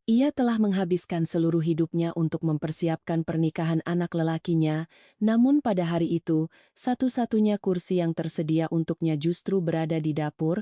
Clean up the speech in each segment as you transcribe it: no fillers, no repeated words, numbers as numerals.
Ia telah menghabiskan seluruh hidupnya untuk mempersiapkan pernikahan anak lelakinya, namun pada hari itu, satu-satunya kursi yang tersedia untuknya justru berada di dapur,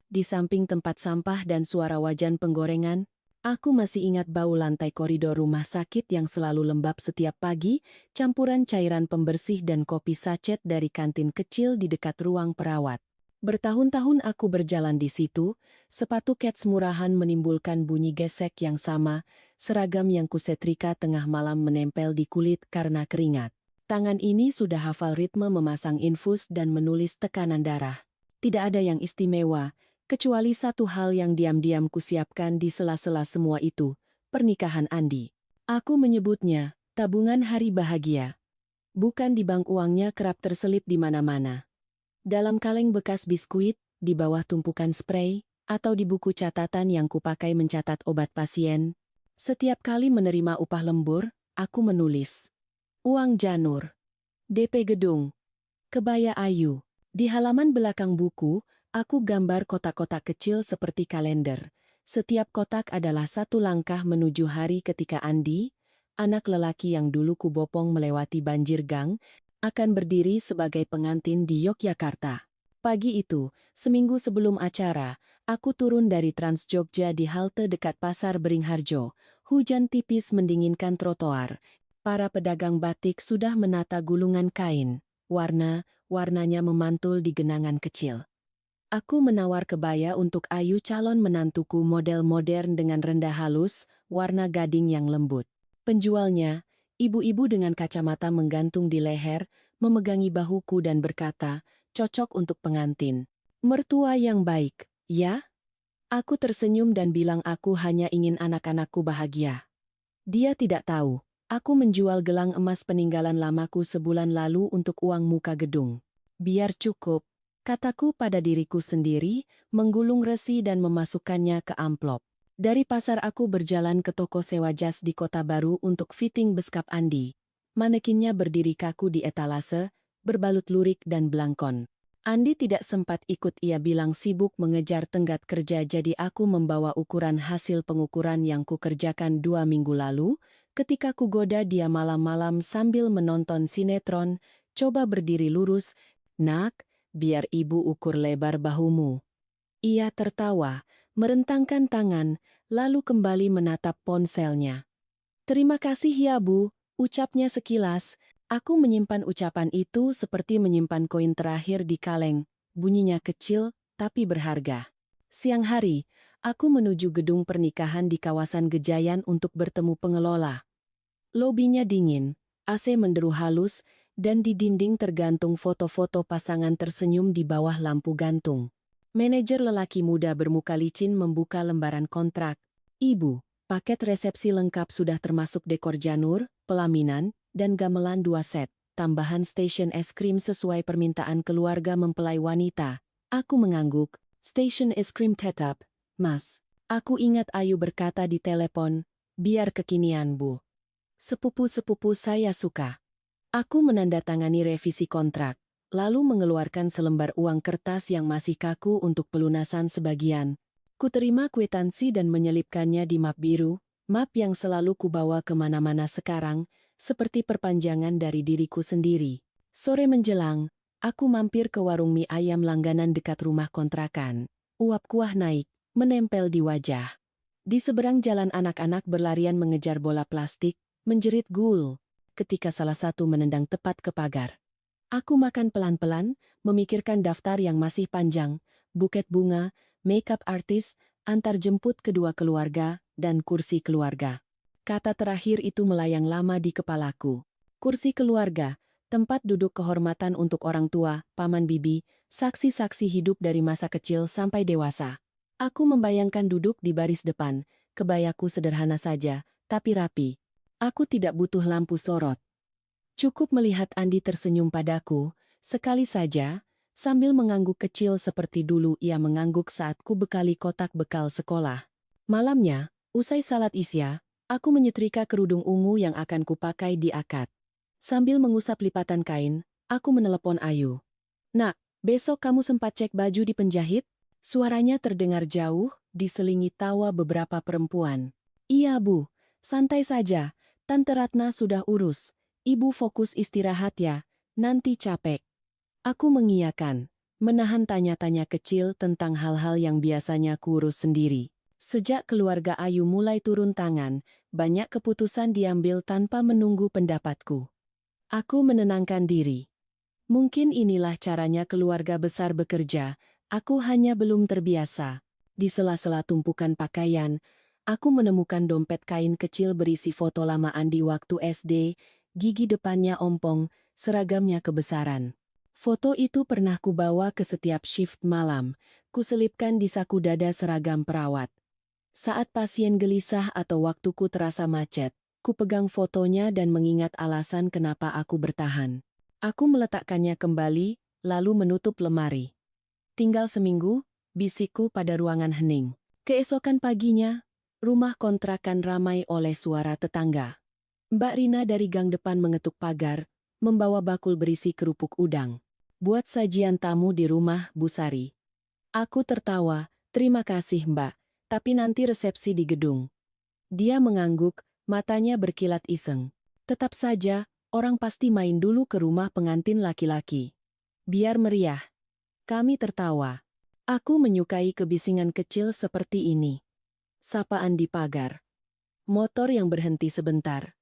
di samping tempat sampah dan suara wajan penggorengan. Aku masih ingat bau lantai koridor rumah sakit yang selalu lembab setiap pagi, campuran cairan pembersih dan kopi sachet dari kantin kecil di dekat ruang perawat. Bertahun-tahun aku berjalan di situ, sepatu kets murahan menimbulkan bunyi gesek yang sama, seragam yang kusetrika tengah malam menempel di kulit karena keringat. Tangan ini sudah hafal ritme memasang infus dan menulis tekanan darah. Tidak ada yang istimewa, kecuali satu hal yang diam-diam kusiapkan di sela-sela semua itu, pernikahan Andi. Aku menyebutnya, tabungan hari bahagia. Bukan di bank uangnya kerap terselip di mana-mana. Dalam kaleng bekas biskuit, di bawah tumpukan spray, atau di buku catatan yang kupakai mencatat obat pasien. Setiap kali menerima upah lembur, aku menulis. Uang janur. DP gedung. Kebaya ayu. Di halaman belakang buku, aku gambar kotak-kotak kecil seperti kalender. Setiap kotak adalah satu langkah menuju hari ketika Andi, anak lelaki yang dulu kubopong melewati banjir gang, akan berdiri sebagai pengantin di Yogyakarta. Pagi itu, seminggu sebelum acara, aku turun dari Trans Jogja di halte dekat Pasar Beringharjo. Hujan tipis mendinginkan trotoar. Para pedagang batik sudah menata gulungan kain. Warnanya memantul di genangan kecil. Aku menawar kebaya untuk Ayu calon menantuku model modern dengan rendah halus, warna gading yang lembut. Penjualnya, ibu-ibu dengan kacamata menggantung di leher, memegangi bahuku dan berkata, cocok untuk pengantin. Mertua yang baik, ya? Aku tersenyum dan bilang aku hanya ingin anak-anakku bahagia. Dia tidak tahu. Aku menjual gelang emas peninggalan lamaku sebulan lalu untuk uang muka gedung. Biar cukup, kataku pada diriku sendiri, menggulung resi dan memasukkannya ke amplop. Dari pasar aku berjalan ke toko sewa jas di Kota Baru untuk fitting beskap Andi. Manekinnya berdiri kaku di etalase, berbalut lurik dan belangkon. Andi tidak sempat ikut, ia bilang sibuk mengejar tenggat kerja, jadi aku membawa ukuran hasil pengukuran yang kukerjakan 2 minggu lalu. Ketika kugoda dia malam-malam sambil menonton sinetron, coba berdiri lurus, nak, biar ibu ukur lebar bahumu. Ia tertawa, merentangkan tangan, lalu kembali menatap ponselnya. Terima kasih ya bu, ucapnya sekilas. Aku menyimpan ucapan itu seperti menyimpan koin terakhir di kaleng, bunyinya kecil, tapi berharga. Siang hari, aku menuju gedung pernikahan di kawasan Gejayan untuk bertemu pengelola. Lobinya dingin, AC menderu halus, dan di dinding tergantung foto-foto pasangan tersenyum di bawah lampu gantung. Manajer lelaki muda bermuka licin membuka lembaran kontrak. Ibu, paket resepsi lengkap sudah termasuk dekor janur, pelaminan, dan gamelan 2 set, tambahan stasiun es krim sesuai permintaan keluarga mempelai wanita. Aku mengangguk, stasiun es krim tetap, Mas. Aku ingat Ayu berkata di telepon, biar kekinian bu. Sepupu-sepupu saya suka. Aku menandatangani revisi kontrak, lalu mengeluarkan selembar uang kertas yang masih kaku untuk pelunasan sebagian. Kuterima kwitansi dan menyelipkannya di map biru, map yang selalu kubawa kemana-mana sekarang, seperti perpanjangan dari diriku sendiri. Sore menjelang, aku mampir ke warung mie ayam langganan dekat rumah kontrakan. Uap kuah naik, menempel di wajah. Di seberang jalan anak-anak berlarian mengejar bola plastik, menjerit gul, ketika salah satu menendang tepat ke pagar. Aku makan pelan-pelan, memikirkan daftar yang masih panjang, buket bunga, makeup artis, antar jemput kedua keluarga, dan kursi keluarga. Kata terakhir itu melayang lama di kepalaku. Kursi keluarga, tempat duduk kehormatan untuk orang tua, paman bibi, saksi-saksi hidup dari masa kecil sampai dewasa. Aku membayangkan duduk di baris depan, kebayaku sederhana saja, tapi rapi. Aku tidak butuh lampu sorot. Cukup melihat Andi tersenyum padaku, sekali saja, sambil mengangguk kecil seperti dulu ia mengangguk saat ku bekali kotak bekal sekolah. Malamnya, usai salat isya, aku menyetrika kerudung ungu yang akan kupakai di akad. Sambil mengusap lipatan kain, aku menelepon Ayu. Nak, besok kamu sempat cek baju di penjahit? Suaranya terdengar jauh, diselingi tawa beberapa perempuan. Iya Bu, santai saja, Tante Ratna sudah urus. Ibu fokus istirahat ya, nanti capek. Aku mengiyakan, menahan tanya-tanya kecil tentang hal-hal yang biasanya kurus sendiri. Sejak keluarga Ayu mulai turun tangan, banyak keputusan diambil tanpa menunggu pendapatku. Aku menenangkan diri. Mungkin inilah caranya keluarga besar bekerja, aku hanya belum terbiasa. Di sela-sela tumpukan pakaian, aku menemukan dompet kain kecil berisi foto lama Andi waktu SD, gigi depannya ompong, seragamnya kebesaran. Foto itu pernah kubawa ke setiap shift malam, kuselipkan di saku dada seragam perawat. Saat pasien gelisah atau waktuku terasa macet, ku pegang fotonya dan mengingat alasan kenapa aku bertahan. Aku meletakkannya kembali, lalu menutup lemari. Tinggal seminggu, bisikku pada ruangan hening. Keesokan paginya, rumah kontrakan ramai oleh suara tetangga. Mbak Rina dari gang depan mengetuk pagar, membawa bakul berisi kerupuk udang. Buat sajian tamu di rumah, Bu Sari. Aku tertawa, terima kasih Mbak, tapi nanti resepsi di gedung. Dia mengangguk, matanya berkilat iseng. Tetap saja, orang pasti main dulu ke rumah pengantin laki-laki. Biar meriah. Kami tertawa. Aku menyukai kebisingan kecil seperti ini. Sapaan di pagar. Motor yang berhenti sebentar.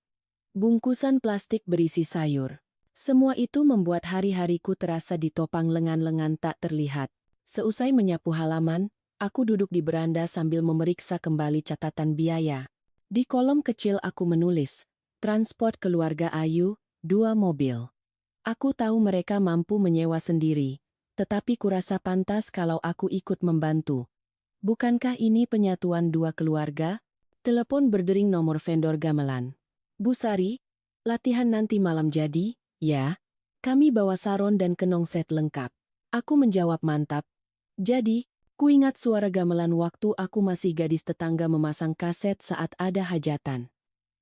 Bungkusan plastik berisi sayur. Semua itu membuat hari-hariku terasa ditopang lengan-lengan tak terlihat. Seusai menyapu halaman, aku duduk di beranda sambil memeriksa kembali catatan biaya. Di kolom kecil aku menulis, transport keluarga Ayu, 2 mobil. Aku tahu mereka mampu menyewa sendiri, tetapi kurasa pantas kalau aku ikut membantu. Bukankah ini penyatuan dua keluarga? Telepon berdering nomor vendor gamelan. Bu Sari, latihan nanti malam jadi, ya? Kami bawa saron dan kenong set lengkap. Aku menjawab mantap. Jadi, kuingat suara gamelan waktu aku masih gadis tetangga memasang kaset saat ada hajatan.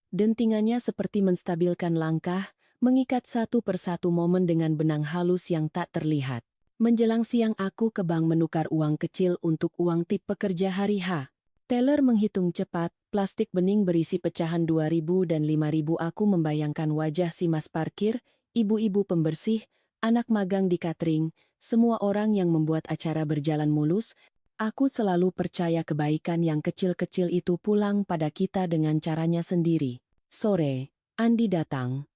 Dentingannya seperti menstabilkan langkah, mengikat satu persatu momen dengan benang halus yang tak terlihat. Menjelang siang aku ke bank menukar uang kecil untuk uang tip pekerja hari H. Teller menghitung cepat, plastik bening berisi pecahan 2.000 dan 5.000. Aku membayangkan wajah si mas parkir, ibu-ibu pembersih, anak magang di catering, semua orang yang membuat acara berjalan mulus. Aku selalu percaya kebaikan yang kecil-kecil itu pulang pada kita dengan caranya sendiri. Sore, Andi datang.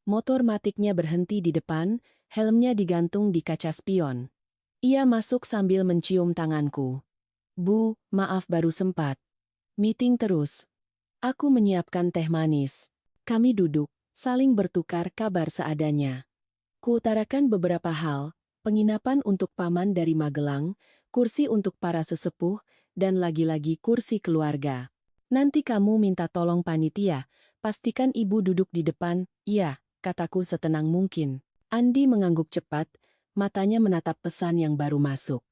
Motor matiknya berhenti di depan, helmnya digantung di kaca spion. Ia masuk sambil mencium tanganku. Bu, maaf baru sempat. Meeting terus. Aku menyiapkan teh manis. Kami duduk, saling bertukar kabar seadanya. Kuutarakan beberapa hal, penginapan untuk paman dari Magelang, kursi untuk para sesepuh, dan lagi-lagi kursi keluarga. Nanti kamu minta tolong panitia, pastikan ibu duduk di depan, iya, kataku setenang mungkin. Andi mengangguk cepat, matanya menatap pesan yang baru masuk.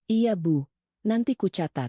Iya Bu, nanti ku catat.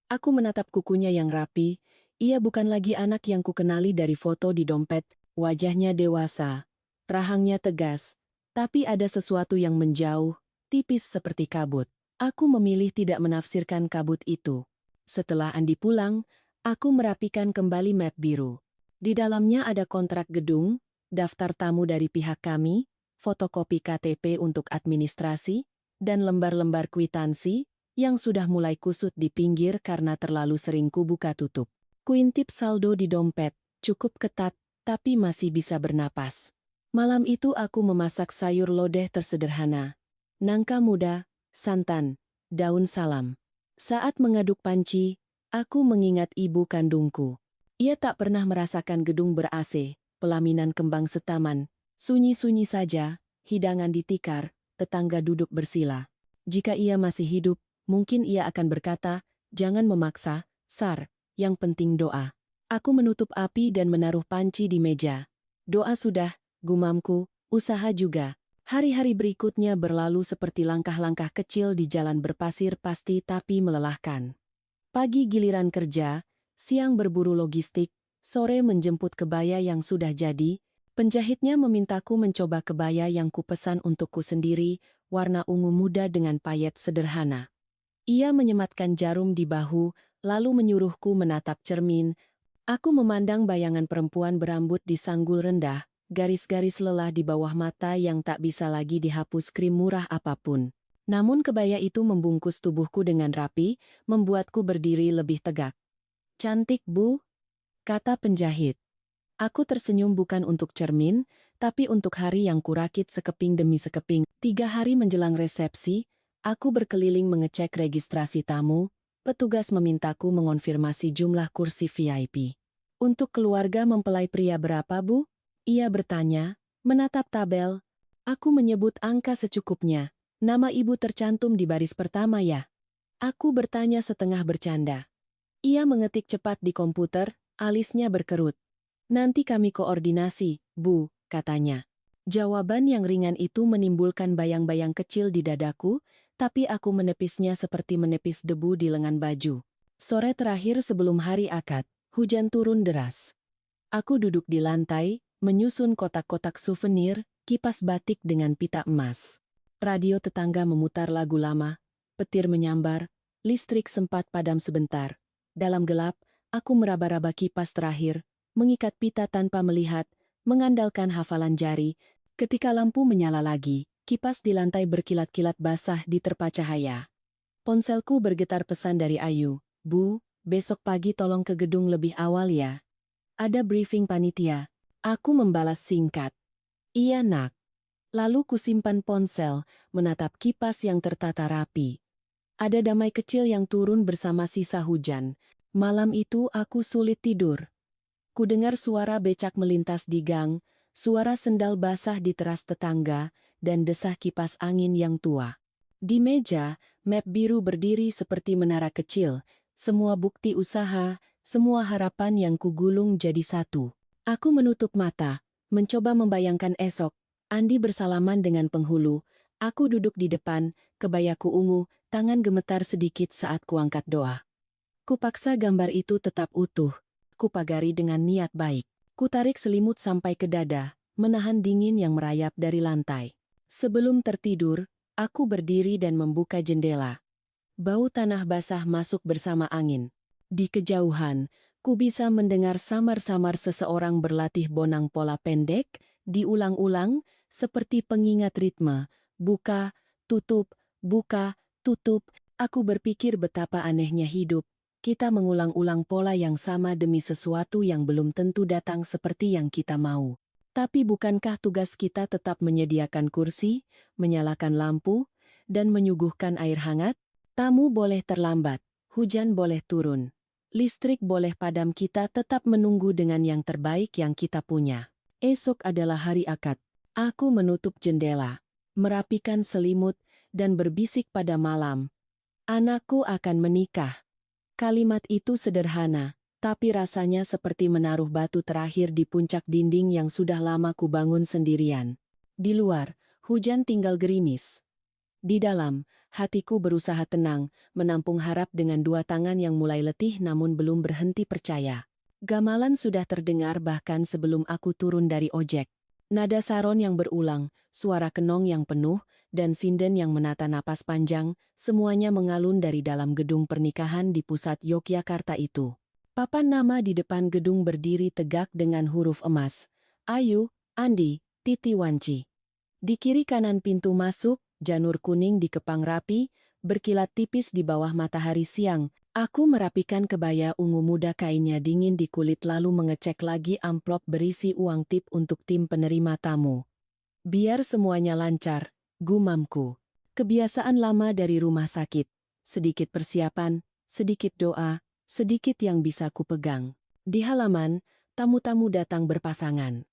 Aku menatap kukunya yang rapi, ia bukan lagi anak yang kukenali dari foto di dompet, wajahnya dewasa, rahangnya tegas, tapi ada sesuatu yang menjauh, tipis seperti kabut. Aku memilih tidak menafsirkan kabut itu. Setelah Andi pulang, aku merapikan kembali map biru. Di dalamnya ada kontrak gedung, daftar tamu dari pihak kami, fotokopi KTP untuk administrasi, dan lembar-lembar kwitansi, yang sudah mulai kusut di pinggir karena terlalu sering kubuka tutup. Kuintip saldo di dompet, cukup ketat, tapi masih bisa bernapas. Malam itu aku memasak sayur lodeh tersederhana. Nangka muda, santan, daun salam. Saat mengaduk panci, aku mengingat ibu kandungku. Ia tak pernah merasakan gedung ber-AC, pelaminan kembang setaman, sunyi-sunyi saja, hidangan ditikar, tetangga duduk bersila. Jika ia masih hidup, mungkin ia akan berkata, jangan memaksa, Sar, yang penting doa. Aku menutup api dan menaruh panci di meja. Doa sudah, gumamku, usaha juga. Hari-hari berikutnya berlalu seperti langkah-langkah kecil di jalan berpasir pasti tapi melelahkan. Pagi giliran kerja, siang berburu logistik, sore menjemput kebaya yang sudah jadi, penjahitnya memintaku mencoba kebaya yang kupesan untukku sendiri, warna ungu muda dengan payet sederhana. Ia menyematkan jarum di bahu, lalu menyuruhku menatap cermin, Aku memandang bayangan perempuan berambut di sanggul rendah, garis-garis lelah di bawah mata yang tak bisa lagi dihapus krim murah apapun. Namun kebaya itu membungkus tubuhku dengan rapi, membuatku berdiri lebih tegak. "Cantik, Bu," kata penjahit. Aku tersenyum bukan untuk cermin, tapi untuk hari yang kurakit sekeping demi sekeping. 3 hari menjelang resepsi, aku berkeliling mengecek registrasi tamu. Petugas memintaku mengonfirmasi jumlah kursi VIP. "Untuk keluarga mempelai pria berapa, Bu?" Ia bertanya, menatap tabel. Aku menyebut angka secukupnya. "Nama ibu tercantum di baris pertama ya?" Aku bertanya setengah bercanda. Ia mengetik cepat di komputer, alisnya berkerut. "Nanti kami koordinasi, Bu," katanya. Jawaban yang ringan itu menimbulkan bayang-bayang kecil di dadaku, tapi aku menepisnya seperti menepis debu di lengan baju. Sore terakhir sebelum hari akad, hujan turun deras. Aku duduk di lantai, menyusun kotak-kotak souvenir, kipas batik dengan pita emas. Radio tetangga memutar lagu lama, petir menyambar, listrik sempat padam sebentar. Dalam gelap, aku meraba-raba kipas terakhir, mengikat pita tanpa melihat, mengandalkan hafalan jari. Ketika lampu menyala lagi, kipas di lantai berkilat-kilat basah diterpa cahaya. Ponselku bergetar pesan dari Ayu, "Bu, besok pagi tolong ke gedung lebih awal ya. Ada briefing panitia." Aku membalas singkat, "Iya nak." Lalu kusimpan ponsel, menatap kipas yang tertata rapi. Ada damai kecil yang turun bersama sisa hujan. Malam itu aku sulit tidur. Kudengar suara becak melintas di gang, suara sendal basah di teras tetangga, dan desah kipas angin yang tua. Di meja, map biru berdiri seperti menara kecil, semua bukti usaha, semua harapan yang kugulung jadi satu. Aku menutup mata, mencoba membayangkan esok. Andi bersalaman dengan penghulu, aku duduk di depan, kebayaku ungu, tangan gemetar sedikit saat kuangkat doa. Kupaksa gambar itu tetap utuh. Kupagari dengan niat baik. Kutarik selimut sampai ke dada, menahan dingin yang merayap dari lantai. Sebelum tertidur, aku berdiri dan membuka jendela. Bau tanah basah masuk bersama angin. Di kejauhan, ku bisa mendengar samar-samar seseorang berlatih bonang pola pendek, diulang-ulang, seperti pengingat ritme. Buka, tutup, buka, tutup. Aku berpikir betapa anehnya hidup. Kita mengulang-ulang pola yang sama demi sesuatu yang belum tentu datang seperti yang kita mau. Tapi bukankah tugas kita tetap menyediakan kursi, menyalakan lampu, dan menyuguhkan air hangat? Tamu boleh terlambat, hujan boleh turun, listrik boleh padam, kita tetap menunggu dengan yang terbaik yang kita punya. Esok adalah hari akad. Aku menutup jendela, merapikan selimut, dan berbisik pada malam. "Anakku akan menikah." Kalimat itu sederhana, tapi rasanya seperti menaruh batu terakhir di puncak dinding yang sudah lama kubangun sendirian. Di luar, hujan tinggal gerimis. Di dalam, hatiku berusaha tenang, menampung harap dengan 2 tangan yang mulai letih namun belum berhenti percaya. Gamelan sudah terdengar bahkan sebelum aku turun dari ojek. Nada saron yang berulang, suara kenong yang penuh, dan sinden yang menata napas panjang, semuanya mengalun dari dalam gedung pernikahan di pusat Yogyakarta itu. Papan nama di depan gedung berdiri tegak dengan huruf emas. Ayu, Andi, Titi Wanci. Di kiri kanan pintu masuk, janur kuning dikepang rapi, berkilat tipis di bawah matahari siang. Aku merapikan kebaya ungu muda, kainnya dingin di kulit, lalu mengecek lagi amplop berisi uang tip untuk tim penerima tamu. Biar semuanya lancar, gumamku. Kebiasaan lama dari rumah sakit. Sedikit persiapan, sedikit doa, sedikit yang bisa kupegang. Di halaman, tamu-tamu datang berpasangan.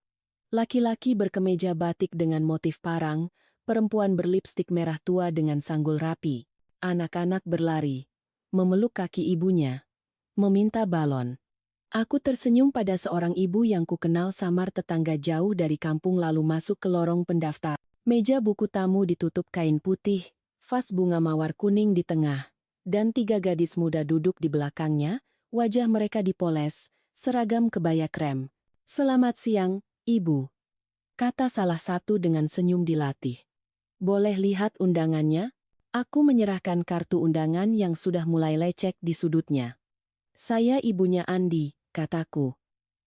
Laki-laki berkemeja batik dengan motif parang, perempuan berlipstik merah tua dengan sanggul rapi. Anak-anak berlari, memeluk kaki ibunya, meminta balon. Aku tersenyum pada seorang ibu yang kukenal samar, tetangga jauh dari kampung, lalu masuk ke lorong pendaftar. Meja buku tamu ditutup kain putih, vas bunga mawar kuning di tengah, dan 3 gadis muda duduk di belakangnya, wajah mereka dipoles, seragam kebaya krem. "Selamat siang, Ibu," kata salah satu dengan senyum dilatih. "Boleh lihat undangannya?" Aku menyerahkan kartu undangan yang sudah mulai lecek di sudutnya. "Saya ibunya Andi," kataku.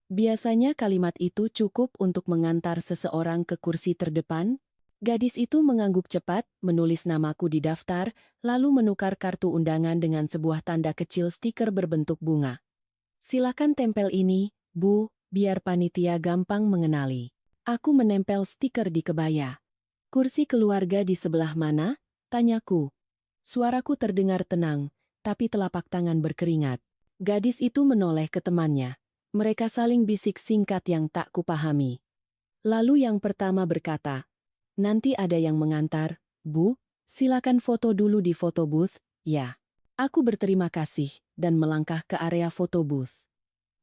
Biasanya kalimat itu cukup untuk mengantar seseorang ke kursi terdepan. Gadis itu mengangguk cepat, menulis namaku di daftar, lalu menukar kartu undangan dengan sebuah tanda kecil stiker berbentuk bunga. Silakan tempel ini, Bu, biar panitia gampang mengenali. Aku menempel stiker di kebaya. Kursi keluarga di sebelah mana? Tanyaku. Suaraku terdengar tenang, tapi telapak tangan berkeringat. Gadis itu menoleh ke temannya. Mereka saling bisik singkat yang tak kupahami. Lalu yang pertama berkata, "Nanti ada yang mengantar, Bu, silakan foto dulu di foto booth." Ya. Aku berterima kasih dan melangkah ke area foto booth.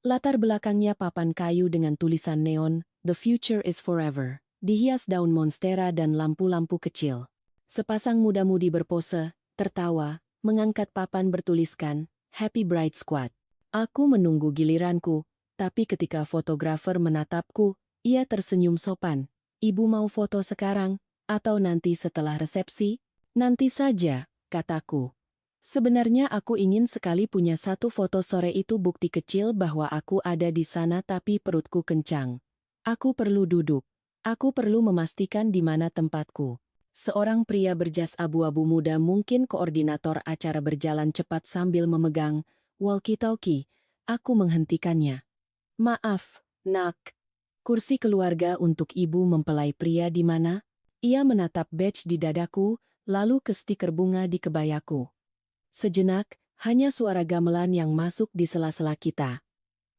Latar belakangnya papan kayu dengan tulisan neon, "The future is forever." Dihias daun monstera dan lampu-lampu kecil. Sepasang muda-mudi berpose, tertawa, mengangkat papan bertuliskan, "Happy Bride Squad." Aku menunggu giliranku. Tapi ketika fotografer menatapku, ia tersenyum sopan. "Ibu mau foto sekarang, atau nanti setelah resepsi?" "Nanti saja," kataku. Sebenarnya aku ingin sekali punya satu foto sore itu, bukti kecil bahwa aku ada di sana, tapi perutku kencang. Aku perlu duduk. Aku perlu memastikan di mana tempatku. Seorang pria berjas abu-abu muda, mungkin koordinator acara, berjalan cepat sambil memegang walkie-talkie. Aku menghentikannya. "Maaf, Nak. Kursi keluarga untuk ibu mempelai pria di mana?" Ia menatap badge di dadaku, lalu ke stiker bunga di kebayaku. Sejenak, hanya suara gamelan yang masuk di sela-sela kita.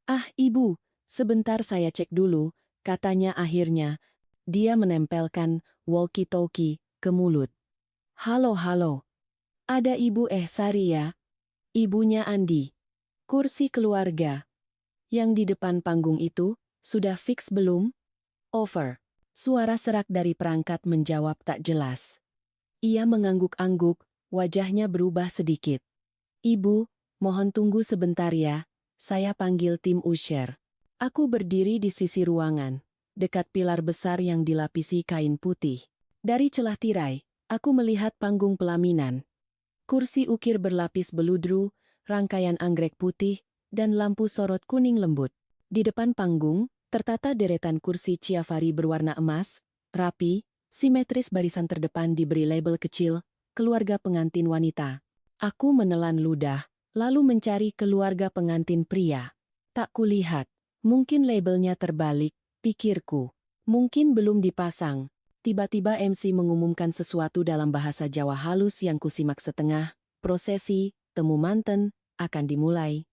"Ah, Ibu, sebentar saya cek dulu," katanya akhirnya. Dia menempelkan walkie-talkie ke mulut. "Halo, halo. Ada Ibu Sari ya? Ibunya Andi. Kursi keluarga yang di depan panggung itu, sudah fix belum?" "Over." Suara serak dari perangkat menjawab tak jelas. Ia mengangguk-angguk, wajahnya berubah sedikit. "Ibu, mohon tunggu sebentar ya, saya panggil tim usher." Aku berdiri di sisi ruangan, dekat pilar besar yang dilapisi kain putih. Dari celah tirai, aku melihat panggung pelaminan. Kursi ukir berlapis beludru, rangkaian anggrek putih, dan lampu sorot kuning lembut. Di depan panggung, tertata deretan kursi Chiavari berwarna emas, rapi, simetris. Barisan terdepan diberi label kecil, "Keluarga pengantin wanita." Aku menelan ludah, lalu mencari keluarga pengantin pria. Tak kulihat. Mungkin labelnya terbalik, pikirku. Mungkin belum dipasang. Tiba-tiba MC mengumumkan sesuatu dalam bahasa Jawa halus yang kusimak setengah. Prosesi, temu manten, akan dimulai.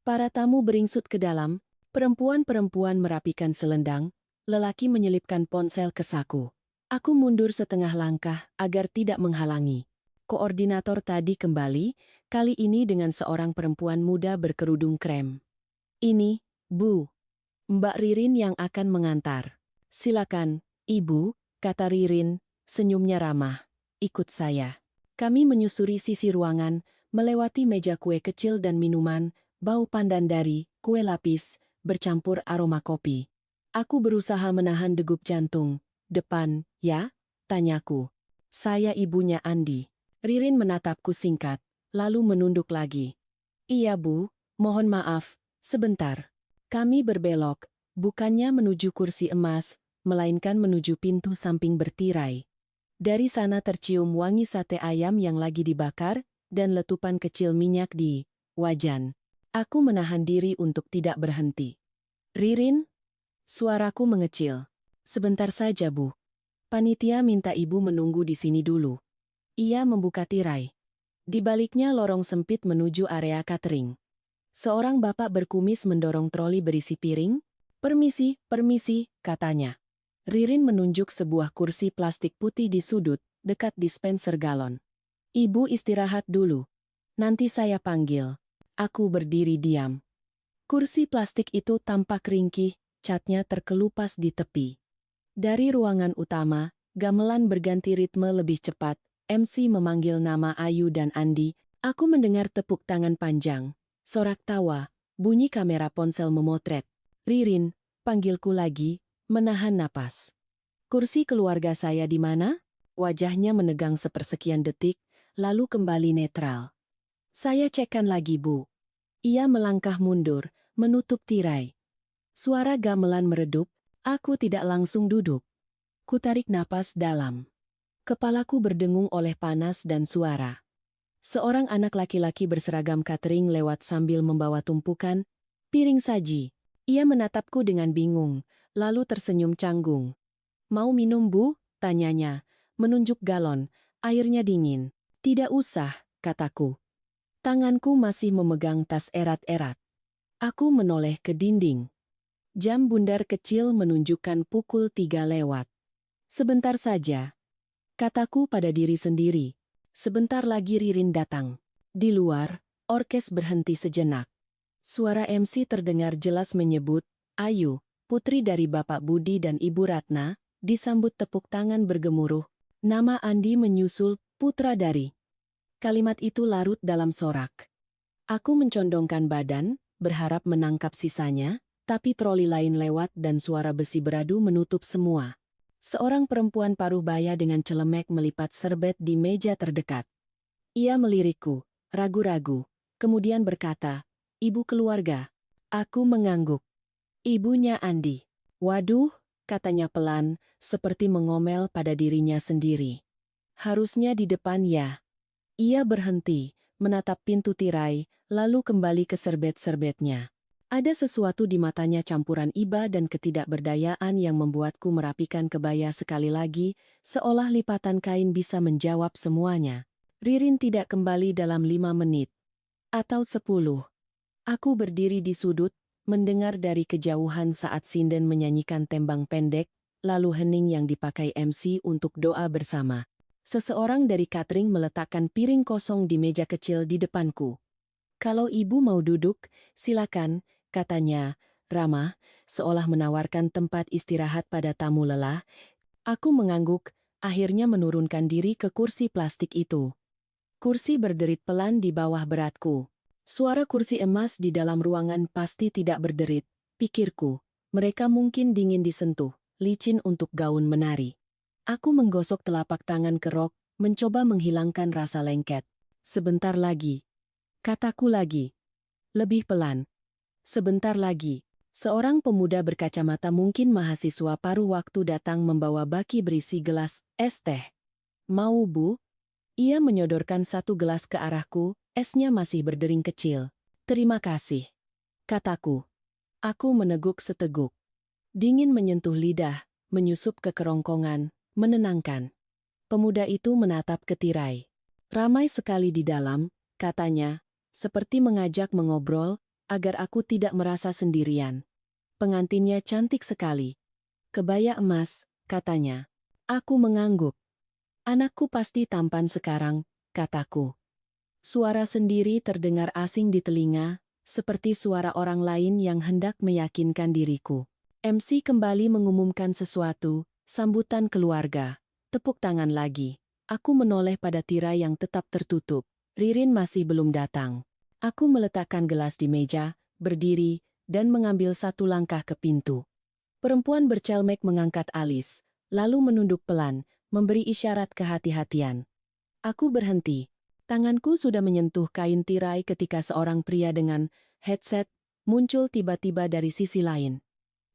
Para tamu beringsut ke dalam, perempuan-perempuan merapikan selendang, lelaki menyelipkan ponsel ke saku. Aku mundur setengah langkah agar tidak menghalangi. Koordinator tadi kembali, kali ini dengan seorang perempuan muda berkerudung krem. "Ini, Bu, Mbak Ririn yang akan mengantar." "Silakan, Ibu," kata Ririn, senyumnya ramah. "Ikut saya." Kami menyusuri sisi ruangan, melewati meja kue kecil dan minuman, bau pandan dari kue lapis, bercampur aroma kopi. Aku berusaha menahan degup jantung. "Depan, ya?" tanyaku. "Saya ibunya Andi." Ririn menatapku singkat, lalu menunduk lagi. "Iya, Bu, mohon maaf, sebentar." Kami berbelok, bukannya menuju kursi emas, melainkan menuju pintu samping bertirai. Dari sana tercium wangi sate ayam yang lagi dibakar, dan letupan kecil minyak di wajan. Aku menahan diri untuk tidak berhenti. "Ririn?" Suaraku mengecil. "Sebentar saja, Bu. Panitia minta Ibu menunggu di sini dulu." Ia membuka tirai. Di baliknya lorong sempit menuju area catering. Seorang bapak berkumis mendorong troli berisi piring. "Permisi, permisi," katanya. Ririn menunjuk sebuah kursi plastik putih di sudut, dekat dispenser galon. "Ibu istirahat dulu. Nanti saya panggil." Aku berdiri diam. Kursi plastik itu tampak ringkih, catnya terkelupas di tepi. Dari ruangan utama, gamelan berganti ritme lebih cepat. MC memanggil nama Ayu dan Andi. Aku mendengar tepuk tangan panjang, sorak tawa, bunyi kamera ponsel memotret. "Ririn," panggilku lagi, menahan napas. "Kursi keluarga saya di mana?" Wajahnya menegang sepersekian detik, lalu kembali netral. "Saya cekkan lagi, Bu." Ia melangkah mundur, menutup tirai. Suara gamelan meredup, aku tidak langsung duduk. Kutarik napas dalam. Kepalaku berdengung oleh panas dan suara. Seorang anak laki-laki berseragam catering lewat sambil membawa tumpukan piring saji. Ia menatapku dengan bingung, lalu tersenyum canggung. "Mau minum, Bu?" tanyanya, menunjuk galon. "Airnya dingin." "Tidak usah," kataku. Tanganku masih memegang tas erat-erat. Aku menoleh ke dinding. Jam bundar kecil menunjukkan pukul 3 lewat. "Sebentar saja," kataku pada diri sendiri. Sebentar lagi Ririn datang. Di luar, orkes berhenti sejenak. Suara MC terdengar jelas menyebut, "Ayu, putri dari Bapak Budi dan Ibu Ratna," disambut tepuk tangan bergemuruh. Nama Andi menyusul, "Putra dari." Kalimat itu larut dalam sorak. Aku mencondongkan badan, berharap menangkap sisanya, tapi troli lain lewat dan suara besi beradu menutup semua. Seorang perempuan paruh baya dengan celemek melipat serbet di meja terdekat. Ia melirikku, ragu-ragu, kemudian berkata, "Ibu keluarga." Aku mengangguk. "Ibunya Andi." "Waduh," katanya pelan, seperti mengomel pada dirinya sendiri. "Harusnya di depan ya." Ia berhenti, menatap pintu tirai, lalu kembali ke serbet-serbetnya. Ada sesuatu di matanya campuran iba dan ketidakberdayaan yang membuatku merapikan kebaya sekali lagi, seolah lipatan kain bisa menjawab semuanya. Ririn tidak kembali dalam 5 menit. Atau 10. Aku berdiri di sudut, mendengar dari kejauhan saat sinden menyanyikan tembang pendek, lalu hening yang dipakai MC untuk doa bersama. Seseorang dari catering meletakkan piring kosong di meja kecil di depanku. "Kalau ibu mau duduk, silakan," katanya, ramah, seolah menawarkan tempat istirahat pada tamu lelah. Aku mengangguk, akhirnya menurunkan diri ke kursi plastik itu. Kursi berderit pelan di bawah beratku. Suara kursi emas di dalam ruangan pasti tidak berderit, pikirku. Mereka mungkin dingin disentuh, licin untuk gaun menari. Aku menggosok telapak tangan ke rok, mencoba menghilangkan rasa lengket. "Sebentar lagi," kataku lagi. Lebih pelan. "Sebentar lagi." Seorang pemuda berkacamata mungkin mahasiswa paruh waktu datang membawa baki berisi gelas es teh. "Mau, Bu?" Ia menyodorkan satu gelas ke arahku, esnya masih berdering kecil. "Terima kasih," kataku. Aku meneguk seteguk. Dingin menyentuh lidah, menyusup ke kerongkongan, menenangkan. Pemuda itu menatap ke tirai. "Ramai sekali di dalam," katanya, seperti mengajak mengobrol, agar aku tidak merasa sendirian. "Pengantinnya cantik sekali." "Kebaya emas," katanya. Aku mengangguk. "Anakku pasti tampan sekarang," kataku. Suara sendiri terdengar asing di telinga, seperti suara orang lain yang hendak meyakinkan diriku. MC kembali mengumumkan sesuatu, sambutan keluarga. Tepuk tangan lagi. Aku menoleh pada tirai yang tetap tertutup. Ririn masih belum datang. Aku meletakkan gelas di meja, berdiri, dan mengambil satu langkah ke pintu. Perempuan bercelmek mengangkat alis, lalu menunduk pelan, memberi isyarat kehati-hatian. Aku berhenti. Tanganku sudah menyentuh kain tirai ketika seorang pria dengan headset muncul tiba-tiba dari sisi lain.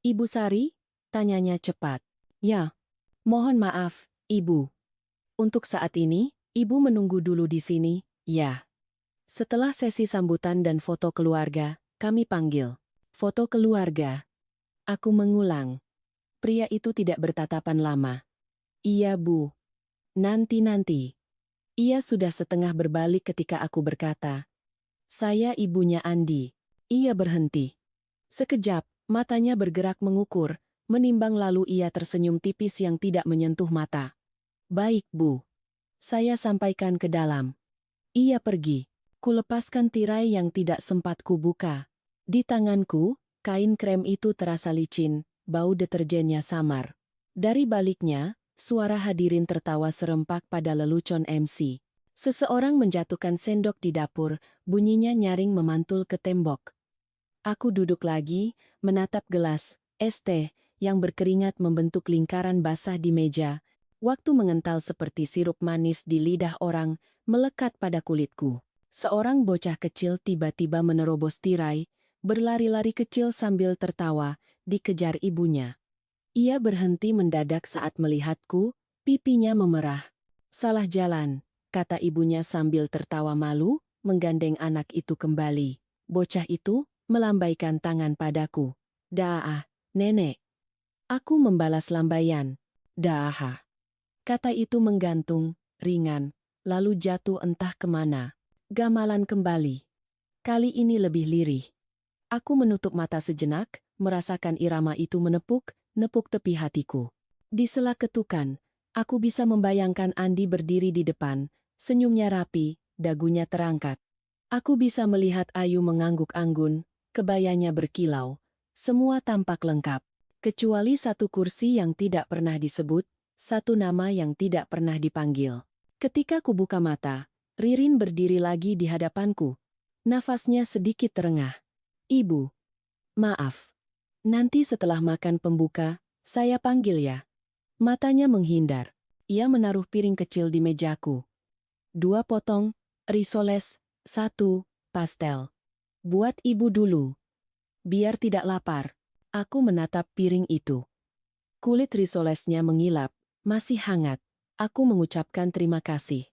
"Ibu Sari?" tanyanya cepat. "Ya, mohon maaf, Ibu. Untuk saat ini, Ibu menunggu dulu di sini, ya." Setelah sesi sambutan dan foto keluarga, kami panggil. "Foto keluarga." Aku mengulang. Pria itu tidak bertatapan lama. "Iya, Bu. Nanti-nanti." Ia sudah setengah berbalik ketika aku berkata, "Saya ibunya Andi." Ia berhenti. Sekejap, matanya bergerak mengukur, menimbang lalu ia tersenyum tipis yang tidak menyentuh mata. "Baik, Bu. Saya sampaikan ke dalam." Ia pergi. Kulepaskan tirai yang tidak sempat kubuka. Di tanganku, kain krem itu terasa licin, bau deterjennya samar. Dari baliknya, suara hadirin tertawa serempak pada lelucon MC. Seseorang menjatuhkan sendok di dapur, bunyinya nyaring memantul ke tembok. Aku duduk lagi, menatap gelas es teh yang berkeringat membentuk lingkaran basah di meja. Waktu mengental seperti sirup manis di lidah orang, melekat pada kulitku. Seorang bocah kecil tiba-tiba menerobos tirai, berlari-lari kecil sambil tertawa, dikejar ibunya. Ia berhenti mendadak saat melihatku, pipinya memerah. "Salah jalan," kata ibunya sambil tertawa malu, menggandeng anak itu kembali. Bocah itu melambaikan tangan padaku. "Dah, nenek." Aku membalas lambaian. "Dah." Kata itu menggantung, ringan, lalu jatuh entah kemana. Gamelan kembali. Kali ini lebih lirih. Aku menutup mata sejenak, merasakan irama itu nepuk tepi hatiku. Di sela ketukan, aku bisa membayangkan Andi berdiri di depan, senyumnya rapi, dagunya terangkat. Aku bisa melihat Ayu mengangguk anggun, kebayanya berkilau. Semua tampak lengkap, kecuali satu kursi yang tidak pernah disebut, satu nama yang tidak pernah dipanggil. Ketika ku buka mata, Ririn berdiri lagi di hadapanku. Nafasnya sedikit terengah. "Ibu, maaf. Nanti setelah makan pembuka, saya panggil ya." Matanya menghindar. Ia menaruh piring kecil di mejaku. 2 potong, risoles, 1 pastel. "Buat ibu dulu. Biar tidak lapar." Aku menatap piring itu. Kulit risolesnya mengilap, masih hangat. Aku mengucapkan terima kasih.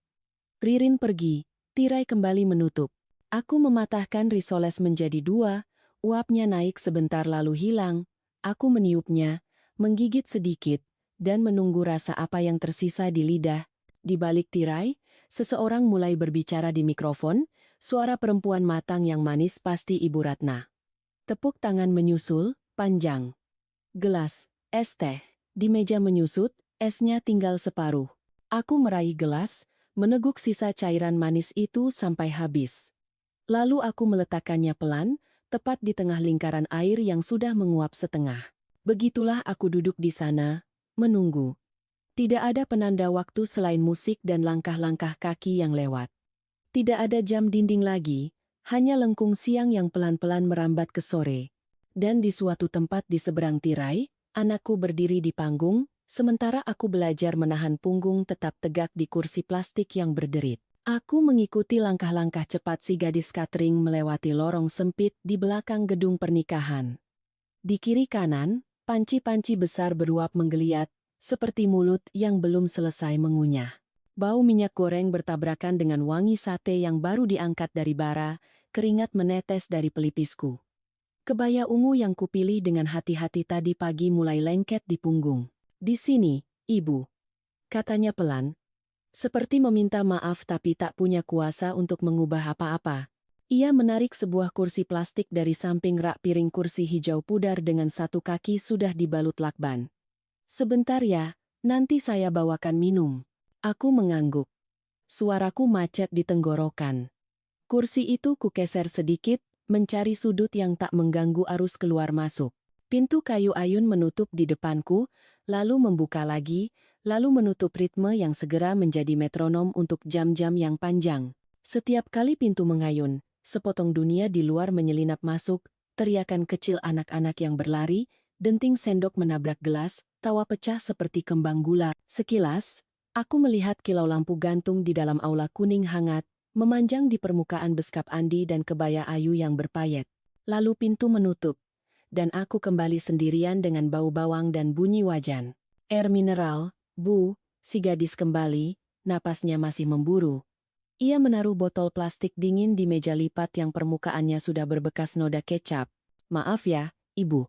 Ririn pergi, tirai kembali menutup. Aku mematahkan risoles menjadi 2, uapnya naik sebentar lalu hilang. Aku meniupnya, menggigit sedikit, dan menunggu rasa apa yang tersisa di lidah. Di balik tirai, seseorang mulai berbicara di mikrofon, suara perempuan matang yang manis pasti Ibu Ratna. Tepuk tangan menyusul, panjang. Gelas, es teh. Di meja menyusut, esnya tinggal separuh. Aku meraih gelas, meneguk sisa cairan manis itu sampai habis. Lalu aku meletakkannya pelan, tepat di tengah lingkaran air yang sudah menguap setengah. Begitulah aku duduk di sana, menunggu. Tidak ada penanda waktu selain musik dan langkah-langkah kaki yang lewat. Tidak ada jam dinding lagi, hanya lengkung siang yang pelan-pelan merambat ke sore. Dan di suatu tempat di seberang tirai, anakku berdiri di panggung, sementara aku belajar menahan punggung tetap tegak di kursi plastik yang berderit. Aku mengikuti langkah-langkah cepat si gadis catering melewati lorong sempit di belakang gedung pernikahan. Di kiri kanan, panci-panci besar beruap menggeliat, seperti mulut yang belum selesai mengunyah. Bau minyak goreng bertabrakan dengan wangi sate yang baru diangkat dari bara, keringat menetes dari pelipisku. Kebaya ungu yang kupilih dengan hati-hati tadi pagi mulai lengket di punggung. "Di sini, Ibu," katanya pelan. Seperti meminta maaf tapi tak punya kuasa untuk mengubah apa-apa. Ia menarik sebuah kursi plastik dari samping rak piring kursi hijau pudar dengan satu kaki sudah dibalut lakban. "Sebentar ya, nanti saya bawakan minum." Aku mengangguk. Suaraku macet di tenggorokan. Kursi itu kugeser sedikit, mencari sudut yang tak mengganggu arus keluar masuk. Pintu kayu ayun menutup di depanku, lalu membuka lagi, lalu menutup ritme yang segera menjadi metronom untuk jam-jam yang panjang. Setiap kali pintu mengayun, sepotong dunia di luar menyelinap masuk, teriakan kecil anak-anak yang berlari, denting sendok menabrak gelas, tawa pecah seperti kembang gula. Sekilas, aku melihat kilau lampu gantung di dalam aula kuning hangat, memanjang di permukaan beskap Andi dan kebaya Ayu yang berpayet. Lalu pintu menutup, dan aku kembali sendirian dengan bau bawang dan bunyi wajan. "Air mineral, Bu," si gadis kembali, napasnya masih memburu. Ia menaruh botol plastik dingin di meja lipat yang permukaannya sudah berbekas noda kecap. "Maaf ya, Ibu,"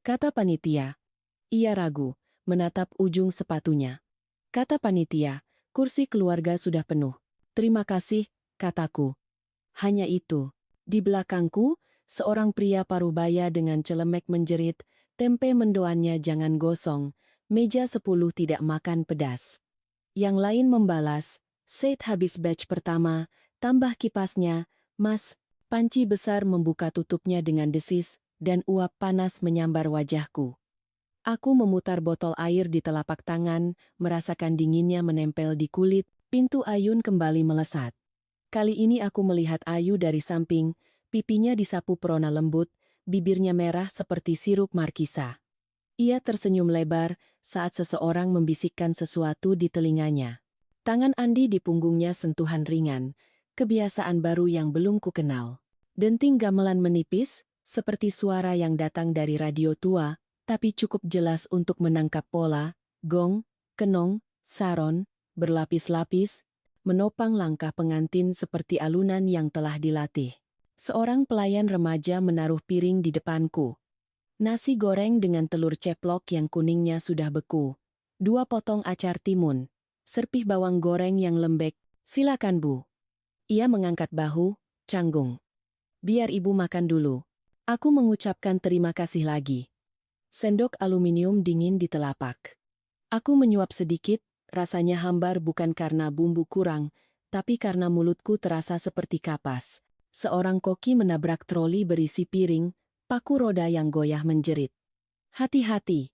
kata panitia. Ia ragu, menatap ujung sepatunya. Kata panitia, kursi keluarga sudah penuh. "Terima kasih," kataku. Hanya itu. Di belakangku, seorang pria parubaya dengan celemek menjerit, "Tempe mendoannya jangan gosong, meja 10 tidak makan pedas." Yang lain membalas, "Said habis batch pertama, tambah kipasnya, Mas." Panci besar membuka tutupnya dengan desis, dan uap panas menyambar wajahku. Aku memutar botol air di telapak tangan, merasakan dinginnya menempel di kulit, pintu ayun kembali melesat. Kali ini aku melihat Ayu dari samping, pipinya disapu perona lembut, bibirnya merah seperti sirup markisa. Ia tersenyum lebar saat seseorang membisikkan sesuatu di telinganya. Tangan Andi di punggungnya sentuhan ringan, kebiasaan baru yang belum kukenal. Denting gamelan menipis, seperti suara yang datang dari radio tua, tapi cukup jelas untuk menangkap pola, gong, kenong, saron, berlapis-lapis, menopang langkah pengantin seperti alunan yang telah dilatih. Seorang pelayan remaja menaruh piring di depanku. Nasi goreng dengan telur ceplok yang kuningnya sudah beku. 2 potong acar timun. Serpih bawang goreng yang lembek. Silakan, Bu. Ia mengangkat bahu, canggung. Biar ibu makan dulu. Aku mengucapkan terima kasih lagi. Sendok aluminium dingin di telapak. Aku menyuap sedikit, rasanya hambar bukan karena bumbu kurang, tapi karena mulutku terasa seperti kapas. Seorang koki menabrak troli berisi piring, paku roda yang goyah menjerit. Hati-hati.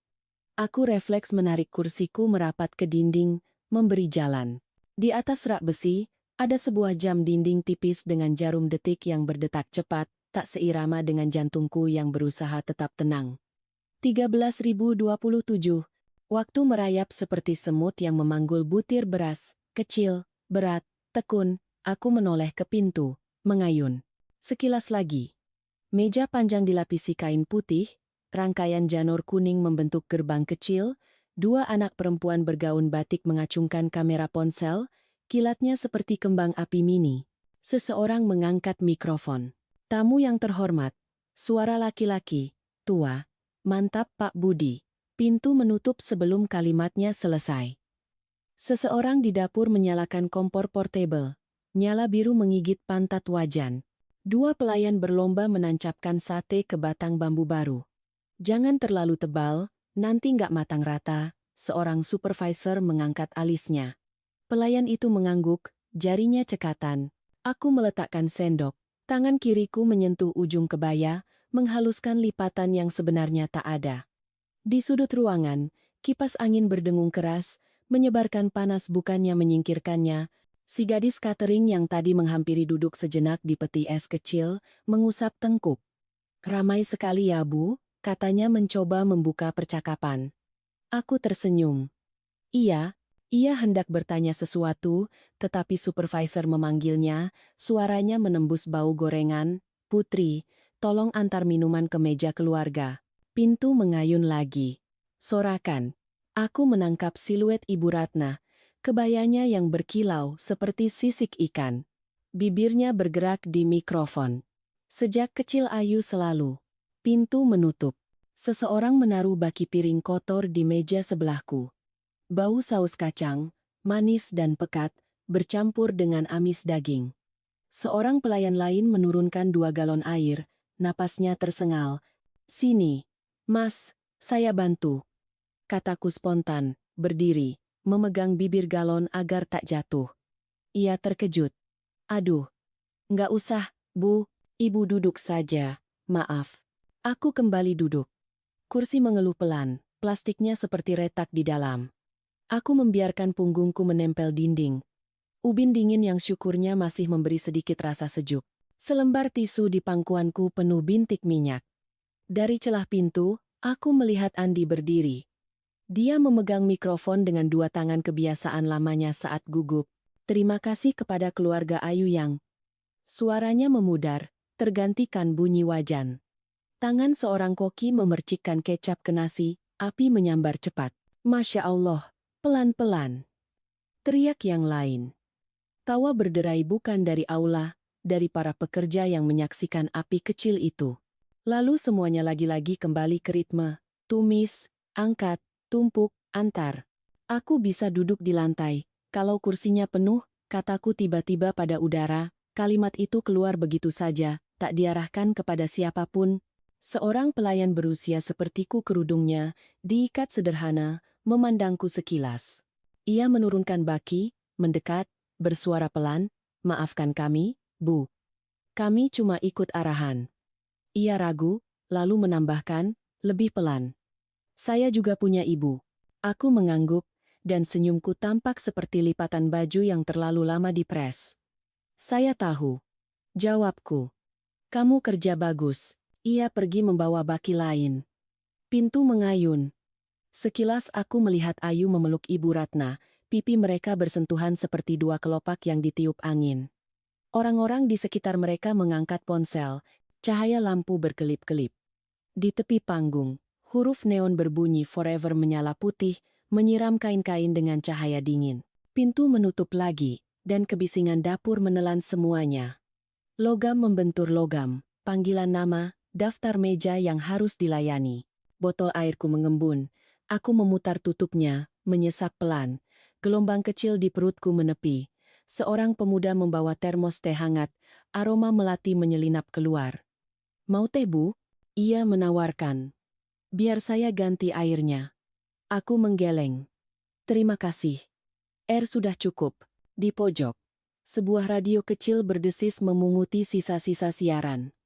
Aku refleks menarik kursiku merapat ke dinding, memberi jalan. Di atas rak besi, ada sebuah jam dinding tipis dengan jarum detik yang berdetak cepat, tak seirama dengan jantungku yang berusaha tetap tenang. 13.027. Waktu merayap seperti semut yang memanggul butir beras, kecil, berat, tekun. Aku menoleh ke pintu, mengayun. Sekilas lagi. Meja panjang dilapisi kain putih, rangkaian janur kuning membentuk gerbang kecil, 2 anak perempuan bergaun batik mengacungkan kamera ponsel, kilatnya seperti kembang api mini. Seseorang mengangkat mikrofon. Tamu yang terhormat. Suara laki-laki, tua. Mantap Pak Budi. Pintu menutup sebelum kalimatnya selesai. Seseorang di dapur menyalakan kompor portable. Nyala biru menggigit pantat wajan. 2 pelayan berlomba menancapkan sate ke batang bambu baru. Jangan terlalu tebal, nanti nggak matang rata, seorang supervisor mengangkat alisnya. Pelayan itu mengangguk, jarinya cekatan. Aku meletakkan sendok. Tangan kiriku menyentuh ujung kebaya, menghaluskan lipatan yang sebenarnya tak ada. Di sudut ruangan, kipas angin berdengung keras, menyebarkan panas bukannya menyingkirkannya. Si gadis catering yang tadi menghampiri duduk sejenak di peti es kecil, mengusap tengkuk. Ramai sekali ya Bu, katanya mencoba membuka percakapan. Aku tersenyum. Iya, ia hendak bertanya sesuatu, tetapi supervisor memanggilnya, suaranya menembus bau gorengan. Putri, tolong antar minuman ke meja keluarga. Pintu mengayun lagi. Sorakan. Aku menangkap siluet Ibu Ratna. Kebayanya yang berkilau seperti sisik ikan. Bibirnya bergerak di mikrofon. Sejak kecil Ayu selalu. Pintu menutup. Seseorang menaruh baki piring kotor di meja sebelahku. Bau saus kacang, manis dan pekat, bercampur dengan amis daging. Seorang pelayan lain menurunkan 2 galon air, napasnya tersengal. Sini. Mas, saya bantu. Kataku spontan, berdiri, memegang bibir galon agar tak jatuh. Ia terkejut. Aduh. Nggak usah, Bu, Ibu duduk saja, maaf. Aku kembali duduk. Kursi mengeluh pelan, plastiknya seperti retak di dalam. Aku membiarkan punggungku menempel dinding. Ubin dingin yang syukurnya masih memberi sedikit rasa sejuk. Selembar tisu di pangkuanku penuh bintik minyak. Dari celah pintu, aku melihat Andi berdiri. Dia memegang mikrofon dengan 2 tangan kebiasaan lamanya saat gugup. Terima kasih kepada keluarga Ayu yang... Suaranya memudar, tergantikan bunyi wajan. Tangan seorang koki memercikkan kecap ke nasi, api menyambar cepat. Masya Allah, pelan-pelan. Teriak yang lain. Tawa berderai bukan dari aula, dari para pekerja yang menyaksikan api kecil itu. Lalu semuanya lagi-lagi kembali ke ritme. Tumis, angkat, tumpuk, antar. Aku bisa duduk di lantai. Kalau kursinya penuh, kataku tiba-tiba pada udara, kalimat itu keluar begitu saja, tak diarahkan kepada siapapun. Seorang pelayan berusia sepertiku kerudungnya, diikat sederhana, memandangku sekilas. Ia menurunkan baki, mendekat, bersuara pelan, maafkan kami, Bu. Kami cuma ikut arahan. Ia ragu, lalu menambahkan, lebih pelan. Saya juga punya ibu. Aku mengangguk, dan senyumku tampak seperti lipatan baju yang terlalu lama dipres. Saya tahu. Jawabku. Kamu kerja bagus. Ia pergi membawa baki lain. Pintu mengayun. Sekilas aku melihat Ayu memeluk Ibu Ratna, pipi mereka bersentuhan seperti 2 kelopak yang ditiup angin. Orang-orang di sekitar mereka mengangkat ponsel, Cahaya lampu berkelip-kelip. Di tepi panggung, huruf neon berbunyi forever menyala putih, menyiram kain-kain dengan cahaya dingin. Pintu menutup lagi, dan kebisingan dapur menelan semuanya. Logam membentur logam, panggilan nama, daftar meja yang harus dilayani. Botol airku mengembun, aku memutar tutupnya, menyesap pelan. Gelombang kecil di perutku menepi. Seorang pemuda membawa termos teh hangat, aroma melati menyelinap keluar. Mau teh, Bu? Ia menawarkan. Biar saya ganti airnya. Aku menggeleng. Terima kasih. Air sudah cukup. Di pojok, sebuah radio kecil berdesis memunguti sisa-sisa siaran.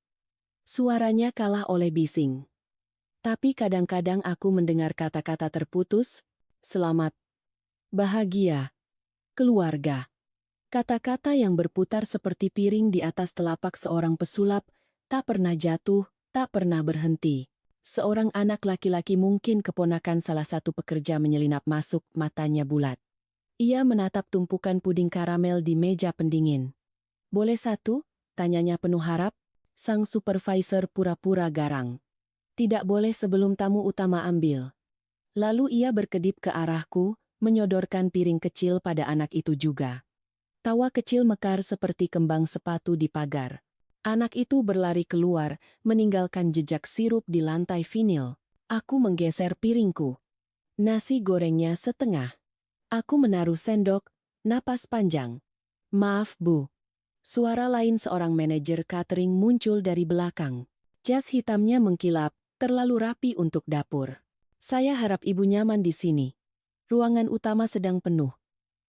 Suaranya kalah oleh bising. Tapi kadang-kadang aku mendengar kata-kata terputus, selamat, bahagia, keluarga. Kata-kata yang berputar seperti piring di atas telapak seorang pesulap, tak pernah jatuh, tak pernah berhenti. Seorang anak laki-laki mungkin keponakan salah satu pekerja menyelinap masuk, matanya bulat. Ia menatap tumpukan puding karamel di meja pendingin. Boleh satu? Tanyanya penuh harap. Sang supervisor pura-pura garang. Tidak boleh sebelum tamu utama ambil. Lalu ia berkedip ke arahku, menyodorkan piring kecil pada anak itu juga. Tawa kecil mekar seperti kembang sepatu di pagar. Anak itu berlari keluar, meninggalkan jejak sirup di lantai vinil. Aku menggeser piringku. Nasi gorengnya setengah. Aku menaruh sendok, napas panjang. Maaf, Bu. Suara lain seorang manajer catering muncul dari belakang. Jas hitamnya mengkilap, terlalu rapi untuk dapur. Saya harap Ibu nyaman di sini. Ruangan utama sedang penuh.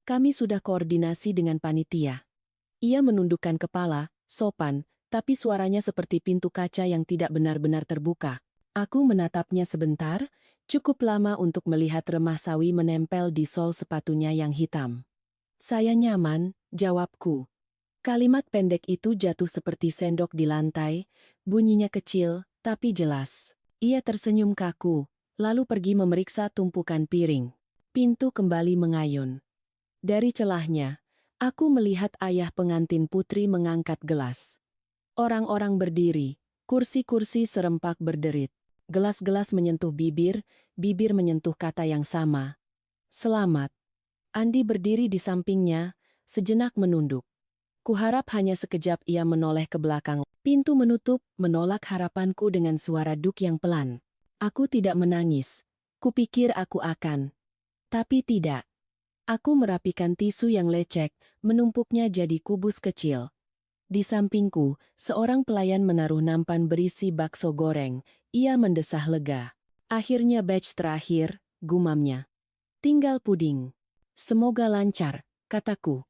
Kami sudah koordinasi dengan panitia. Ia menundukkan kepala, sopan, tapi suaranya seperti pintu kaca yang tidak benar-benar terbuka. Aku menatapnya sebentar, cukup lama untuk melihat remah sawi menempel di sol sepatunya yang hitam. Saya nyaman, jawabku. Kalimat pendek itu jatuh seperti sendok di lantai, bunyinya kecil, tapi jelas. Ia tersenyum kaku, lalu pergi memeriksa tumpukan piring. Pintu kembali mengayun. Dari celahnya, aku melihat ayah pengantin putri mengangkat gelas. Orang-orang berdiri, kursi-kursi serempak berderit. Gelas-gelas menyentuh bibir, bibir menyentuh kata yang sama. Selamat. Andi berdiri di sampingnya, sejenak menunduk. Kuharap hanya sekejap ia menoleh ke belakang. Pintu menutup, menolak harapanku dengan suara duk yang pelan. Aku tidak menangis. Kupikir aku akan. Tapi tidak. Aku merapikan tisu yang lecek, menumpuknya jadi kubus kecil. Di sampingku, seorang pelayan menaruh nampan berisi bakso goreng. Ia mendesah lega. Akhirnya batch terakhir, gumamnya. Tinggal puding. Semoga lancar, kataku.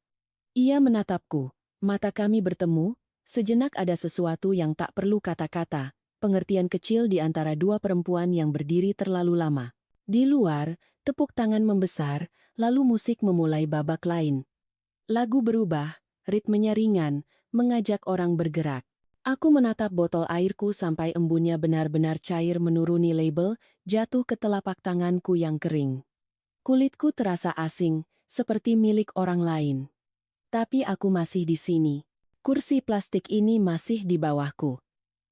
Ia menatapku. Mata kami bertemu, sejenak ada sesuatu yang tak perlu kata-kata, pengertian kecil di antara dua perempuan yang berdiri terlalu lama. Di luar, tepuk tangan membesar, lalu musik memulai babak lain. Lagu berubah, ritmenya ringan, mengajak orang bergerak. Aku menatap botol airku sampai embunnya benar-benar cair menuruni label, jatuh ke telapak tanganku yang kering. Kulitku terasa asing, seperti milik orang lain. Tapi aku masih di sini. Kursi plastik ini masih di bawahku.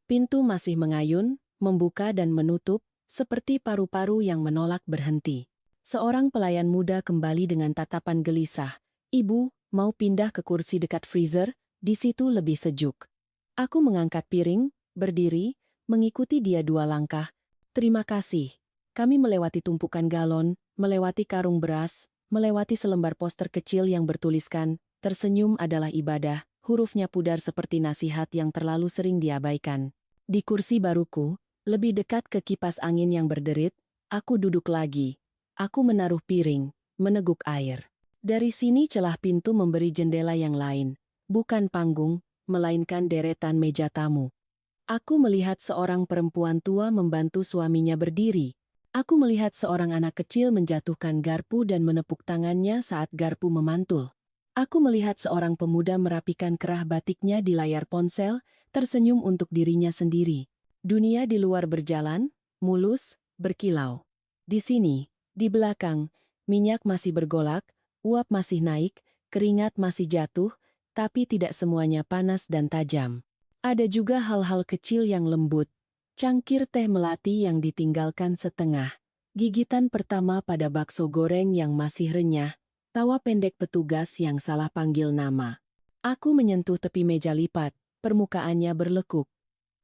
Pintu masih mengayun, membuka dan menutup, seperti paru-paru yang menolak berhenti. Seorang pelayan muda kembali dengan tatapan gelisah. Ibu, mau pindah ke kursi dekat freezer? Di situ lebih sejuk. Aku mengangkat piring, berdiri, mengikuti dia 2 langkah. Terima kasih. Kami melewati tumpukan galon, melewati karung beras, melewati selembar poster kecil yang bertuliskan, tersenyum adalah ibadah, hurufnya pudar seperti nasihat yang terlalu sering diabaikan. Di kursi baruku, lebih dekat ke kipas angin yang berderit, aku duduk lagi. Aku menaruh piring, meneguk air. Dari sini celah pintu memberi jendela yang lain, bukan panggung, melainkan deretan meja tamu. Aku melihat seorang perempuan tua membantu suaminya berdiri. Aku melihat seorang anak kecil menjatuhkan garpu dan menepuk tangannya saat garpu memantul. Aku melihat seorang pemuda merapikan kerah batiknya di layar ponsel, tersenyum untuk dirinya sendiri. Dunia di luar berjalan, mulus, berkilau. Di sini, di belakang, minyak masih bergolak, uap masih naik, keringat masih jatuh, tapi tidak semuanya panas dan tajam. Ada juga hal-hal kecil yang lembut. Cangkir teh melati yang ditinggalkan setengah. Gigitan pertama pada bakso goreng yang masih renyah. Tawa pendek petugas yang salah panggil nama. Aku menyentuh tepi meja lipat. Permukaannya berlekuk.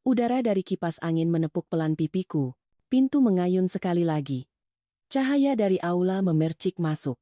Udara dari kipas angin menepuk pelan pipiku. Pintu mengayun sekali lagi. Cahaya dari aula memercik masuk.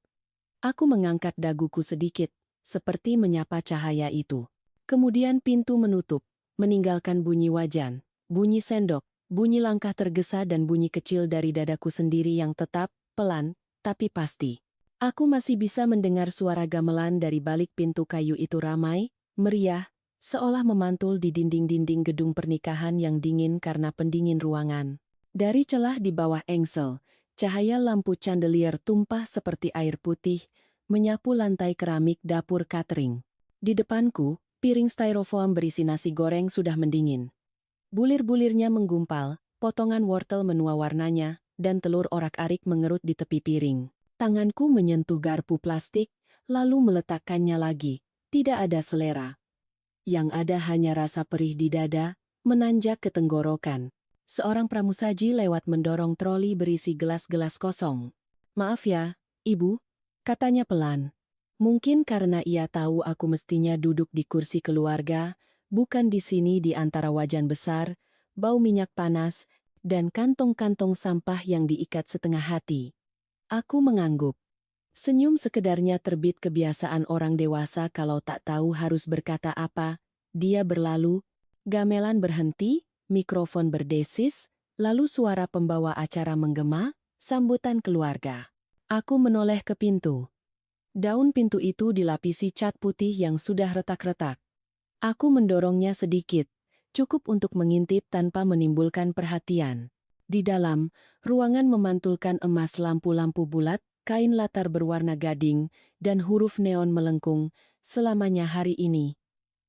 Aku mengangkat daguku sedikit, seperti menyapa cahaya itu. Kemudian pintu menutup, meninggalkan bunyi wajan, bunyi sendok, bunyi langkah tergesa dan bunyi kecil dari dadaku sendiri yang tetap, pelan, tapi pasti. Aku masih bisa mendengar suara gamelan dari balik pintu kayu itu ramai, meriah, seolah memantul di dinding-dinding gedung pernikahan yang dingin karena pendingin ruangan. Dari celah di bawah engsel, cahaya lampu chandelier tumpah seperti air putih, menyapu lantai keramik dapur catering. Di depanku, piring styrofoam berisi nasi goreng sudah mendingin. Bulir-bulirnya menggumpal, potongan wortel menua warnanya, dan telur orak-arik mengerut di tepi piring. Tanganku menyentuh garpu plastik, lalu meletakkannya lagi. Tidak ada selera. Yang ada hanya rasa perih di dada, menanjak ke tenggorokan. Seorang pramusaji lewat mendorong troli berisi gelas-gelas kosong. "Maaf ya, Ibu," katanya pelan. Mungkin karena ia tahu aku mestinya duduk di kursi keluarga, bukan di sini di antara wajan besar, bau minyak panas, dan kantong-kantong sampah yang diikat setengah hati. Aku mengangguk. Senyum sekedarnya terbit kebiasaan orang dewasa kalau tak tahu harus berkata apa. Dia berlalu, gamelan berhenti, mikrofon berdesis, lalu suara pembawa acara menggema, sambutan keluarga. Aku menoleh ke pintu. Daun pintu itu dilapisi cat putih yang sudah retak-retak. Aku mendorongnya sedikit, cukup untuk mengintip tanpa menimbulkan perhatian. Di dalam, ruangan memantulkan emas lampu-lampu bulat, kain latar berwarna gading, dan huruf neon melengkung, selamanya hari ini.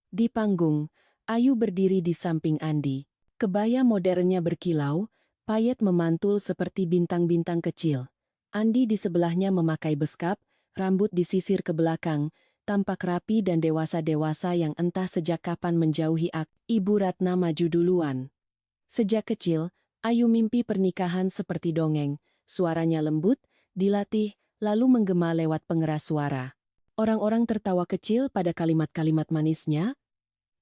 Di panggung, Ayu berdiri di samping Andi. Kebaya modernnya berkilau, payet memantul seperti bintang-bintang kecil. Andi di sebelahnya memakai beskap, rambut disisir ke belakang, tampak rapi dan dewasa-dewasa yang entah sejak kapan menjauhi aku. Ibu Ratna maju duluan. Sejak kecil, Ayu mimpi pernikahan seperti dongeng, suaranya lembut, dilatih, lalu menggema lewat pengeras suara. Orang-orang tertawa kecil pada kalimat-kalimat manisnya,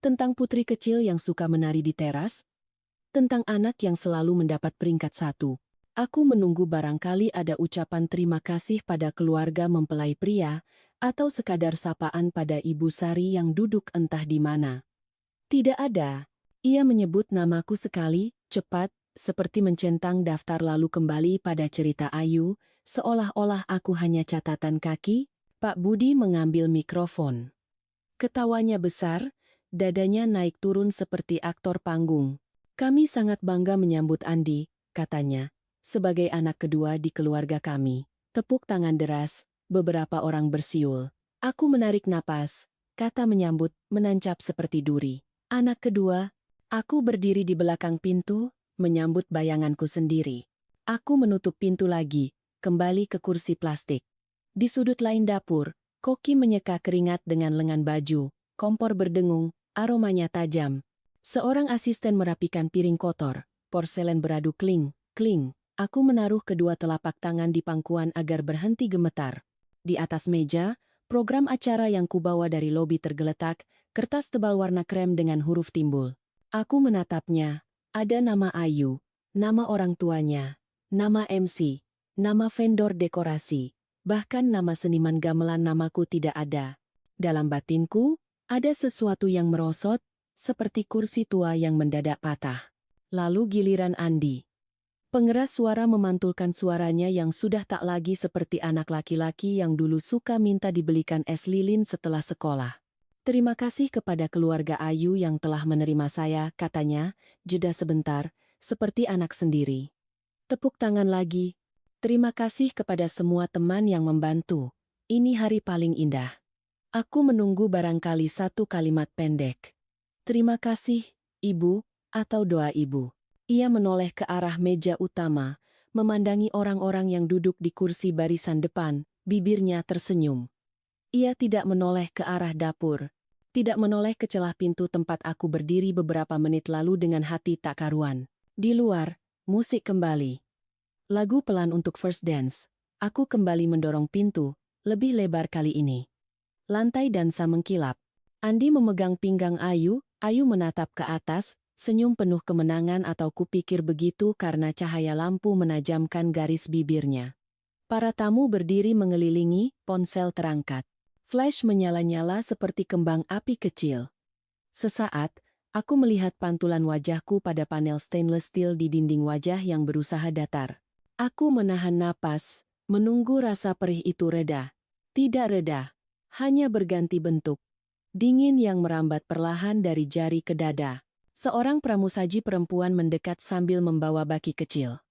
tentang putri kecil yang suka menari di teras, tentang anak yang selalu mendapat peringkat 1. Aku menunggu barangkali ada ucapan terima kasih pada keluarga mempelai pria, atau sekadar sapaan pada Ibu Sari yang duduk entah di mana. Tidak ada. Ia menyebut namaku sekali, cepat, seperti mencentang daftar lalu kembali pada cerita Ayu, seolah-olah aku hanya catatan kaki. Pak Budi mengambil mikrofon. Ketawanya besar, dadanya naik turun seperti aktor panggung. "Kami sangat bangga menyambut Andi," katanya, "sebagai anak kedua di keluarga kami." Tepuk tangan deras, beberapa orang bersiul. Aku menarik napas, kata menyambut menancap seperti duri. Anak kedua, aku berdiri di belakang pintu, menyambut bayanganku sendiri. Aku menutup pintu lagi, kembali ke kursi plastik. Di sudut lain dapur, Koki menyeka keringat dengan lengan baju, kompor berdengung, aromanya tajam. Seorang asisten merapikan piring kotor, porselen beradu kling, kling. Aku menaruh kedua telapak tangan di pangkuan agar berhenti gemetar. Di atas meja, program acara yang kubawa dari lobi tergeletak, kertas tebal warna krem dengan huruf timbul. Aku menatapnya, ada nama Ayu, nama orang tuanya, nama MC, nama vendor dekorasi, bahkan nama seniman gamelan namaku tidak ada. Dalam batinku, ada sesuatu yang merosot, seperti kursi tua yang mendadak patah. Lalu giliran Andi. Pengeras suara memantulkan suaranya yang sudah tak lagi seperti anak laki-laki yang dulu suka minta dibelikan es lilin setelah sekolah. "Terima kasih kepada keluarga Ayu yang telah menerima saya," katanya, jeda sebentar, seperti anak sendiri. Tepuk tangan lagi. "Terima kasih kepada semua teman yang membantu. Ini hari paling indah." Aku menunggu barangkali satu kalimat pendek. "Terima kasih, Ibu," atau doa ibu. Ia menoleh ke arah meja utama, memandangi orang-orang yang duduk di kursi barisan depan, bibirnya tersenyum. Ia tidak menoleh ke arah dapur. tidak menoleh ke celah pintu tempat aku berdiri beberapa menit lalu dengan hati tak karuan. Di luar, musik kembali. Lagu pelan untuk First Dance. Aku kembali mendorong pintu, lebih lebar kali ini. Lantai dansa mengkilap. Andi memegang pinggang Ayu, Ayu menatap ke atas, senyum penuh kemenangan atau kupikir begitu karena cahaya lampu menajamkan garis bibirnya. Para tamu berdiri mengelilingi, ponsel terangkat. Flash menyala-nyala seperti kembang api kecil. Sesaat, aku melihat pantulan wajahku pada panel stainless steel di dinding wajah yang berusaha datar. Aku menahan napas, menunggu rasa perih itu reda. Tidak reda, hanya berganti bentuk. Dingin yang merambat perlahan dari jari ke dada. Seorang pramusaji perempuan mendekat sambil membawa baki kecil.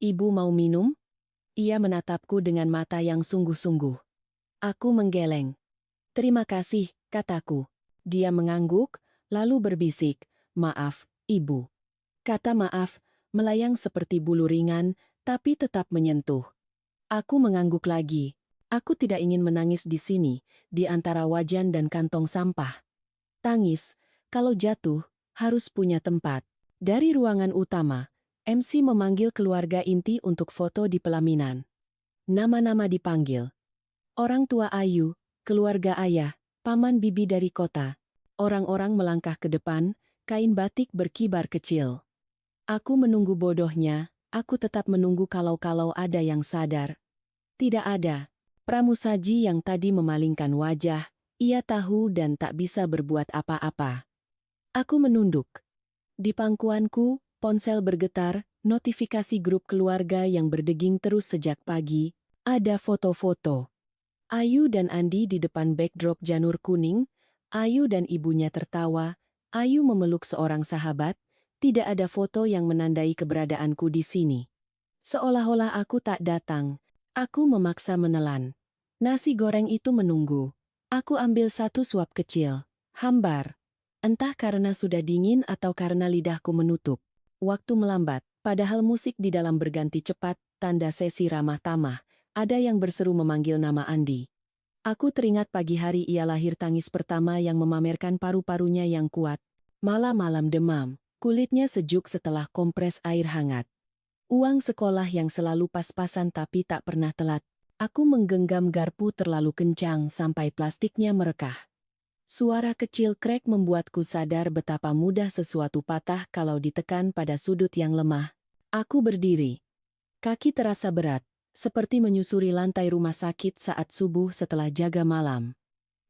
"Ibu mau minum?" Ia menatapku dengan mata yang sungguh-sungguh. Aku menggeleng. "Terima kasih," kataku. Dia mengangguk, lalu berbisik, "Maaf, Ibu." Kata maaf, melayang seperti bulu ringan, tapi tetap menyentuh. Aku mengangguk lagi. Aku tidak ingin menangis di sini, di antara wajan dan kantong sampah. Tangis, kalau jatuh, harus punya tempat. Dari ruangan utama, MC memanggil keluarga inti untuk foto di pelaminan. Nama-nama dipanggil. Orang tua Ayu, keluarga ayah, paman bibi dari kota. Orang-orang melangkah ke depan, kain batik berkibar kecil. Aku menunggu bodohnya, aku tetap menunggu kalau-kalau ada yang sadar. Tidak ada. Pramusaji yang tadi memalingkan wajah, ia tahu dan tak bisa berbuat apa-apa. Aku menunduk. Di pangkuanku, ponsel bergetar, notifikasi grup keluarga yang berdeging terus sejak pagi, ada foto-foto. Ayu dan Andi di depan backdrop janur kuning, Ayu dan ibunya tertawa, Ayu memeluk seorang sahabat, tidak ada foto yang menandai keberadaanku di sini. Seolah-olah aku tak datang, aku memaksa menelan. Nasi goreng itu menunggu. Aku ambil satu suap kecil. Hambar. Entah karena sudah dingin atau karena lidahku menutup. Waktu melambat, padahal musik di dalam berganti cepat, tanda sesi ramah tamah. Ada yang berseru memanggil nama Andi. Aku teringat pagi hari ia lahir tangis pertama yang memamerkan paru-parunya yang kuat. Malam-malam demam, kulitnya sejuk setelah kompres air hangat. Uang sekolah yang selalu pas-pasan tapi tak pernah telat. Aku menggenggam garpu terlalu kencang sampai plastiknya merekah. Suara kecil krek membuatku sadar betapa mudah sesuatu patah kalau ditekan pada sudut yang lemah. Aku berdiri. Kaki terasa berat, seperti menyusuri lantai rumah sakit saat subuh setelah jaga malam.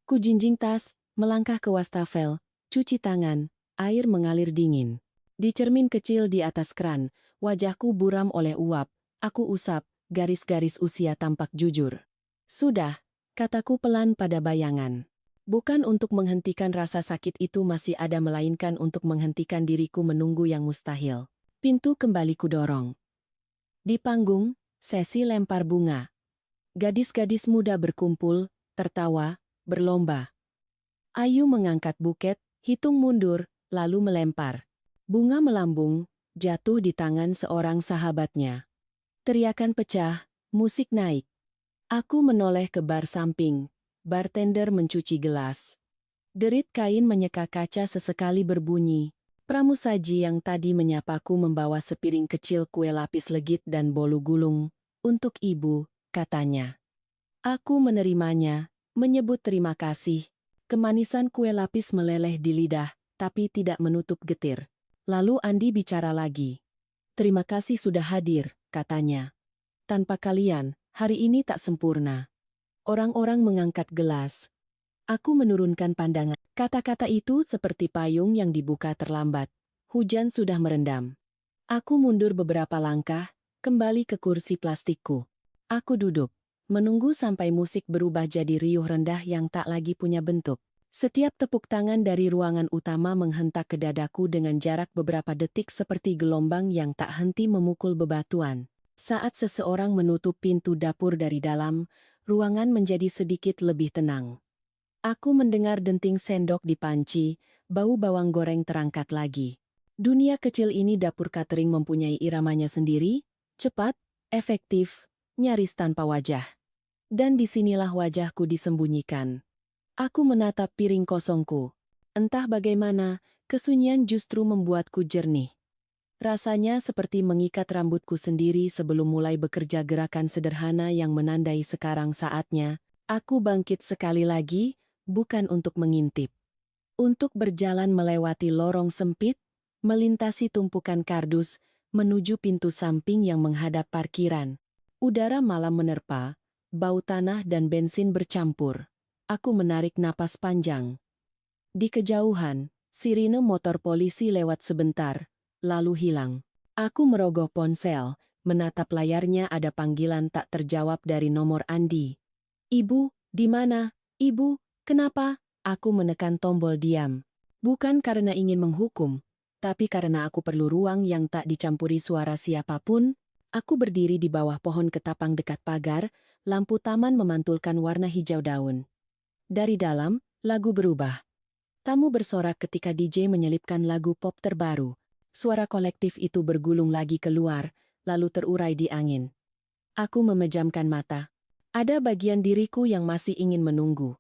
Kujinjing tas, melangkah ke wastafel, cuci tangan, air mengalir dingin. Di cermin kecil di atas keran, wajahku buram oleh uap, aku usap, garis-garis usia tampak jujur. Sudah, kataku pelan pada bayangan. Bukan untuk menghentikan rasa sakit itu masih ada melainkan untuk menghentikan diriku menunggu yang mustahil. Pintu kembali kudorong. Di panggung, sesi lempar bunga. Gadis-gadis muda berkumpul, tertawa, berlomba. Ayu mengangkat buket, hitung mundur, lalu melempar. Bunga melambung, jatuh di tangan seorang sahabatnya. Teriakan pecah, musik naik. Aku menoleh ke bar samping. Bartender mencuci gelas. Derit kain menyeka kaca sesekali berbunyi. Pramusaji yang tadi menyapaku membawa sepiring kecil kue lapis legit dan bolu gulung. Untuk ibu, katanya. Aku menerimanya, menyebut terima kasih. Kemanisan kue lapis meleleh di lidah, tapi tidak menutup getir. Lalu Andi bicara lagi. "Terima kasih sudah hadir," katanya. "Tanpa kalian, hari ini tak sempurna." Orang-orang mengangkat gelas. Aku menurunkan pandangan. Kata-kata itu seperti payung yang dibuka terlambat. Hujan sudah merendam. Aku mundur beberapa langkah, kembali ke kursi plastikku. Aku duduk, menunggu sampai musik berubah jadi riuh rendah yang tak lagi punya bentuk. Setiap tepuk tangan dari ruangan utama menghentak ke dadaku dengan jarak beberapa detik seperti gelombang yang tak henti memukul bebatuan. Saat seseorang menutup pintu dapur dari dalam, ruangan menjadi sedikit lebih tenang. Aku mendengar denting sendok di panci, bau bawang goreng terangkat lagi. Dunia kecil ini dapur catering mempunyai iramanya sendiri, cepat, efektif, nyaris tanpa wajah. Dan disinilah wajahku disembunyikan. Aku menatap piring kosongku. Entah bagaimana, kesunyian justru membuatku jernih. Rasanya seperti mengikat rambutku sendiri sebelum mulai bekerja gerakan sederhana yang menandai sekarang saatnya. Aku bangkit sekali lagi, bukan untuk mengintip. Untuk berjalan melewati lorong sempit, melintasi tumpukan kardus, menuju pintu samping yang menghadap parkiran. Udara malam menerpa, bau tanah dan bensin bercampur. Aku menarik napas panjang. Di kejauhan, sirine motor polisi lewat sebentar, lalu hilang. Aku merogoh ponsel, menatap layarnya ada panggilan tak terjawab dari nomor Andi. Ibu, di mana? Ibu, kenapa? Aku menekan tombol diam. Bukan karena ingin menghukum, tapi karena aku perlu ruang yang tak dicampuri suara siapapun. Aku berdiri di bawah pohon ketapang dekat pagar, lampu taman memantulkan warna hijau daun. Dari dalam, lagu berubah. Tamu bersorak ketika DJ menyelipkan lagu pop terbaru. Suara kolektif itu bergulung lagi keluar, lalu terurai di angin. Aku memejamkan mata. Ada bagian diriku yang masih ingin menunggu.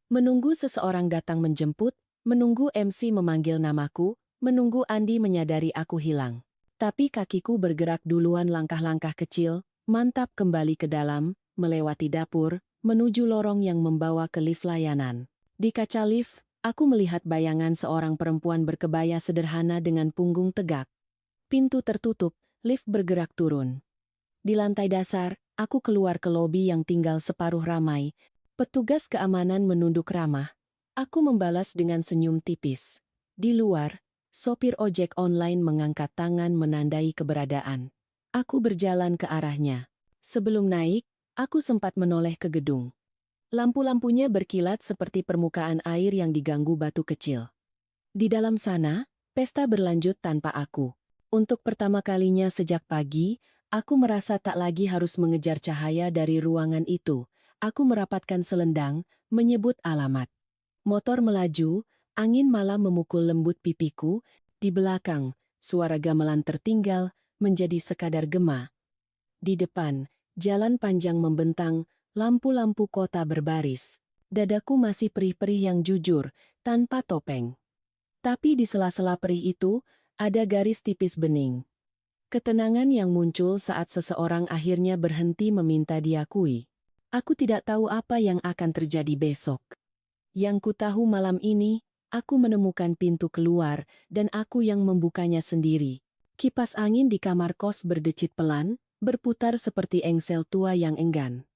Menunggu seseorang datang menjemput, menunggu MC memanggil namaku, menunggu Andi menyadari aku hilang. Tapi kakiku bergerak duluan langkah-langkah kecil, mantap kembali ke dalam, melewati dapur, menuju lorong yang membawa ke lift layanan. Di kaca lift, aku melihat bayangan seorang perempuan berkebaya sederhana dengan punggung tegak. Pintu tertutup, lift bergerak turun. Di lantai dasar, aku keluar ke lobi yang tinggal separuh ramai. Petugas keamanan menunduk ramah. Aku membalas dengan senyum tipis. Di luar, sopir ojek online mengangkat tangan menandai keberadaan. Aku berjalan ke arahnya. Sebelum naik, aku sempat menoleh ke gedung. Lampu-lampunya berkilat seperti permukaan air yang diganggu batu kecil. Di dalam sana, pesta berlanjut tanpa aku. Untuk pertama kalinya sejak pagi, aku merasa tak lagi harus mengejar cahaya dari ruangan itu. Aku merapatkan selendang, menyebut alamat. Motor melaju, angin malam memukul lembut pipiku. Di belakang, suara gamelan tertinggal menjadi sekadar gema. Di depan, jalan panjang membentang, lampu-lampu kota berbaris. Dadaku masih perih-perih yang jujur, tanpa topeng. Tapi di sela-sela perih itu, ada garis tipis bening. Ketenangan yang muncul saat seseorang akhirnya berhenti meminta diakui. Aku tidak tahu apa yang akan terjadi besok. Yang ku tahu malam ini, aku menemukan pintu keluar dan aku yang membukanya sendiri. Kipas angin di kamar kos berdecit pelan, berputar seperti engsel tua yang enggan.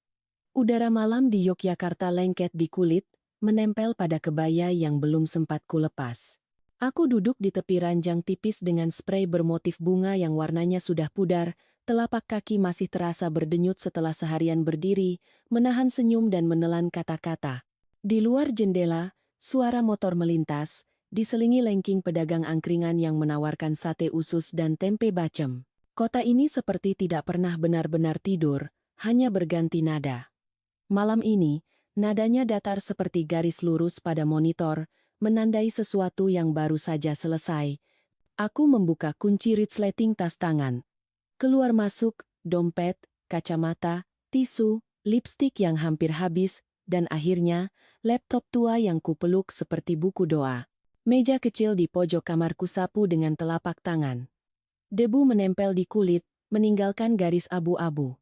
Udara malam di Yogyakarta lengket di kulit, menempel pada kebaya yang belum sempat kulepas. Aku duduk di tepi ranjang tipis dengan sprei bermotif bunga yang warnanya sudah pudar, telapak kaki masih terasa berdenyut setelah seharian berdiri, menahan senyum dan menelan kata-kata. Di luar jendela, suara motor melintas, diselingi lengking pedagang angkringan yang menawarkan sate usus dan tempe bacem. Kota ini seperti tidak pernah benar-benar tidur, hanya berganti nada. Malam ini, nadanya datar seperti garis lurus pada monitor, menandai sesuatu yang baru saja selesai. Aku membuka kunci resleting tas tangan. Keluar masuk, dompet, kacamata, tisu, lipstik yang hampir habis, dan akhirnya, laptop tua yang kupeluk seperti buku doa. Meja kecil di pojok kamarku sapu dengan telapak tangan. Debu menempel di kulit, meninggalkan garis abu-abu.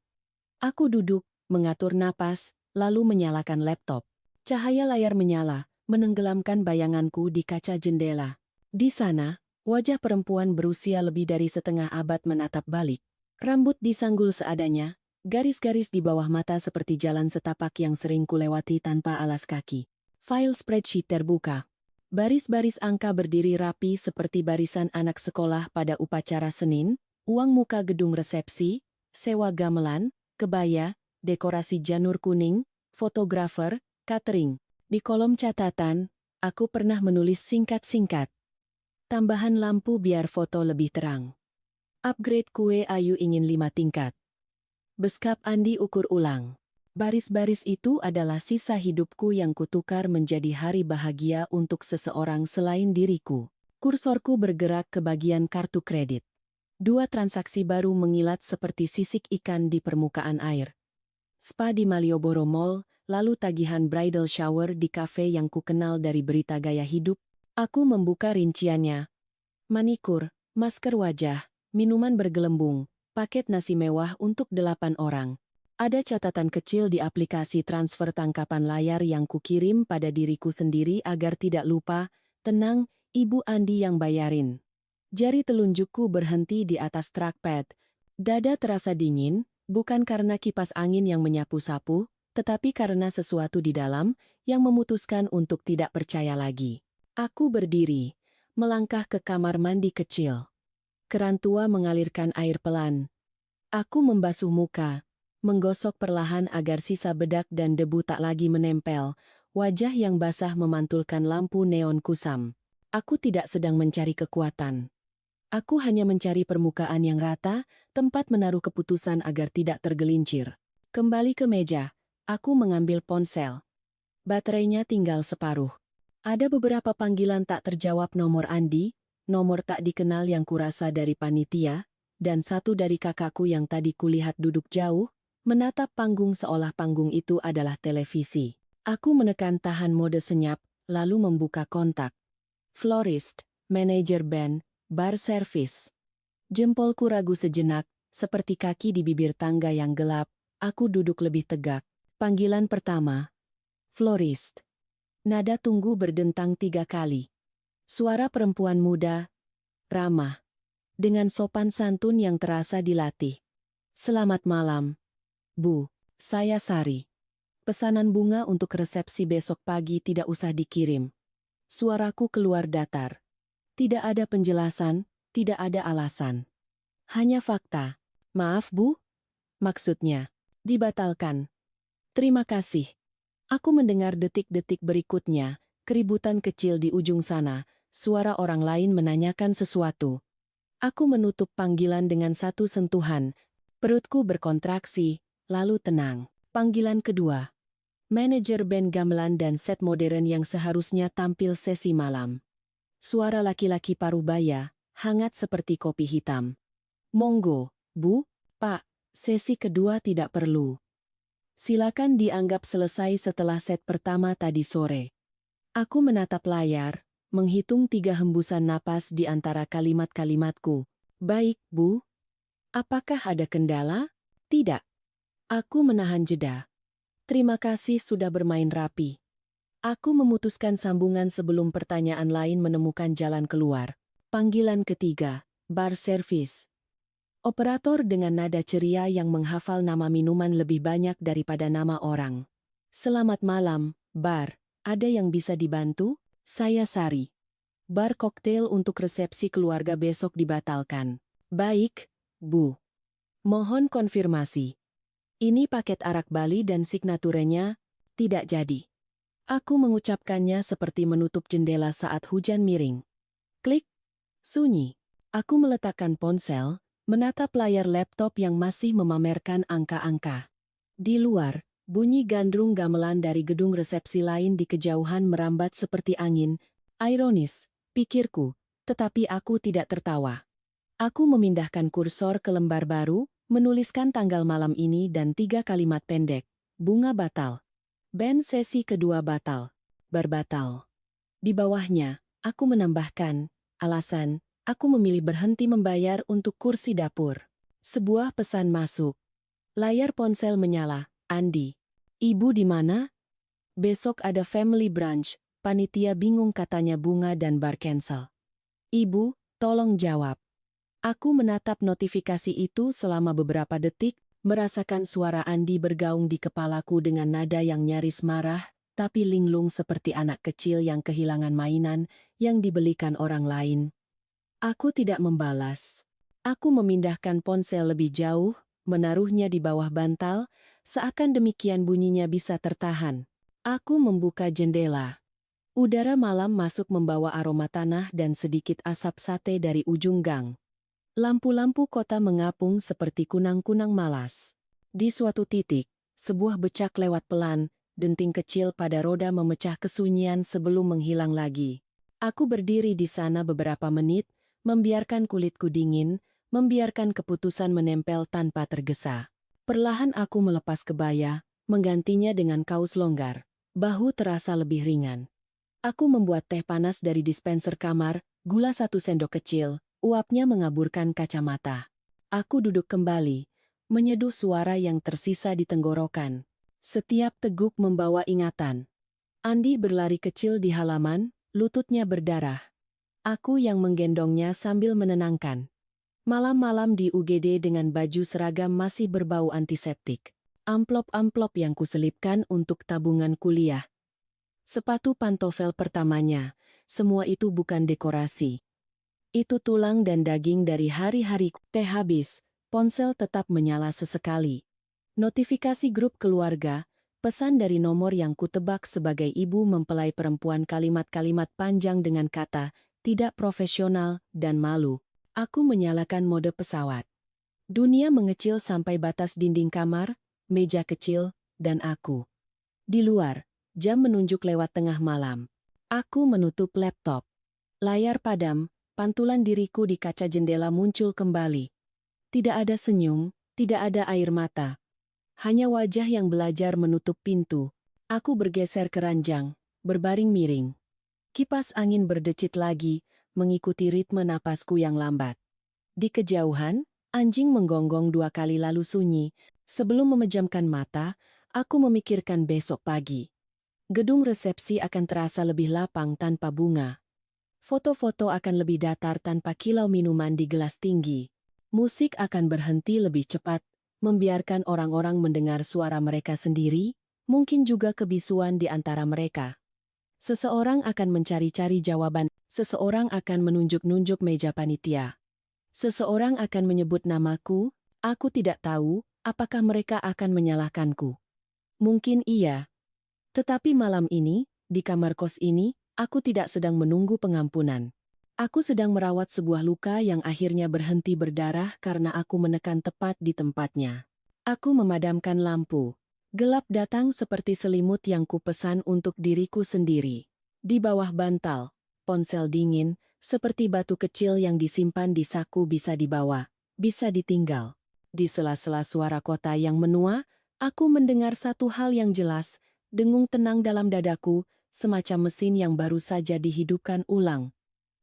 Aku duduk, mengatur napas, lalu menyalakan laptop. Cahaya layar menyala, menenggelamkan bayanganku di kaca jendela. Di sana, wajah perempuan berusia lebih dari setengah abad menatap balik. Rambut disanggul seadanya, garis-garis di bawah mata seperti jalan setapak yang sering kulewati tanpa alas kaki. File spreadsheet terbuka. Baris-baris angka berdiri rapi seperti barisan anak sekolah pada upacara Senin, uang muka gedung resepsi, sewa gamelan, kebaya, dekorasi janur kuning, fotografer, catering. Di kolom catatan, aku pernah menulis singkat-singkat. Tambahan lampu biar foto lebih terang. Upgrade kue ayu ingin 5 tingkat. Beskap Andi ukur ulang. Baris-baris itu adalah sisa hidupku yang kutukar menjadi hari bahagia untuk seseorang selain diriku. Kursorku bergerak ke bagian kartu kredit. 2 transaksi baru mengilat seperti sisik ikan di permukaan air. Spa di Malioboro Mall, lalu tagihan bridal shower di kafe yang kukenal dari berita gaya hidup. Aku membuka rinciannya. Manikur, masker wajah, minuman bergelembung, paket nasi mewah untuk 8 orang. Ada catatan kecil di aplikasi transfer tangkapan layar yang kukirim pada diriku sendiri agar tidak lupa. Tenang, Ibu Andi yang bayarin. Jari telunjukku berhenti di atas trackpad. Dada terasa dingin, bukan karena kipas angin yang menyapu-sapu, tetapi karena sesuatu di dalam yang memutuskan untuk tidak percaya lagi. Aku berdiri, melangkah ke kamar mandi kecil. Keran tua mengalirkan air pelan. Aku membasuh muka, menggosok perlahan agar sisa bedak dan debu tak lagi menempel. Wajah yang basah memantulkan lampu neon kusam. Aku tidak sedang mencari kekuatan. Aku hanya mencari permukaan yang rata, tempat menaruh keputusan agar tidak tergelincir. Kembali ke meja, aku mengambil ponsel. Baterainya tinggal separuh. Ada beberapa panggilan tak terjawab nomor Andi, nomor tak dikenal yang kurasa dari panitia, dan satu dari kakakku yang tadi kulihat duduk jauh, menatap panggung seolah panggung itu adalah televisi. Aku menekan tahan mode senyap, lalu membuka kontak. Florist, manajer band, bar service. Jempolku ragu sejenak, seperti kaki di bibir tangga yang gelap, aku duduk lebih tegak. Panggilan pertama. Florist. Nada tunggu berdentang 3 kali. Suara perempuan muda, ramah. Dengan sopan santun yang terasa dilatih. Selamat malam, Bu. Saya Sari. Pesanan bunga untuk resepsi besok pagi tidak usah dikirim. Suaraku keluar datar. Tidak ada penjelasan, tidak ada alasan. Hanya fakta. Maaf, Bu. Maksudnya, dibatalkan. Terima kasih. Aku mendengar detik-detik berikutnya, keributan kecil di ujung sana, suara orang lain menanyakan sesuatu. Aku menutup panggilan dengan satu sentuhan. Perutku berkontraksi, lalu tenang. Panggilan kedua. Manajer band gamelan dan set modern yang seharusnya tampil sesi malam. Suara laki-laki parubaya, hangat seperti kopi hitam. Monggo, Bu, Pak, sesi kedua tidak perlu. Silakan dianggap selesai setelah set pertama tadi sore. Aku menatap layar, menghitung 3 hembusan napas di antara kalimat-kalimatku. Baik, Bu. Apakah ada kendala? Tidak. Aku menahan jeda. Terima kasih sudah bermain rapi. Aku memutuskan sambungan sebelum pertanyaan lain menemukan jalan keluar. Panggilan ketiga, bar service. Operator dengan nada ceria yang menghafal nama minuman lebih banyak daripada nama orang. Selamat malam, bar. Ada yang bisa dibantu? Saya Sari. Bar koktail untuk resepsi keluarga besok dibatalkan. Baik, Bu. Mohon konfirmasi. Ini paket arak Bali dan signaturenya tidak jadi. Aku mengucapkannya seperti menutup jendela saat hujan miring. Klik. Sunyi. Aku meletakkan ponsel, menatap layar laptop yang masih memamerkan angka-angka. Di luar, bunyi gandrung gamelan dari gedung resepsi lain di kejauhan merambat seperti angin. Ironis, pikirku, tetapi aku tidak tertawa. Aku memindahkan kursor ke lembar baru, menuliskan tanggal malam ini dan 3 kalimat pendek. Bunga batal. Band sesi kedua batal. Berbatal. Di bawahnya, aku menambahkan, alasan, aku memilih berhenti membayar untuk kursi dapur. Sebuah pesan masuk. Layar ponsel menyala. Andi. Ibu di mana? Besok ada family brunch. Panitia bingung katanya bunga dan bar cancel. Ibu, tolong jawab. Aku menatap notifikasi itu selama beberapa detik, merasakan suara Andi bergaung di kepalaku dengan nada yang nyaris marah, tapi linglung seperti anak kecil yang kehilangan mainan yang dibelikan orang lain. Aku tidak membalas. Aku memindahkan ponsel lebih jauh, menaruhnya di bawah bantal, seakan demikian bunyinya bisa tertahan. Aku membuka jendela. Udara malam masuk membawa aroma tanah dan sedikit asap sate dari ujung gang. Lampu-lampu kota mengapung seperti kunang-kunang malas. Di suatu titik, sebuah becak lewat pelan, denting kecil pada roda memecah kesunyian sebelum menghilang lagi. Aku berdiri di sana beberapa menit, membiarkan kulitku dingin, membiarkan keputusan menempel tanpa tergesa. Perlahan aku melepas kebaya, menggantinya dengan kaos longgar. Bahu terasa lebih ringan. Aku membuat teh panas dari dispenser kamar, gula 1 sendok kecil, uapnya mengaburkan kacamata. Aku duduk kembali, menyeduh suara yang tersisa di tenggorokan. Setiap teguk membawa ingatan. Andi berlari kecil di halaman, lututnya berdarah. Aku yang menggendongnya sambil menenangkan. Malam-malam di UGD dengan baju seragam masih berbau antiseptik. Amplop-amplop yang kuselipkan untuk tabungan kuliah. Sepatu pantofel pertamanya, semua itu bukan dekorasi. Itu tulang dan daging dari hari-hari teh habis, ponsel tetap menyala sesekali. Notifikasi grup keluarga, pesan dari nomor yang kutebak sebagai ibu mempelai perempuan kalimat-kalimat panjang dengan kata, tidak profesional dan malu. Aku menyalakan mode pesawat. Dunia mengecil sampai batas dinding kamar, meja kecil, dan aku. Di luar, jam menunjuk lewat tengah malam. Aku menutup laptop. Layar padam, pantulan diriku di kaca jendela muncul kembali. Tidak ada senyum, tidak ada air mata. Hanya wajah yang belajar menutup pintu. Aku bergeser ke ranjang, berbaring miring. Kipas angin berdecit lagi, mengikuti ritme napasku yang lambat. Di kejauhan, anjing menggonggong 2 kali lalu sunyi. Sebelum memejamkan mata, aku memikirkan besok pagi. Gedung resepsi akan terasa lebih lapang tanpa bunga. Foto-foto akan lebih datar tanpa kilau minuman di gelas tinggi. Musik akan berhenti lebih cepat, membiarkan orang-orang mendengar suara mereka sendiri, mungkin juga kebisuan di antara mereka. Seseorang akan mencari-cari jawaban, seseorang akan menunjuk-nunjuk meja panitia. Seseorang akan menyebut namaku, aku tidak tahu, apakah mereka akan menyalahkanku. Mungkin iya. Tetapi malam ini, di kamar kos ini, aku tidak sedang menunggu pengampunan. Aku sedang merawat sebuah luka yang akhirnya berhenti berdarah karena aku menekan tepat di tempatnya. Aku memadamkan lampu. Gelap datang seperti selimut yang kupesan untuk diriku sendiri. Di bawah bantal, ponsel dingin, seperti batu kecil yang disimpan di saku bisa dibawa, bisa ditinggal. Di sela-sela suara kota yang menua, aku mendengar satu hal yang jelas, dengung tenang dalam dadaku, semacam mesin yang baru saja dihidupkan ulang.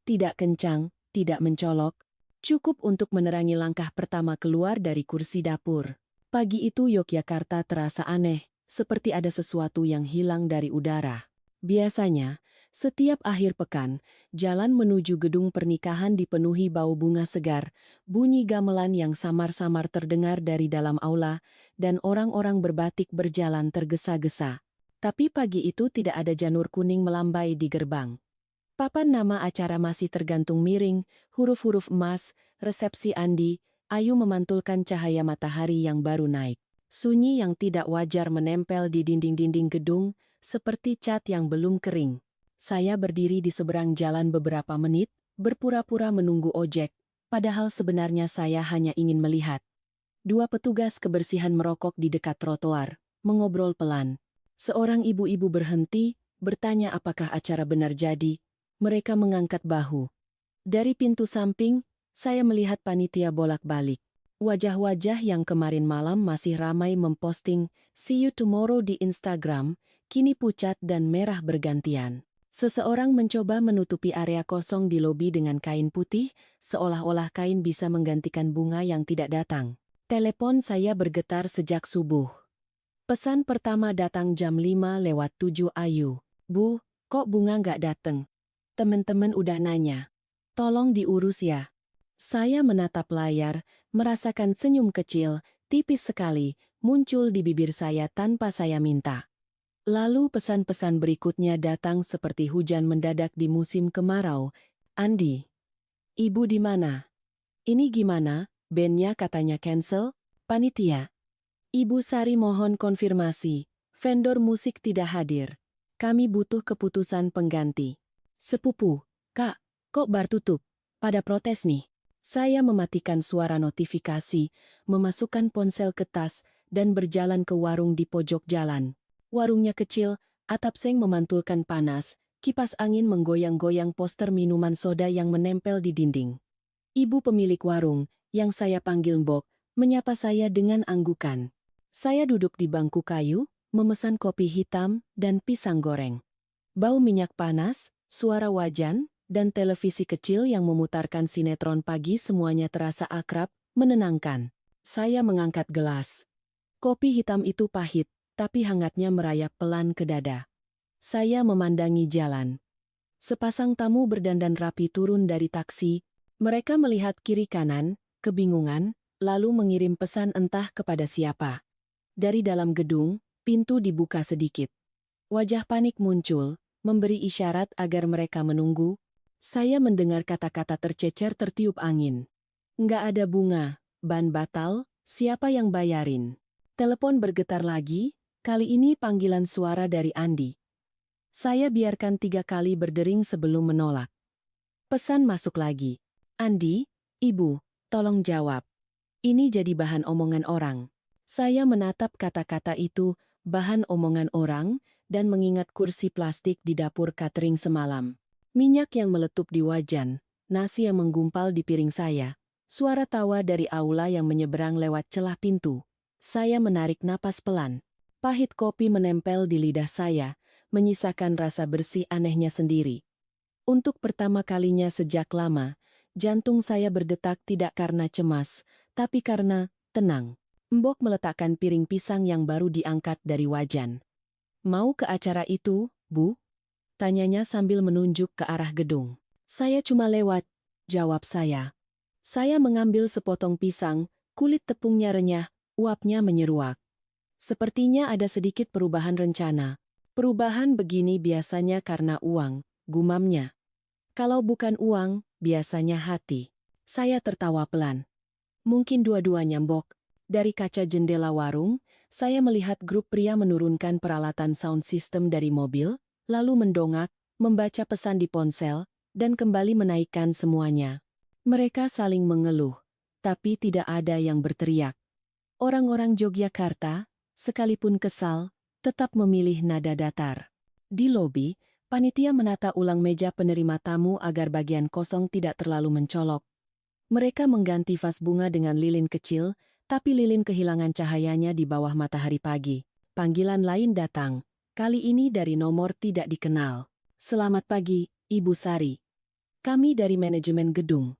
Tidak kencang, tidak mencolok, cukup untuk menerangi langkah pertama keluar dari kursi dapur. Pagi itu Yogyakarta terasa aneh, seperti ada sesuatu yang hilang dari udara. Biasanya, setiap akhir pekan, jalan menuju gedung pernikahan dipenuhi bau bunga segar, bunyi gamelan yang samar-samar terdengar dari dalam aula, dan orang-orang berbatik berjalan tergesa-gesa. Tapi pagi itu tidak ada janur kuning melambai di gerbang. Papan nama acara masih tergantung miring, huruf-huruf emas, resepsi Andi, Ayu memantulkan cahaya matahari yang baru naik. Sunyi yang tidak wajar menempel di dinding-dinding gedung, seperti cat yang belum kering. Saya berdiri di seberang jalan beberapa menit, berpura-pura menunggu ojek, padahal sebenarnya saya hanya ingin melihat. 2 petugas kebersihan merokok di dekat trotoar, mengobrol pelan. Seorang ibu-ibu berhenti, bertanya apakah acara benar jadi. Mereka mengangkat bahu. Dari pintu samping, saya melihat panitia bolak-balik. Wajah-wajah yang kemarin malam masih ramai memposting "See you tomorrow" di Instagram, kini pucat dan merah bergantian. Seseorang mencoba menutupi area kosong di lobi dengan kain putih, seolah-olah kain bisa menggantikan bunga yang tidak datang. Telepon saya bergetar sejak subuh. Pesan pertama datang jam 5:07 Ayu. Bu, kok bunga nggak dateng? Temen-temen udah nanya. Tolong diurus ya. Saya menatap layar, merasakan senyum kecil, tipis sekali, muncul di bibir saya tanpa saya minta. Lalu pesan-pesan berikutnya datang seperti hujan mendadak di musim kemarau. Andi, ibu di mana? Ini gimana? Bandnya katanya cancel? Panitia. Ibu Sari mohon konfirmasi. Vendor musik tidak hadir. Kami butuh keputusan pengganti. Sepupu, Kak, kok bar tutup? Pada protes nih. Saya mematikan suara notifikasi, memasukkan ponsel ke tas, dan berjalan ke warung di pojok jalan. Warungnya kecil, atap seng memantulkan panas, kipas angin menggoyang-goyang poster minuman soda yang menempel di dinding. Ibu pemilik warung, yang saya panggil Mbok, menyapa saya dengan anggukan. Saya duduk di bangku kayu, memesan kopi hitam dan pisang goreng. Bau minyak panas, suara wajan, dan televisi kecil yang memutarkan sinetron pagi semuanya terasa akrab, menenangkan. Saya mengangkat gelas. Kopi hitam itu pahit, tapi hangatnya merayap pelan ke dada. Saya memandangi jalan. Sepasang tamu berdandan rapi turun dari taksi. Mereka melihat kiri kanan, kebingungan, lalu mengirim pesan entah kepada siapa. Dari dalam gedung, pintu dibuka sedikit. Wajah panik muncul, memberi isyarat agar mereka menunggu. Saya mendengar kata-kata tercecer tertiup angin. Nggak ada bunga, ban batal, siapa yang bayarin? Telepon bergetar lagi, kali ini panggilan suara dari Andi. Saya biarkan 3 kali berdering sebelum menolak. Pesan masuk lagi. Andi, Ibu, tolong jawab. Ini jadi bahan omongan orang. Saya menatap kata-kata itu, bahan omongan orang, dan mengingat kursi plastik di dapur catering semalam. Minyak yang meletup di wajan, nasi yang menggumpal di piring saya, suara tawa dari aula yang menyeberang lewat celah pintu. Saya menarik napas pelan. Pahit kopi menempel di lidah saya, menyisakan rasa bersih anehnya sendiri. Untuk pertama kalinya sejak lama, jantung saya berdetak tidak karena cemas, tapi karena tenang. Mbok meletakkan piring pisang yang baru diangkat dari wajan. Mau ke acara itu, Bu? Tanyanya sambil menunjuk ke arah gedung. Saya cuma lewat, jawab saya. Saya mengambil sepotong pisang, kulit tepungnya renyah, uapnya menyeruak. Sepertinya ada sedikit perubahan rencana. Perubahan begini biasanya karena uang, gumamnya. Kalau bukan uang, biasanya hati. Saya tertawa pelan. Mungkin dua-duanya Mbok. Dari kaca jendela warung, saya melihat grup pria menurunkan peralatan sound system dari mobil, lalu mendongak, membaca pesan di ponsel, dan kembali menaikkan semuanya. Mereka saling mengeluh, tapi tidak ada yang berteriak. Orang-orang Yogyakarta, sekalipun kesal, tetap memilih nada datar. Di lobi, panitia menata ulang meja penerima tamu agar bagian kosong tidak terlalu mencolok. Mereka mengganti vas bunga dengan lilin kecil, tapi lilin kehilangan cahayanya di bawah matahari pagi. Panggilan lain datang, kali ini dari nomor tidak dikenal. Selamat pagi, Ibu Sari. Kami dari manajemen gedung.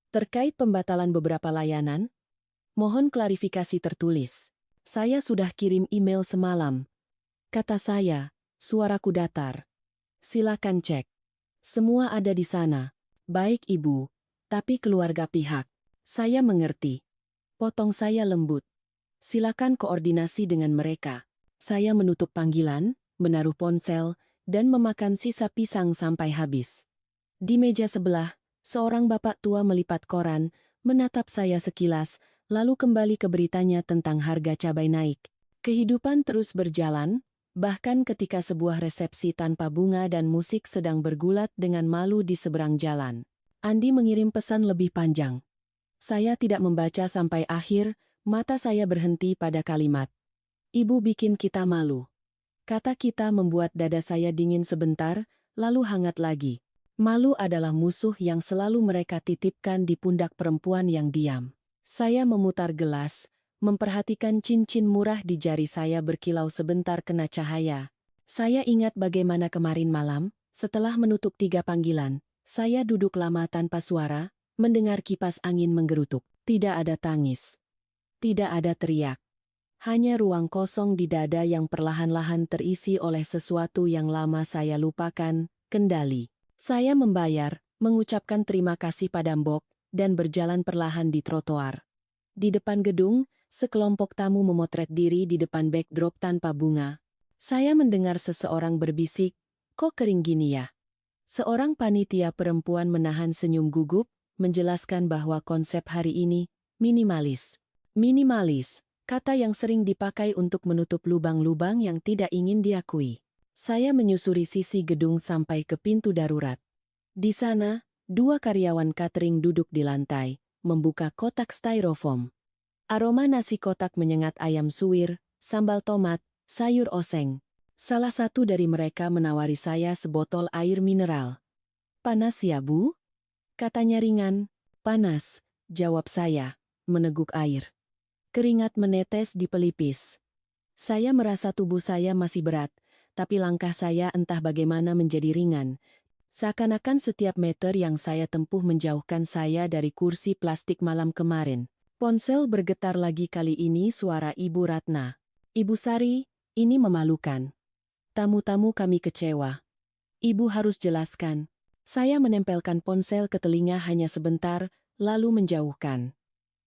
Terkait pembatalan beberapa layanan, mohon klarifikasi tertulis. Saya sudah kirim email semalam. Kata saya, suaraku datar. Silakan cek. Semua ada di sana. Baik Ibu, tapi keluarga pihak. Saya mengerti. Potong saya lembut. Silakan koordinasi dengan mereka. Saya menutup panggilan, menaruh ponsel, dan memakan sisa pisang sampai habis. Di meja sebelah, seorang bapak tua melipat koran, menatap saya sekilas, lalu kembali ke beritanya tentang harga cabai naik. Kehidupan terus berjalan, bahkan ketika sebuah resepsi tanpa bunga dan musik sedang bergulat dengan malu di seberang jalan. Andi mengirim pesan lebih panjang. Saya tidak membaca sampai akhir, mata saya berhenti pada kalimat. Ibu bikin kita malu. Kata kita membuat dada saya dingin sebentar, lalu hangat lagi. Malu adalah musuh yang selalu mereka titipkan di pundak perempuan yang diam. Saya memutar gelas, memperhatikan cincin murah di jari saya berkilau sebentar kena cahaya. Saya ingat bagaimana kemarin malam, setelah menutup 3 panggilan, saya duduk lama tanpa suara, mendengar kipas angin menggerutuk. Tidak ada tangis. Tidak ada teriak. Hanya ruang kosong di dada yang perlahan-lahan terisi oleh sesuatu yang lama saya lupakan, kendali. Saya membayar, mengucapkan terima kasih pada Mbok, dan berjalan perlahan di trotoar. Di depan gedung, sekelompok tamu memotret diri di depan backdrop tanpa bunga. Saya mendengar seseorang berbisik, kok kering gini ya? Seorang panitia perempuan menahan senyum gugup, menjelaskan bahwa konsep hari ini, minimalis. Minimalis, kata yang sering dipakai untuk menutup lubang-lubang yang tidak ingin diakui. Saya menyusuri sisi gedung sampai ke pintu darurat. Di sana, 2 karyawan catering duduk di lantai, membuka kotak styrofoam. Aroma nasi kotak menyengat ayam suwir, sambal tomat, sayur oseng. Salah satu dari mereka menawari saya sebotol air mineral. Panas ya, Bu? Katanya ringan. Panas, jawab saya, meneguk air. Keringat menetes di pelipis. Saya merasa tubuh saya masih berat, tapi langkah saya entah bagaimana menjadi ringan. Seakan-akan setiap meter yang saya tempuh menjauhkan saya dari kursi plastik malam kemarin. Ponsel bergetar lagi, kali ini suara Ibu Ratna. "Ibu Sari, ini memalukan. Tamu-tamu kami kecewa. Ibu harus jelaskan." Saya menempelkan ponsel ke telinga hanya sebentar, lalu menjauhkan.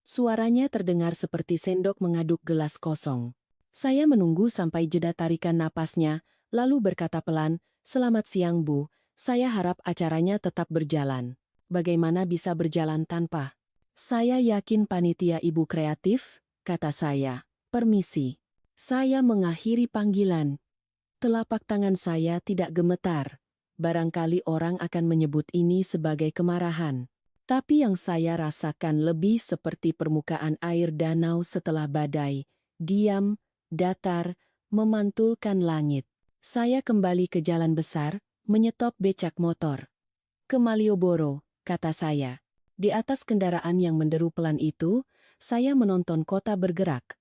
Suaranya terdengar seperti sendok mengaduk gelas kosong. Saya menunggu sampai jeda tarikan napasnya, lalu berkata pelan, "Selamat siang, Bu. Saya harap acaranya tetap berjalan." "Bagaimana bisa berjalan tanpa? Saya yakin panitia Ibu kreatif," kata saya. "Permisi." Saya mengakhiri panggilan. Telapak tangan saya tidak gemetar. Barangkali orang akan menyebut ini sebagai kemarahan. Tapi yang saya rasakan lebih seperti permukaan air danau setelah badai, diam, datar, memantulkan langit. Saya kembali ke jalan besar, menyetop becak motor. "Ke Malioboro," kata saya. Di atas kendaraan yang menderu pelan itu, saya menonton kota bergerak.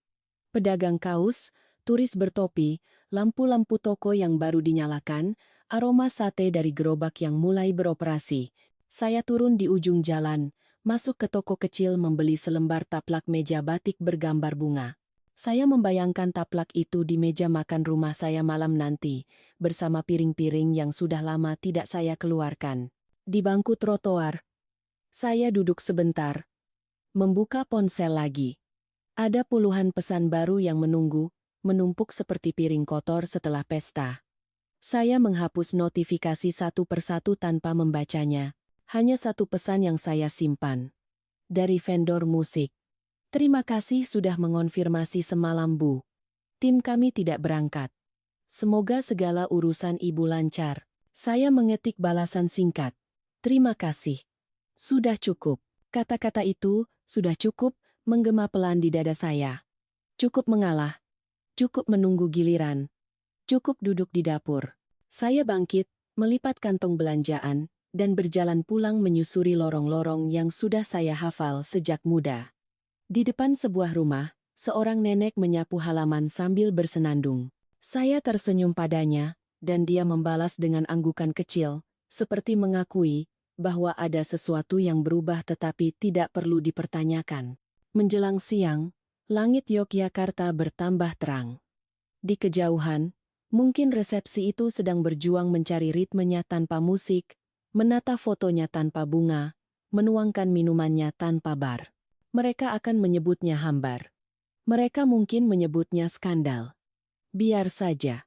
Pedagang kaos, turis bertopi, lampu-lampu toko yang baru dinyalakan, aroma sate dari gerobak yang mulai beroperasi. Saya turun di ujung jalan, masuk ke toko kecil membeli selembar taplak meja batik bergambar bunga. Saya membayangkan taplak itu di meja makan rumah saya malam nanti, bersama piring-piring yang sudah lama tidak saya keluarkan. Di bangku trotoar, saya duduk sebentar, membuka ponsel lagi. Ada puluhan pesan baru yang menunggu, menumpuk seperti piring kotor setelah pesta. Saya menghapus notifikasi satu persatu tanpa membacanya. Hanya satu pesan yang saya simpan. Dari vendor musik. "Terima kasih sudah mengonfirmasi semalam, Bu. Tim kami tidak berangkat. Semoga segala urusan Ibu lancar." Saya mengetik balasan singkat. "Terima kasih. Sudah cukup." Kata-kata itu, "sudah cukup," menggema pelan di dada saya. Cukup mengalah. Cukup menunggu giliran. Cukup duduk di dapur. Saya bangkit, melipat kantong belanjaan, dan berjalan pulang menyusuri lorong-lorong yang sudah saya hafal sejak muda. Di depan sebuah rumah, seorang nenek menyapu halaman sambil bersenandung. Saya tersenyum padanya, dan dia membalas dengan anggukan kecil, seperti mengakui bahwa ada sesuatu yang berubah tetapi tidak perlu dipertanyakan. Menjelang siang, langit Yogyakarta bertambah terang. Di kejauhan, mungkin resepsi itu sedang berjuang mencari ritmenya tanpa musik, menata fotonya tanpa bunga, menuangkan minumannya tanpa bar. Mereka akan menyebutnya hambar. Mereka mungkin menyebutnya skandal. Biar saja.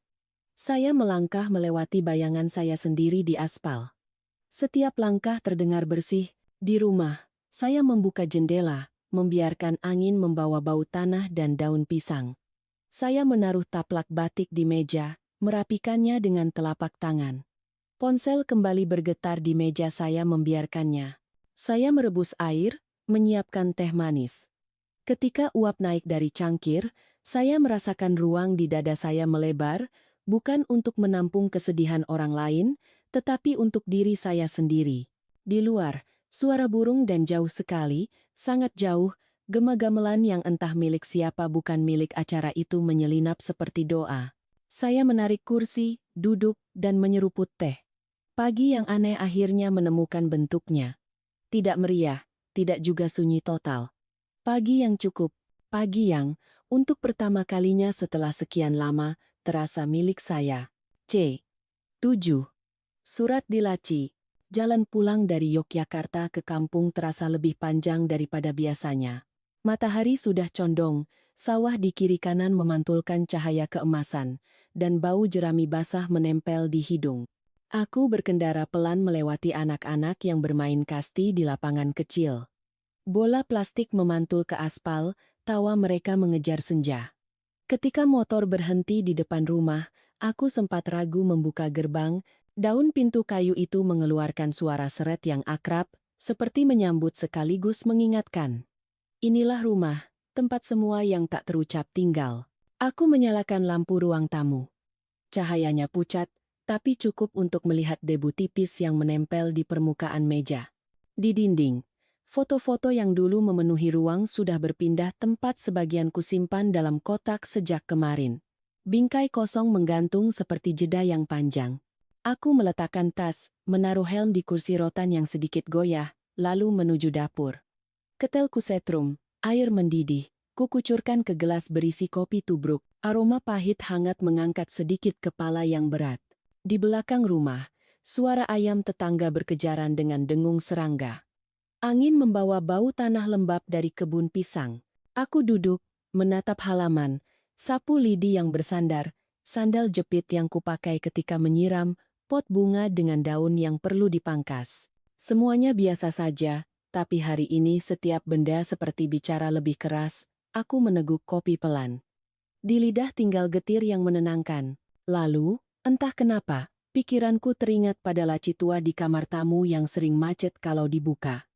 Saya melangkah melewati bayangan saya sendiri di aspal. Setiap langkah terdengar bersih. Di rumah, saya membuka jendela, membiarkan angin membawa bau tanah dan daun pisang. Saya menaruh taplak batik di meja, merapikannya dengan telapak tangan. Ponsel kembali bergetar di meja, saya membiarkannya. Saya merebus air, menyiapkan teh manis. Ketika uap naik dari cangkir, saya merasakan ruang di dada saya melebar, bukan untuk menampung kesedihan orang lain, tetapi untuk diri saya sendiri. Di luar, suara burung dan jauh sekali, sangat jauh, gema-gamelan yang entah milik siapa bukan milik acara itu menyelinap seperti doa. Saya menarik kursi, duduk, dan menyeruput teh. Pagi yang aneh akhirnya menemukan bentuknya. Tidak meriah, tidak juga sunyi total. Pagi yang cukup, pagi yang, untuk pertama kalinya setelah sekian lama, terasa milik saya. C. 7. Surat di laci. Jalan pulang dari Yogyakarta ke kampung terasa lebih panjang daripada biasanya. Matahari sudah condong, sawah di kiri kanan memantulkan cahaya keemasan, dan bau jerami basah menempel di hidung. Aku berkendara pelan melewati anak-anak yang bermain kasti di lapangan kecil. Bola plastik memantul ke aspal, tawa mereka mengejar senja. Ketika motor berhenti di depan rumah, aku sempat ragu membuka gerbang. Daun pintu kayu itu mengeluarkan suara seret yang akrab, seperti menyambut sekaligus mengingatkan. Inilah rumah, tempat semua yang tak terucap tinggal. Aku menyalakan lampu ruang tamu. Cahayanya pucat, tapi cukup untuk melihat debu tipis yang menempel di permukaan meja. Di dinding, foto-foto yang dulu memenuhi ruang sudah berpindah tempat, sebagian kusimpan dalam kotak sejak kemarin. Bingkai kosong menggantung seperti jeda yang panjang. Aku meletakkan tas, menaruh helm di kursi rotan yang sedikit goyah, lalu menuju dapur. Ketelku setrum, air mendidih. Kukucurkan ke gelas berisi kopi tubruk. Aroma pahit hangat mengangkat sedikit kepala yang berat. Di belakang rumah, suara ayam tetangga berkejaran dengan dengung serangga. Angin membawa bau tanah lembab dari kebun pisang. Aku duduk, menatap halaman, sapu lidi yang bersandar, sandal jepit yang kupakai ketika menyiram, pot bunga dengan daun yang perlu dipangkas. Semuanya biasa saja, tapi hari ini setiap benda seperti bicara lebih keras. Aku meneguk kopi pelan. Di lidah tinggal getir yang menenangkan. Lalu, entah kenapa, pikiranku teringat pada laci tua di kamar tamu yang sering macet kalau dibuka.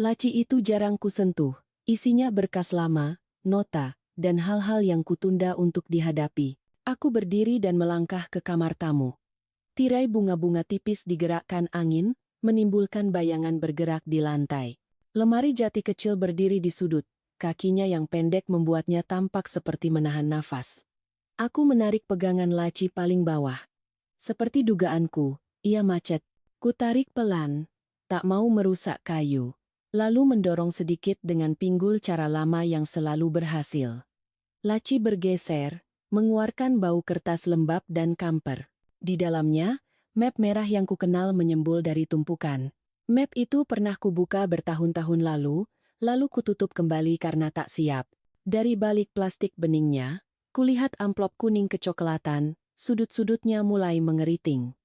Laci itu jarang kusentuh, isinya berkas lama, nota, dan hal-hal yang kutunda untuk dihadapi. Aku berdiri dan melangkah ke kamar tamu. Tirai bunga-bunga tipis digerakkan angin, menimbulkan bayangan bergerak di lantai. Lemari jati kecil berdiri di sudut, kakinya yang pendek membuatnya tampak seperti menahan nafas. Aku menarik pegangan laci paling bawah. Seperti dugaanku, ia macet. Kutarik pelan, tak mau merusak kayu. Lalu mendorong sedikit dengan pinggul cara lama yang selalu berhasil. Laci bergeser, mengeluarkan bau kertas lembab dan kamper. Di dalamnya, map merah yang kukenal menyembul dari tumpukan. Map itu pernah kubuka bertahun-tahun lalu kututup kembali karena tak siap. Dari balik plastik beningnya, kulihat amplop kuning kecoklatan, sudut-sudutnya mulai mengeriting.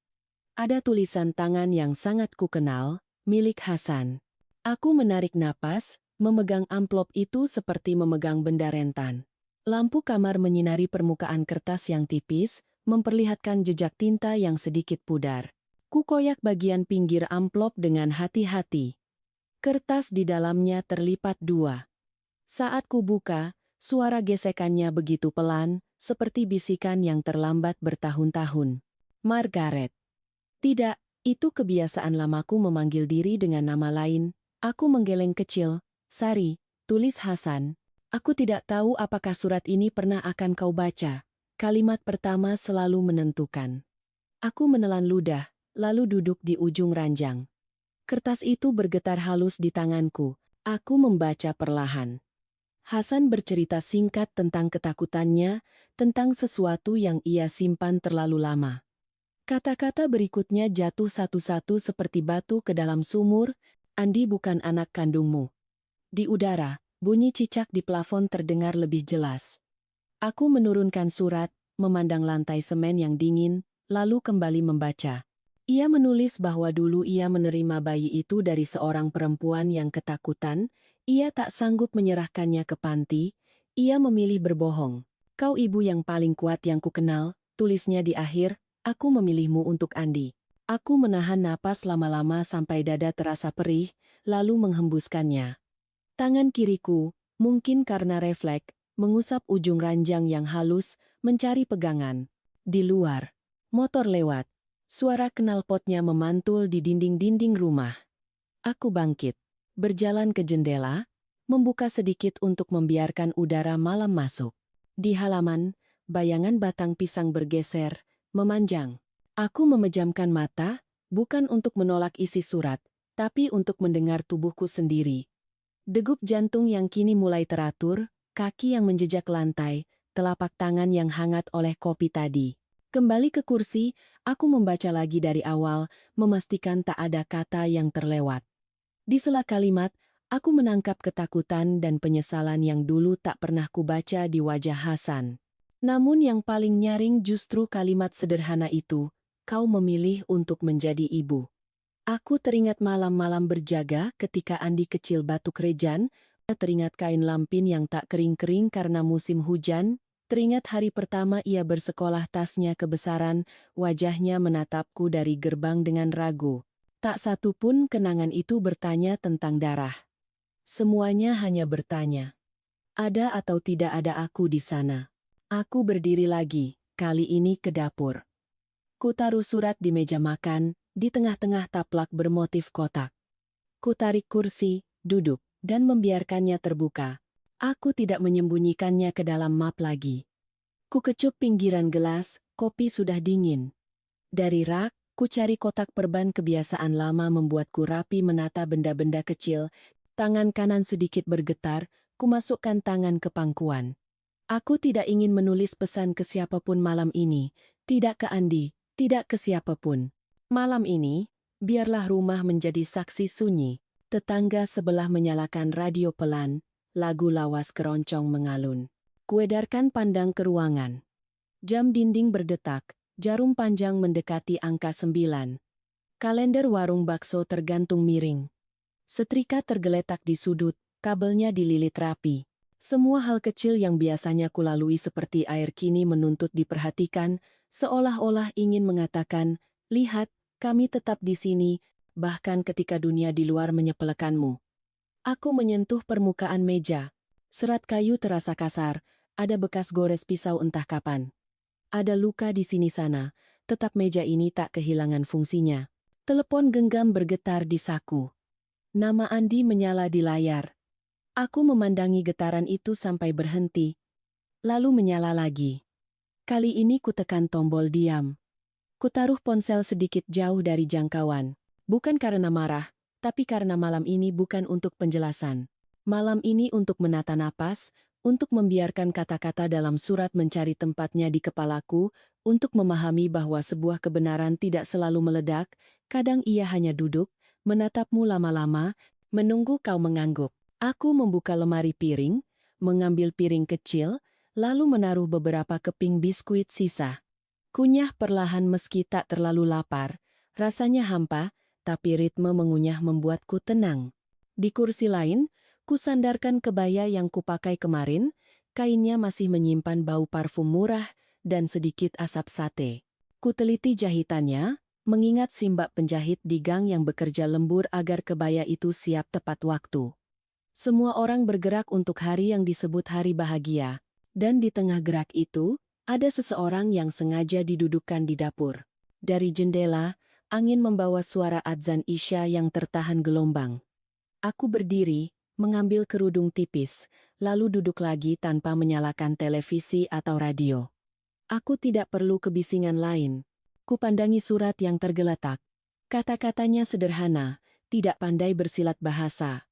Ada tulisan tangan yang sangat kukenal, milik Hasan. Aku menarik napas, memegang amplop itu seperti memegang benda rentan. Lampu kamar menyinari permukaan kertas yang tipis, memperlihatkan jejak tinta yang sedikit pudar. Kukoyak bagian pinggir amplop dengan hati-hati. Kertas di dalamnya terlipat dua. Saat kubuka, suara gesekannya begitu pelan, seperti bisikan yang terlambat bertahun-tahun. Margaret. Tidak, itu kebiasaan lamaku memanggil diri dengan nama lain. Aku menggeleng kecil. Sari, tulis Hasan. Aku tidak tahu apakah surat ini pernah akan kau baca. Kalimat pertama selalu menentukan. Aku menelan ludah, lalu duduk di ujung ranjang. Kertas itu bergetar halus di tanganku. Aku membaca perlahan. Hasan bercerita singkat tentang ketakutannya, tentang sesuatu yang ia simpan terlalu lama. Kata-kata berikutnya jatuh satu-satu seperti batu ke dalam sumur. Andi bukan anak kandungmu. Di udara, bunyi cicak di plafon terdengar lebih jelas. Aku menurunkan surat, memandang lantai semen yang dingin, lalu kembali membaca. Ia menulis bahwa dulu ia menerima bayi itu dari seorang perempuan yang ketakutan. Ia tak sanggup menyerahkannya ke panti. Ia memilih berbohong. Kau ibu yang paling kuat yang kukenal, tulisnya di akhir. Aku memilihmu untuk Andi. Aku menahan napas lama-lama sampai dada terasa perih, lalu menghembuskannya. Tangan kiriku, mungkin karena refleks, mengusap ujung ranjang yang halus, mencari pegangan. Di luar, motor lewat. Suara knalpotnya memantul di dinding-dinding rumah. Aku bangkit, berjalan ke jendela, membuka sedikit untuk membiarkan udara malam masuk. Di halaman, bayangan batang pisang bergeser, memanjang. Aku memejamkan mata, bukan untuk menolak isi surat, tapi untuk mendengar tubuhku sendiri. Degup jantung yang kini mulai teratur, kaki yang menjejak lantai, telapak tangan yang hangat oleh kopi tadi. Kembali ke kursi, aku membaca lagi dari awal, memastikan tak ada kata yang terlewat. Di sela kalimat, aku menangkap ketakutan dan penyesalan yang dulu tak pernah kubaca di wajah Hasan. Namun yang paling nyaring justru kalimat sederhana itu. Kau memilih untuk menjadi ibu. Aku teringat malam-malam berjaga ketika Andi kecil batuk rejan, teringat kain lampin yang tak kering-kering karena musim hujan, teringat hari pertama ia bersekolah tasnya kebesaran, wajahnya menatapku dari gerbang dengan ragu. Tak satu pun kenangan itu bertanya tentang darah. Semuanya hanya bertanya. Ada atau tidak ada aku di sana? Aku berdiri lagi, kali ini ke dapur. Kutaruh surat di meja makan, di tengah-tengah taplak bermotif kotak. Kutarik kursi, duduk, dan membiarkannya terbuka. Aku tidak menyembunyikannya ke dalam map lagi. Ku kecup pinggiran gelas, kopi sudah dingin. Dari rak, ku cari kotak perban. Kebiasaan lama membuatku rapi menata benda-benda kecil. Tangan kanan sedikit bergetar, ku masukkan tangan ke pangkuan. Aku tidak ingin menulis pesan ke siapapun malam ini, tidak ke Andi, tidak ke siapapun. Malam ini, biarlah rumah menjadi saksi sunyi. Tetangga sebelah menyalakan radio pelan, lagu lawas keroncong mengalun. Kuedarkan pandang ke ruangan. Jam dinding berdetak, jarum panjang mendekati angka 9. Kalender warung bakso tergantung miring. Setrika tergeletak di sudut, kabelnya dililit rapi. Semua hal kecil yang biasanya kulalui seperti air kini menuntut diperhatikan, seolah-olah ingin mengatakan, lihat, kami tetap di sini, bahkan ketika dunia di luar menyepelekanmu. Aku menyentuh permukaan meja. Serat kayu terasa kasar, ada bekas gores pisau entah kapan. Ada luka di sini-sana, tetap meja ini tak kehilangan fungsinya. Telepon genggam bergetar di saku. Nama Andi menyala di layar. Aku memandangi getaran itu sampai berhenti, lalu menyala lagi. Kali ini ku tekan tombol diam. Ku taruh ponsel sedikit jauh dari jangkauan. Bukan karena marah, tapi karena malam ini bukan untuk penjelasan. Malam ini untuk menata napas, untuk membiarkan kata-kata dalam surat mencari tempatnya di kepalaku, untuk memahami bahwa sebuah kebenaran tidak selalu meledak, kadang ia hanya duduk, menatapmu lama-lama, menunggu kau mengangguk. Aku membuka lemari piring, mengambil piring kecil, lalu menaruh beberapa keping biskuit sisa. Kunyah perlahan meski tak terlalu lapar, rasanya hampa, tapi ritme mengunyah membuatku tenang. Di kursi lain, ku sandarkan kebaya yang kupakai kemarin, kainnya masih menyimpan bau parfum murah dan sedikit asap sate. Ku teliti jahitannya, mengingat simbak penjahit di gang yang bekerja lembur agar kebaya itu siap tepat waktu. Semua orang bergerak untuk hari yang disebut hari bahagia, dan di tengah gerak itu, ada seseorang yang sengaja didudukkan di dapur. Dari jendela, angin membawa suara adzan Isya yang tertahan gelombang. Aku berdiri, mengambil kerudung tipis, lalu duduk lagi tanpa menyalakan televisi atau radio. Aku tidak perlu kebisingan lain. Kupandangi surat yang tergeletak. Kata-katanya sederhana, tidak pandai bersilat bahasa.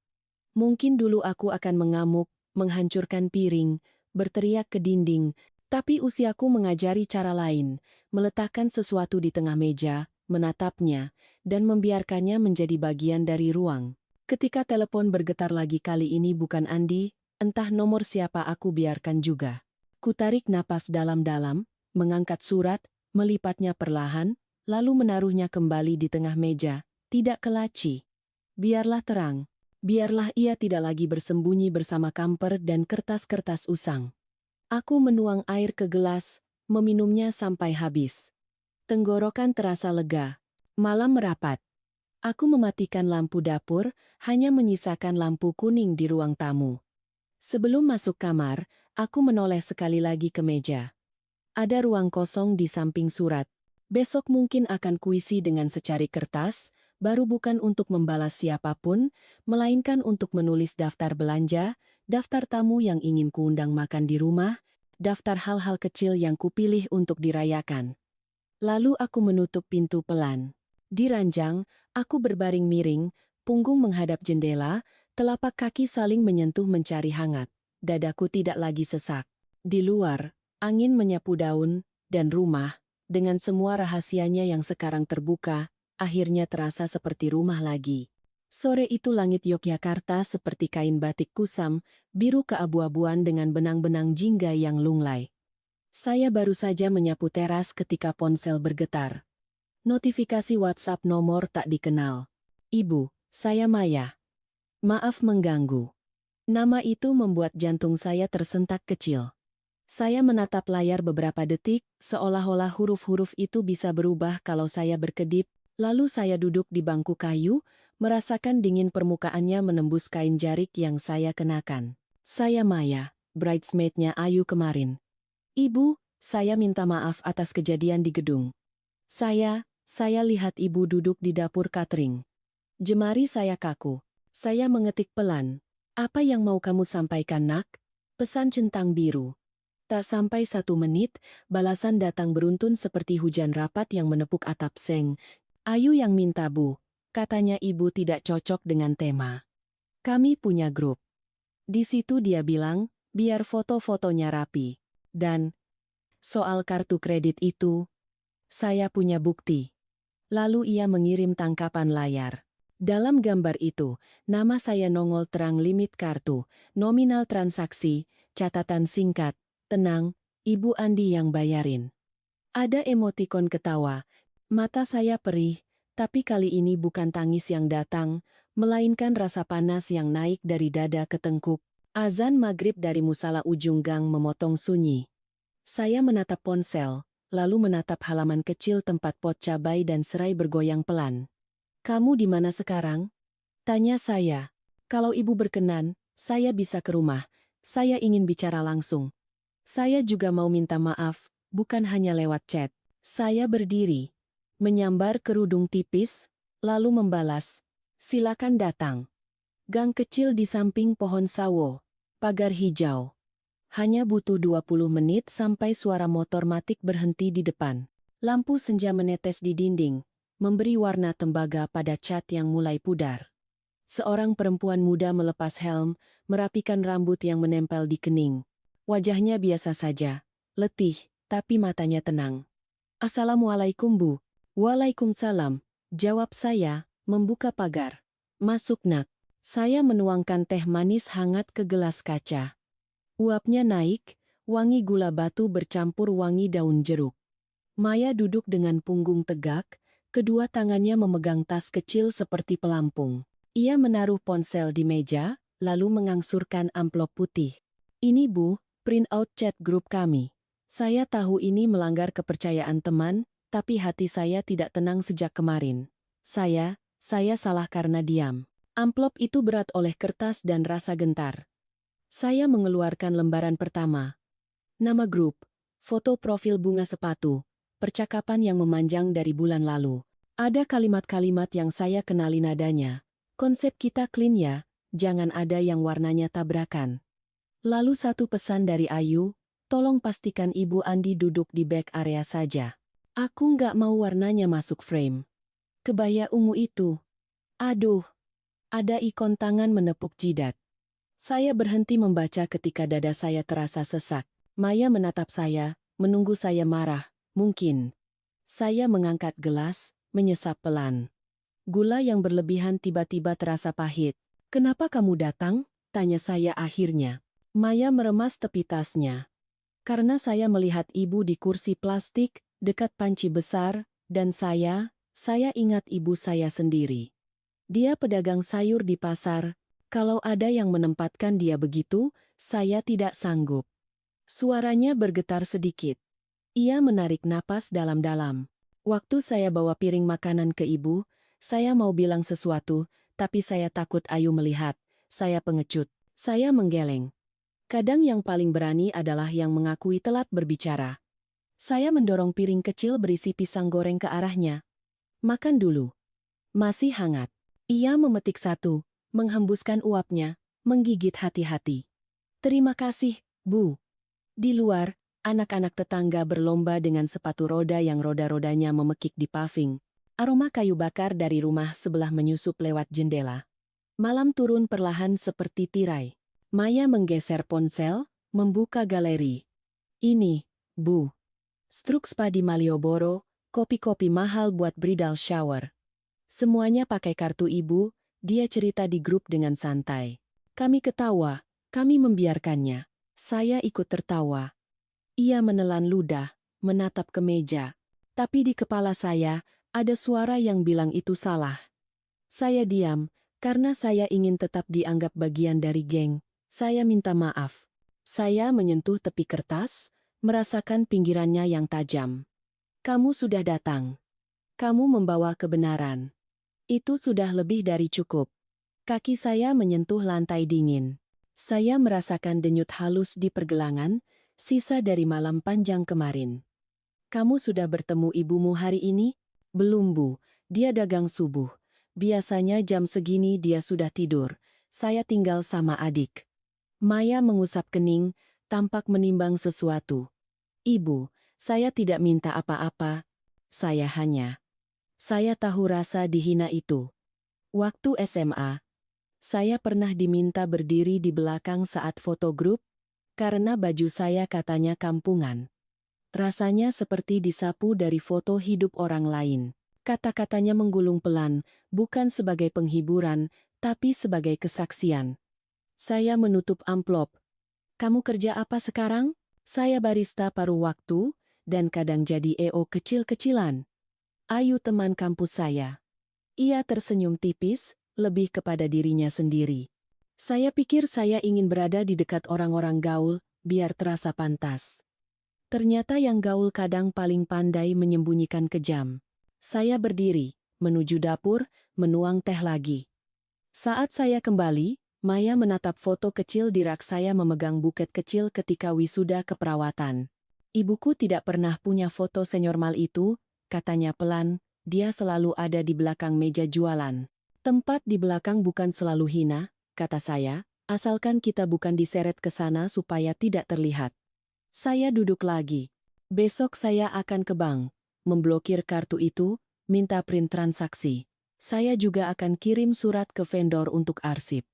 Mungkin dulu aku akan mengamuk, menghancurkan piring, berteriak ke dinding, tapi usiaku mengajari cara lain, meletakkan sesuatu di tengah meja, menatapnya, dan membiarkannya menjadi bagian dari ruang. Ketika telepon bergetar lagi kali ini bukan Andi, entah nomor siapa aku biarkan juga. Ku tarik napas dalam-dalam, mengangkat surat, melipatnya perlahan, lalu menaruhnya kembali di tengah meja, tidak ke laci. Biarlah terang. Biarlah ia tidak lagi bersembunyi bersama kamper dan kertas-kertas usang. Aku menuang air ke gelas, meminumnya sampai habis. Tenggorokan terasa lega. Malam merapat. Aku mematikan lampu dapur, hanya menyisakan lampu kuning di ruang tamu. Sebelum masuk kamar, aku menoleh sekali lagi ke meja. Ada ruang kosong di samping surat. Besok mungkin akan kuisi dengan secari kertas, baru bukan untuk membalas siapapun, melainkan untuk menulis daftar belanja, daftar tamu yang ingin kuundang makan di rumah, daftar hal-hal kecil yang kupilih untuk dirayakan. Lalu aku menutup pintu pelan. Di ranjang, aku berbaring miring, punggung menghadap jendela, telapak kaki saling menyentuh mencari hangat. Dadaku tidak lagi sesak. Di luar, angin menyapu daun, dan rumah, dengan semua rahasianya yang sekarang terbuka, akhirnya terasa seperti rumah lagi. Sore itu langit Yogyakarta seperti kain batik kusam, biru keabu-abuan dengan benang-benang jingga yang lunglai. Saya baru saja menyapu teras ketika ponsel bergetar. Notifikasi WhatsApp nomor tak dikenal. Ibu, saya Maya. Maaf mengganggu. Nama itu membuat jantung saya tersentak kecil. Saya menatap layar beberapa detik, seolah-olah huruf-huruf itu bisa berubah kalau saya berkedip, lalu saya duduk di bangku kayu, merasakan dingin permukaannya menembus kain jarik yang saya kenakan. Saya Maya, bridesmaid-nya Ayu kemarin. Ibu, saya minta maaf atas kejadian di gedung. Saya lihat ibu duduk di dapur catering. Jemari saya kaku. Saya mengetik pelan. Apa yang mau kamu sampaikan, nak? Pesan centang biru. Tak sampai 1 menit, balasan datang beruntun seperti hujan rapat yang menepuk atap seng. Ayu yang minta Bu, katanya ibu tidak cocok dengan tema. Kami punya grup. Di situ dia bilang, biar foto-fotonya rapi. Dan, soal kartu kredit itu, saya punya bukti. Lalu ia mengirim tangkapan layar. Dalam gambar itu, nama saya nongol terang limit kartu, nominal transaksi, catatan singkat, tenang, Ibu Andi yang bayarin. Ada emotikon ketawa, mata saya perih, tapi kali ini bukan tangis yang datang, melainkan rasa panas yang naik dari dada ke tengkuk. Azan maghrib dari musala ujung gang memotong sunyi. Saya menatap ponsel, lalu menatap halaman kecil tempat pot cabai dan serai bergoyang pelan. Kamu di mana sekarang? Tanya saya. Kalau ibu berkenan, saya bisa ke rumah. Saya ingin bicara langsung. Saya juga mau minta maaf, bukan hanya lewat chat. Saya berdiri, menyambar kerudung tipis, lalu membalas. Silakan datang. Gang kecil di samping pohon sawo. Pagar hijau. Hanya butuh 20 menit sampai suara motor matik berhenti di depan. Lampu senja menetes di dinding, memberi warna tembaga pada cat yang mulai pudar. Seorang perempuan muda melepas helm, merapikan rambut yang menempel di kening. Wajahnya biasa saja, letih, tapi matanya tenang. Assalamualaikum Bu. Waalaikumsalam, jawab saya, membuka pagar. Masuk nak. Saya menuangkan teh manis hangat ke gelas kaca. Uapnya naik, wangi gula batu bercampur wangi daun jeruk. Maya duduk dengan punggung tegak, kedua tangannya memegang tas kecil seperti pelampung. Ia menaruh ponsel di meja, lalu mengangsurkan amplop putih. Ini Bu, print out chat grup kami. Saya tahu ini melanggar kepercayaan teman, tapi hati saya tidak tenang sejak kemarin. Saya salah karena diam. Amplop itu berat oleh kertas dan rasa gentar. Saya mengeluarkan lembaran pertama. Nama grup, foto profil bunga sepatu, percakapan yang memanjang dari bulan lalu. Ada kalimat-kalimat yang saya kenali nadanya. Konsep kita clean ya, jangan ada yang warnanya tabrakan. Lalu satu pesan dari Ayu, tolong pastikan Ibu Andi duduk di back area saja. Aku nggak mau warnanya masuk frame. Kebaya ungu itu. Aduh. Ada ikon tangan menepuk jidat. Saya berhenti membaca ketika dada saya terasa sesak. Maya menatap saya, menunggu saya marah. Mungkin. Saya mengangkat gelas, menyesap pelan. Gula yang berlebihan tiba-tiba terasa pahit. Kenapa kamu datang? Tanya saya akhirnya. Maya meremas tepi tasnya. Karena saya melihat ibu di kursi plastik, dekat panci besar, dan saya ingat ibu saya sendiri. Dia pedagang sayur di pasar. Kalau ada yang menempatkan dia begitu, saya tidak sanggup. Suaranya bergetar sedikit. Ia menarik napas dalam-dalam. Waktu saya bawa piring makanan ke ibu, saya mau bilang sesuatu, tapi saya takut Ayu melihat. Saya pengecut. Saya menggeleng. Kadang yang paling berani adalah yang mengakui telat berbicara. Saya mendorong piring kecil berisi pisang goreng ke arahnya. Makan dulu. Masih hangat. Ia memetik satu, menghembuskan uapnya, menggigit hati-hati. Terima kasih, Bu. Di luar, anak-anak tetangga berlomba dengan sepatu roda yang roda-rodanya memekik di paving. Aroma kayu bakar dari rumah sebelah menyusup lewat jendela. Malam turun perlahan seperti tirai. Maya menggeser ponsel, membuka galeri. Ini, Bu. Struk spa di Malioboro, kopi-kopi mahal buat bridal shower. Semuanya pakai kartu ibu, dia cerita di grup dengan santai. Kami ketawa, kami membiarkannya. Saya ikut tertawa. Ia menelan ludah, menatap ke meja. Tapi di kepala saya, ada suara yang bilang itu salah. Saya diam, karena saya ingin tetap dianggap bagian dari geng. Saya minta maaf. Saya menyentuh tepi kertas, merasakan pinggirannya yang tajam. Kamu sudah datang. Kamu membawa kebenaran. Itu sudah lebih dari cukup. Kaki saya menyentuh lantai dingin. Saya merasakan denyut halus di pergelangan, sisa dari malam panjang kemarin. Kamu sudah bertemu ibumu hari ini? Belum, Bu. Dia dagang subuh. Biasanya jam segini dia sudah tidur. Saya tinggal sama adik. Maya mengusap kening, tampak menimbang sesuatu. Ibu, saya tidak minta apa-apa. Saya tahu rasa dihina itu. Waktu SMA, saya pernah diminta berdiri di belakang saat foto grup, karena baju saya katanya kampungan. Rasanya seperti disapu dari foto hidup orang lain. Kata-katanya menggulung pelan, bukan sebagai penghiburan, tapi sebagai kesaksian. Saya menutup amplop. Kamu kerja apa sekarang? Saya barista paruh waktu, dan kadang jadi EO kecil-kecilan. Ayu teman kampus saya. Ia tersenyum tipis, lebih kepada dirinya sendiri. Saya pikir saya ingin berada di dekat orang-orang gaul, biar terasa pantas. Ternyata yang gaul kadang paling pandai menyembunyikan kejam. Saya berdiri, menuju dapur, menuang teh lagi. Saat saya kembali, Maya menatap foto kecil di rak saya memegang buket kecil ketika wisuda keperawatan. Ibuku tidak pernah punya foto senormal itu, katanya pelan, dia selalu ada di belakang meja jualan. Tempat di belakang bukan selalu hina, kata saya, asalkan kita bukan diseret ke sana supaya tidak terlihat. Saya duduk lagi. Besok saya akan ke bank, memblokir kartu itu, minta print transaksi. Saya juga akan kirim surat ke vendor untuk arsip.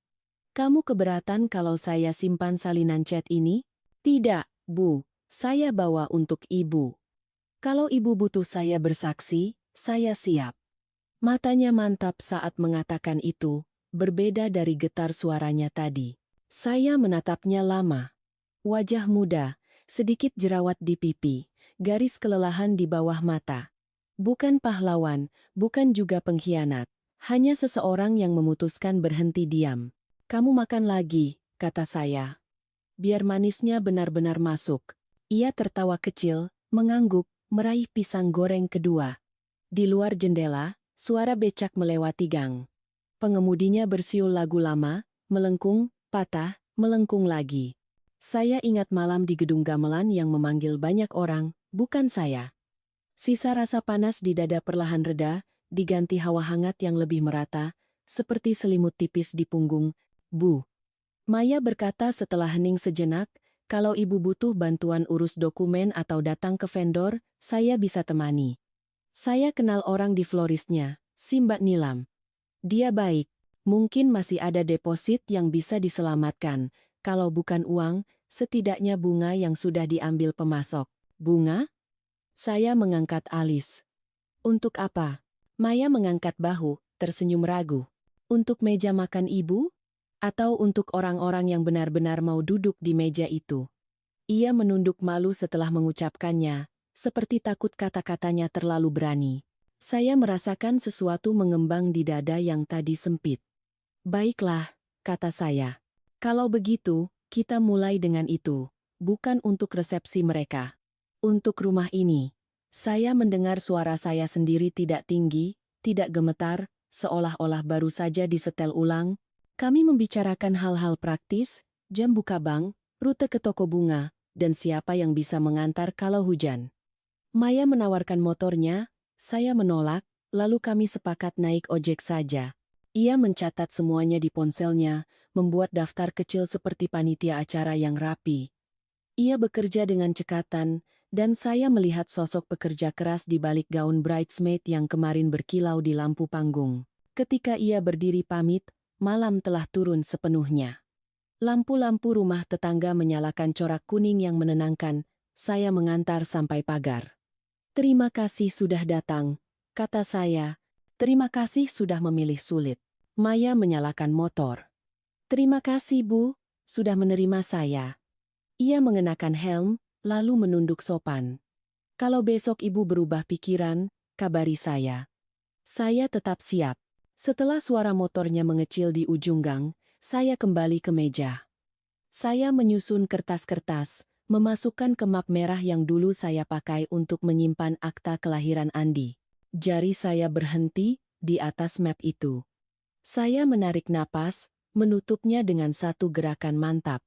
Kamu keberatan kalau saya simpan salinan chat ini? Tidak, Bu. Saya bawa untuk Ibu. Kalau Ibu butuh saya bersaksi, saya siap. Matanya mantap saat mengatakan itu, berbeda dari getar suaranya tadi. Saya menatapnya lama. Wajah muda, sedikit jerawat di pipi, garis kelelahan di bawah mata. Bukan pahlawan, bukan juga pengkhianat. Hanya seseorang yang memutuskan berhenti diam. Kamu makan lagi, kata saya. Biar manisnya benar-benar masuk. Ia tertawa kecil, mengangguk, meraih pisang goreng kedua. Di luar jendela, suara becak melewati gang. Pengemudinya bersiul lagu lama, melengkung, patah, melengkung lagi. Saya ingat malam di gedung gamelan yang memanggil banyak orang, bukan saya. Sisa rasa panas di dada perlahan reda, diganti hawa hangat yang lebih merata, seperti selimut tipis di punggung. Bu. Maya berkata setelah hening sejenak, kalau ibu butuh bantuan urus dokumen atau datang ke vendor, saya bisa temani. Saya kenal orang di floristnya, si Mbak Nilam. Dia baik, mungkin masih ada deposit yang bisa diselamatkan, kalau bukan uang, setidaknya bunga yang sudah diambil pemasok. Bunga? Saya mengangkat alis. Untuk apa? Maya mengangkat bahu, tersenyum ragu. Untuk meja makan ibu? Atau untuk orang-orang yang benar-benar mau duduk di meja itu? Ia menunduk malu setelah mengucapkannya, seperti takut kata-katanya terlalu berani. Saya merasakan sesuatu mengembang di dada yang tadi sempit. Baiklah, kata saya. Kalau begitu, kita mulai dengan itu. Bukan untuk resepsi mereka. Untuk rumah ini. Saya mendengar suara saya sendiri tidak tinggi, tidak gemetar, seolah-olah baru saja disetel ulang. Kami membicarakan hal-hal praktis, jam buka bank, rute ke toko bunga, dan siapa yang bisa mengantar kalau hujan. Maya menawarkan motornya, saya menolak, lalu kami sepakat naik ojek saja. Ia mencatat semuanya di ponselnya, membuat daftar kecil seperti panitia acara yang rapi. Ia bekerja dengan cekatan, dan saya melihat sosok pekerja keras di balik gaun bridesmaid yang kemarin berkilau di lampu panggung. Ketika ia berdiri pamit, malam telah turun sepenuhnya. Lampu-lampu rumah tetangga menyalakan corak kuning yang menenangkan, saya mengantar sampai pagar. Terima kasih sudah datang, kata saya. Terima kasih sudah memilih sulit. Maya menyalakan motor. Terima kasih Bu, sudah menerima saya. Ia mengenakan helm, lalu menunduk sopan. Kalau besok Ibu berubah pikiran, kabari saya. Saya tetap siap. Setelah suara motornya mengecil di ujung gang, saya kembali ke meja. Saya menyusun kertas-kertas, memasukkan ke map merah yang dulu saya pakai untuk menyimpan akta kelahiran Andi. Jari saya berhenti di atas map itu. Saya menarik napas, menutupnya dengan satu gerakan mantap.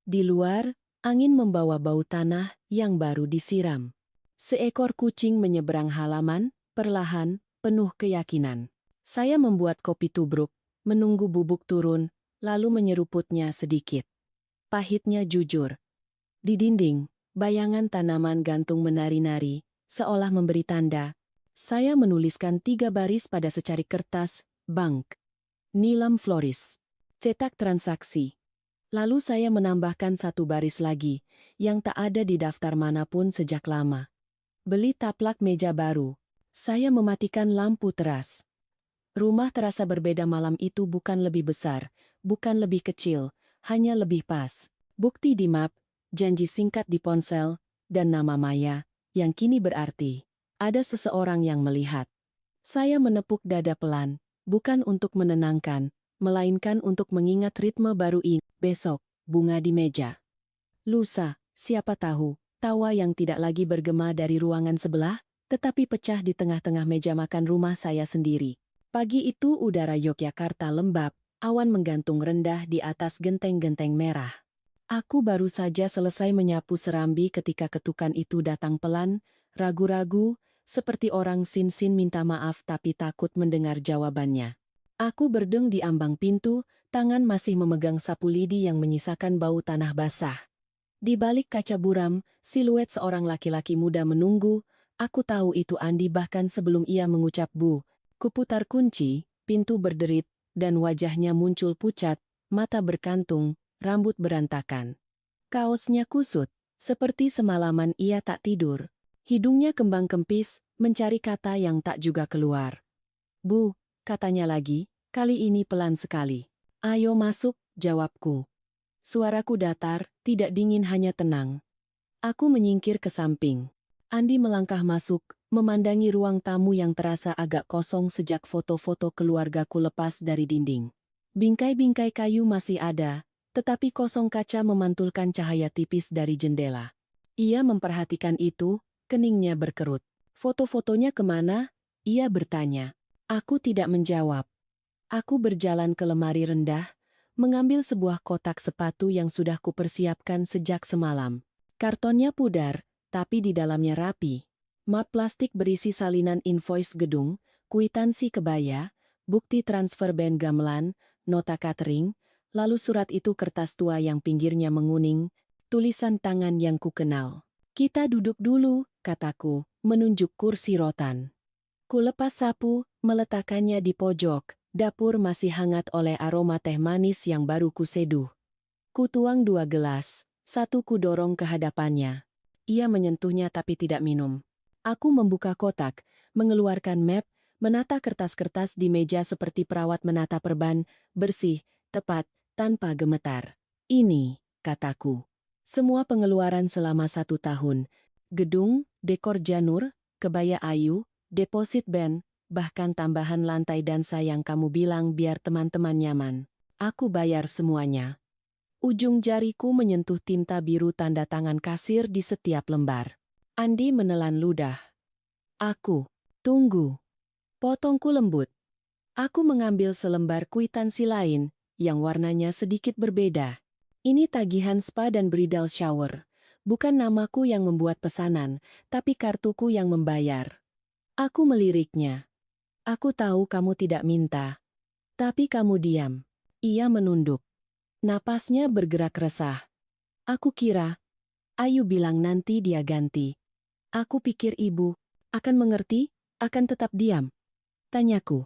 Di luar, angin membawa bau tanah yang baru disiram. Seekor kucing menyeberang halaman, perlahan, penuh keyakinan. Saya membuat kopi tubruk, menunggu bubuk turun, lalu menyeruputnya sedikit. Pahitnya jujur. Di dinding, bayangan tanaman gantung menari-nari, seolah memberi tanda. Saya menuliskan 3 baris pada secarik kertas, bank. Nilam Floris. Cetak transaksi. Lalu saya menambahkan 1 baris lagi, yang tak ada di daftar manapun sejak lama. Beli taplak meja baru. Saya mematikan lampu teras. Rumah terasa berbeda malam itu, bukan lebih besar, bukan lebih kecil, hanya lebih pas. Bukti di map, janji singkat di ponsel, dan nama Maya, yang kini berarti ada seseorang yang melihat. Saya menepuk dada pelan, bukan untuk menenangkan, melainkan untuk mengingat ritme baru ini. Besok, bunga di meja. Lusa, siapa tahu, tawa yang tidak lagi bergema dari ruangan sebelah, tetapi pecah di tengah-tengah meja makan rumah saya sendiri. Pagi itu udara Yogyakarta lembab, awan menggantung rendah di atas genteng-genteng merah. Aku baru saja selesai menyapu serambi ketika ketukan itu datang pelan, ragu-ragu, seperti orang sin-sin minta maaf tapi takut mendengar jawabannya. Aku berdeng di ambang pintu, tangan masih memegang sapu lidi yang menyisakan bau tanah basah. Di balik kaca buram, siluet seorang laki-laki muda menunggu. Aku tahu itu Andi bahkan sebelum ia mengucap bu. Kuputar kunci, pintu berderit, dan wajahnya muncul pucat, mata berkantung, rambut berantakan. Kaosnya kusut, seperti semalaman ia tak tidur. Hidungnya kembang kempis, mencari kata yang tak juga keluar. Bu, katanya lagi, kali ini pelan sekali. Ayo masuk, jawabku. Suaraku datar, tidak dingin hanya tenang. Aku menyingkir ke samping. Andi melangkah masuk, memandangi ruang tamu yang terasa agak kosong sejak foto-foto keluargaku lepas dari dinding. Bingkai-bingkai kayu masih ada, tetapi kosong kaca memantulkan cahaya tipis dari jendela. Ia memperhatikan itu, keningnya berkerut. Foto-fotonya kemana? Ia bertanya. Aku tidak menjawab. Aku berjalan ke lemari rendah, mengambil sebuah kotak sepatu yang sudah kupersiapkan sejak semalam. Kartonnya pudar, tapi di dalamnya rapi. Map plastik berisi salinan invoice gedung, kwitansi kebaya, bukti transfer band gamelan, nota catering, lalu surat itu kertas tua yang pinggirnya menguning, tulisan tangan yang kukenal. Kita duduk dulu, kataku, menunjuk kursi rotan. Kulepas sapu, meletakkannya di pojok. Dapur masih hangat oleh aroma teh manis yang baru kuseduh. Kutuang 2 gelas, 1 kudorong ke hadapannya. Ia menyentuhnya tapi tidak minum. Aku membuka kotak, mengeluarkan map, menata kertas-kertas di meja seperti perawat menata perban, bersih, tepat, tanpa gemetar. Ini, kataku. Semua pengeluaran selama 1 tahun. Gedung, dekor janur, kebaya ayu, deposit band, bahkan tambahan lantai dansa yang kamu bilang biar teman-teman nyaman. Aku bayar semuanya. Ujung jariku menyentuh tinta biru tanda tangan kasir di setiap lembar. Andi menelan ludah. Aku, tunggu. Potongku lembut. Aku mengambil selembar kwitansi lain, yang warnanya sedikit berbeda. Ini tagihan spa dan bridal shower. Bukan namaku yang membuat pesanan, tapi kartuku yang membayar. Aku meliriknya. Aku tahu kamu tidak minta. Tapi kamu diam. Ia menunduk. Napasnya bergerak resah. Aku kira, Ayu bilang nanti dia ganti. Aku pikir ibu akan mengerti, akan tetap diam. Tanyaku.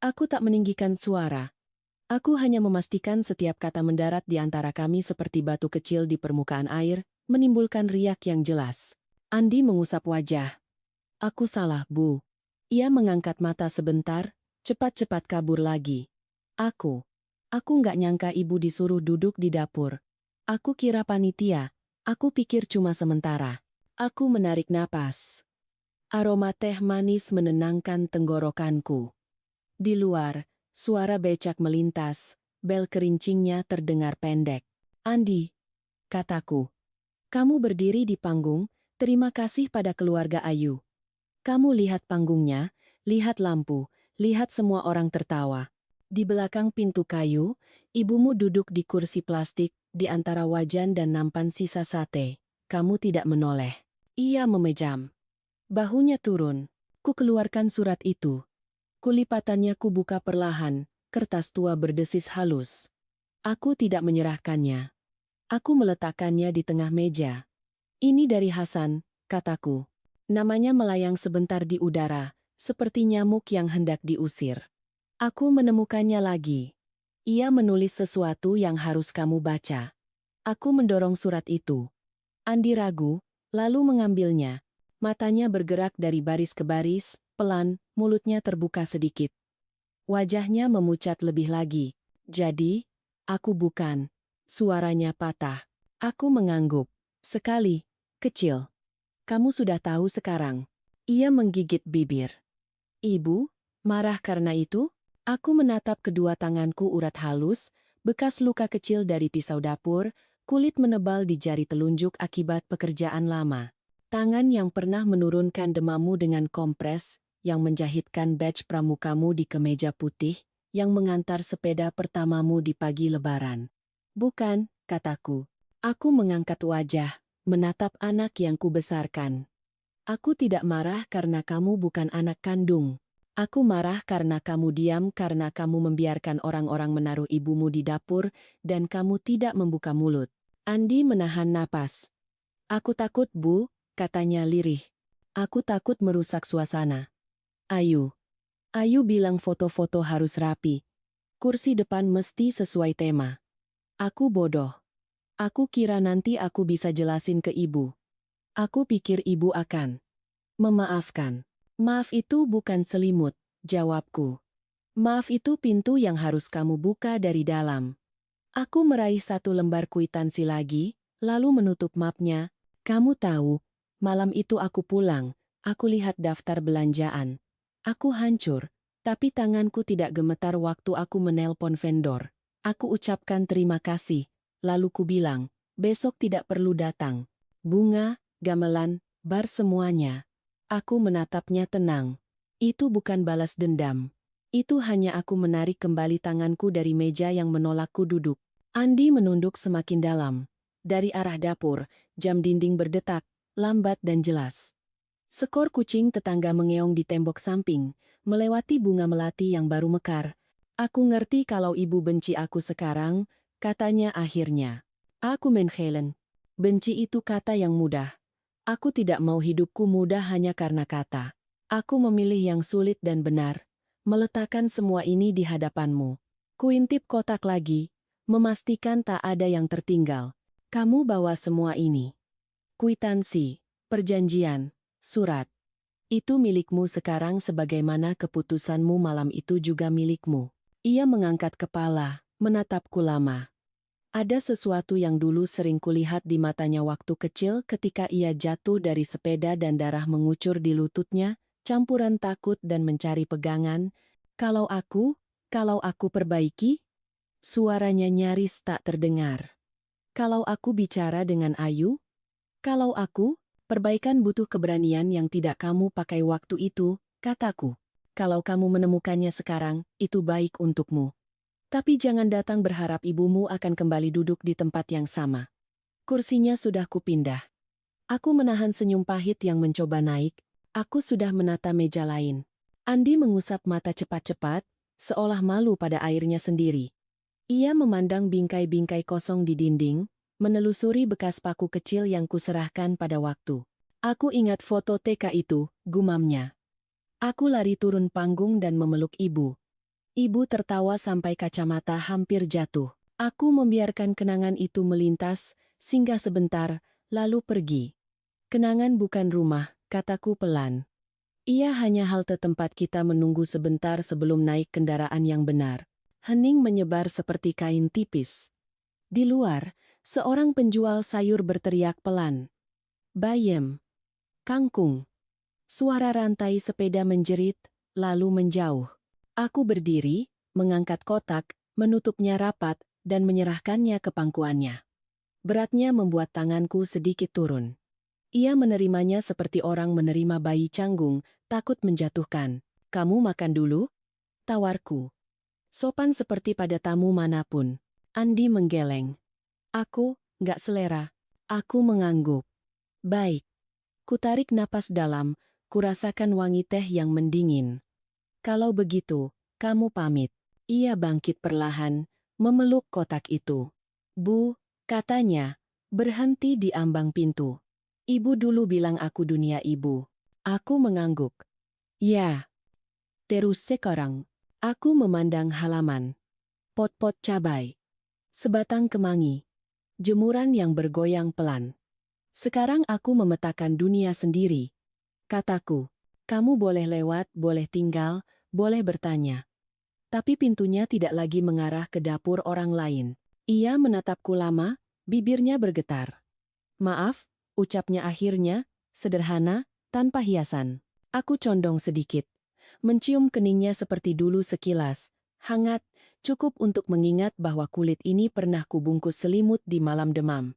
Aku tak meninggikan suara. Aku hanya memastikan setiap kata mendarat di antara kami seperti batu kecil di permukaan air, menimbulkan riak yang jelas. Andi mengusap wajah. Aku salah, Bu. Ia mengangkat mata sebentar, cepat-cepat kabur lagi. Aku nggak nyangka ibu disuruh duduk di dapur. Aku kira panitia, aku pikir cuma sementara. Aku menarik napas. Aroma teh manis menenangkan tenggorokanku. Di luar, suara becak melintas, bel kerincingnya terdengar pendek. Andi, kataku. Kamu berdiri di panggung, terima kasih pada keluarga Ayu. Kamu lihat panggungnya, lihat lampu, lihat semua orang tertawa. Di belakang pintu kayu, ibumu duduk di kursi plastik, di antara wajan dan nampan sisa sate. Kamu tidak menoleh. Ia memejam. Bahunya turun. Ku keluarkan surat itu. Kulipatannya kubuka perlahan, kertas tua berdesis halus. Aku tidak menyerahkannya. Aku meletakkannya di tengah meja. Ini dari Hasan, kataku. Namanya melayang sebentar di udara, seperti nyamuk yang hendak diusir. Aku menemukannya lagi. Ia menulis sesuatu yang harus kamu baca. Aku mendorong surat itu. Andi ragu, lalu mengambilnya. Matanya bergerak dari baris ke baris, pelan, mulutnya terbuka sedikit. Wajahnya memucat lebih lagi. Jadi, aku bukan. Suaranya patah. Aku mengangguk. Sekali, kecil. Kamu sudah tahu sekarang. Ia menggigit bibir. Ibu, marah karena itu? Aku menatap kedua tanganku urat halus, bekas luka kecil dari pisau dapur, kulit menebal di jari telunjuk akibat pekerjaan lama. Tangan yang pernah menurunkan demammu dengan kompres, yang menjahitkan badge pramukamu di kemeja putih, yang mengantar sepeda pertamamu di pagi lebaran. Bukan, kataku. Aku mengangkat wajah, menatap anak yang kubesarkan. Aku tidak marah karena kamu bukan anak kandung. Aku marah karena kamu diam karena kamu membiarkan orang-orang menaruh ibumu di dapur dan kamu tidak membuka mulut. Andi menahan napas. Aku takut, Bu, katanya lirih. Aku takut merusak suasana. Ayu. Ayu bilang foto-foto harus rapi. Kursi depan mesti sesuai tema. Aku bodoh. Aku kira nanti aku bisa jelasin ke ibu. Aku pikir ibu akan memaafkan. Maaf itu bukan selimut, jawabku. Maaf itu pintu yang harus kamu buka dari dalam. Aku meraih satu lembar kwitansi lagi, lalu menutup mapnya. Kamu tahu, malam itu aku pulang, aku lihat daftar belanjaan. Aku hancur, tapi tanganku tidak gemetar waktu aku menelpon vendor. Aku ucapkan terima kasih, lalu ku bilang, besok tidak perlu datang. Bunga, gamelan, bar semuanya. Aku menatapnya tenang. Itu bukan balas dendam. Itu hanya aku menarik kembali tanganku dari meja yang menolakku duduk. Andi menunduk semakin dalam. Dari arah dapur, jam dinding berdetak, lambat dan jelas. Sekor kucing tetangga mengeong di tembok samping, melewati bunga melati yang baru mekar. Aku ngerti kalau ibu benci aku sekarang, katanya akhirnya. Aku menghelen. Benci itu kata yang mudah. Aku tidak mau hidupku mudah hanya karena kata. Aku memilih yang sulit dan benar. Meletakkan semua ini di hadapanmu. Kuintip kotak lagi, memastikan tak ada yang tertinggal. Kamu bawa semua ini. Kwitansi, perjanjian, surat. Itu milikmu sekarang sebagaimana keputusanmu malam itu juga milikmu. Ia mengangkat kepala, menatapku lama. Ada sesuatu yang dulu sering kulihat di matanya waktu kecil ketika ia jatuh dari sepeda dan darah mengucur di lututnya, campuran takut dan mencari pegangan. Kalau aku perbaiki? Suaranya nyaris tak terdengar. Kalau aku bicara dengan Ayu? Kalau perbaikan butuh keberanian yang tidak kamu pakai waktu itu, kataku. Kalau kamu menemukannya sekarang, itu baik untukmu. Tapi jangan datang berharap ibumu akan kembali duduk di tempat yang sama. Kursinya sudah kupindah. Aku menahan senyum pahit yang mencoba naik. Aku sudah menata meja lain. Andi mengusap mata cepat-cepat, seolah malu pada airnya sendiri. Ia memandang bingkai-bingkai kosong di dinding, menelusuri bekas paku kecil yang kuserahkan pada waktu. Aku ingat foto TK itu, gumamnya. Aku lari turun panggung dan memeluk ibu. Ibu tertawa sampai kacamata hampir jatuh. Aku membiarkan kenangan itu melintas, singgah sebentar, lalu pergi. Kenangan bukan rumah, kataku pelan. Ia hanya halte tempat kita menunggu sebentar sebelum naik kendaraan yang benar. Hening menyebar seperti kain tipis. Di luar, seorang penjual sayur berteriak pelan. Bayem. Kangkung. Suara rantai sepeda menjerit, lalu menjauh. Aku berdiri, mengangkat kotak, menutupnya rapat, dan menyerahkannya ke pangkuannya. Beratnya membuat tanganku sedikit turun. Ia menerimanya seperti orang menerima bayi canggung, takut menjatuhkan. Kamu makan dulu? Tawarku. Sopan seperti pada tamu manapun. Andi menggeleng. Aku, gak selera. Aku mengangguk. Baik. Kutarik napas dalam, kurasakan wangi teh yang mendingin. Kalau begitu, kamu pamit. Ia bangkit perlahan, memeluk kotak itu. Bu, Katanya, berhenti di ambang pintu. Ibu dulu bilang aku dunia ibu. Aku mengangguk. Ya. Terus sekarang, aku memandang halaman. Pot-pot cabai. Sebatang kemangi. Jemuran yang bergoyang pelan. Sekarang aku memetakan dunia sendiri. Kataku, kamu boleh lewat, boleh tinggal, boleh bertanya. Tapi pintunya tidak lagi mengarah ke dapur orang lain. Ia menatapku lama, bibirnya bergetar. Maaf, ucapnya akhirnya, sederhana, tanpa hiasan. Aku condong sedikit. Mencium keningnya seperti dulu sekilas. Hangat, cukup untuk mengingat bahwa kulit ini pernah kubungkus selimut di malam demam.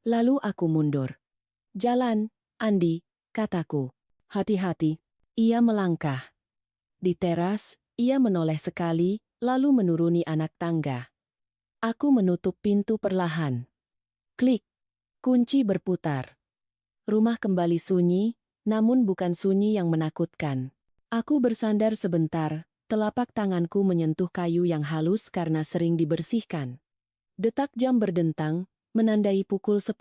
Lalu aku mundur. Jalan, Andi, kataku. Hati-hati. Ia melangkah. Di teras, ia menoleh sekali, lalu menuruni anak tangga. Aku menutup pintu perlahan. Klik. Kunci berputar. Rumah kembali sunyi, namun bukan sunyi yang menakutkan. Aku bersandar sebentar, telapak tanganku menyentuh kayu yang halus karena sering dibersihkan. Detak jam berdentang, menandai pukul 10.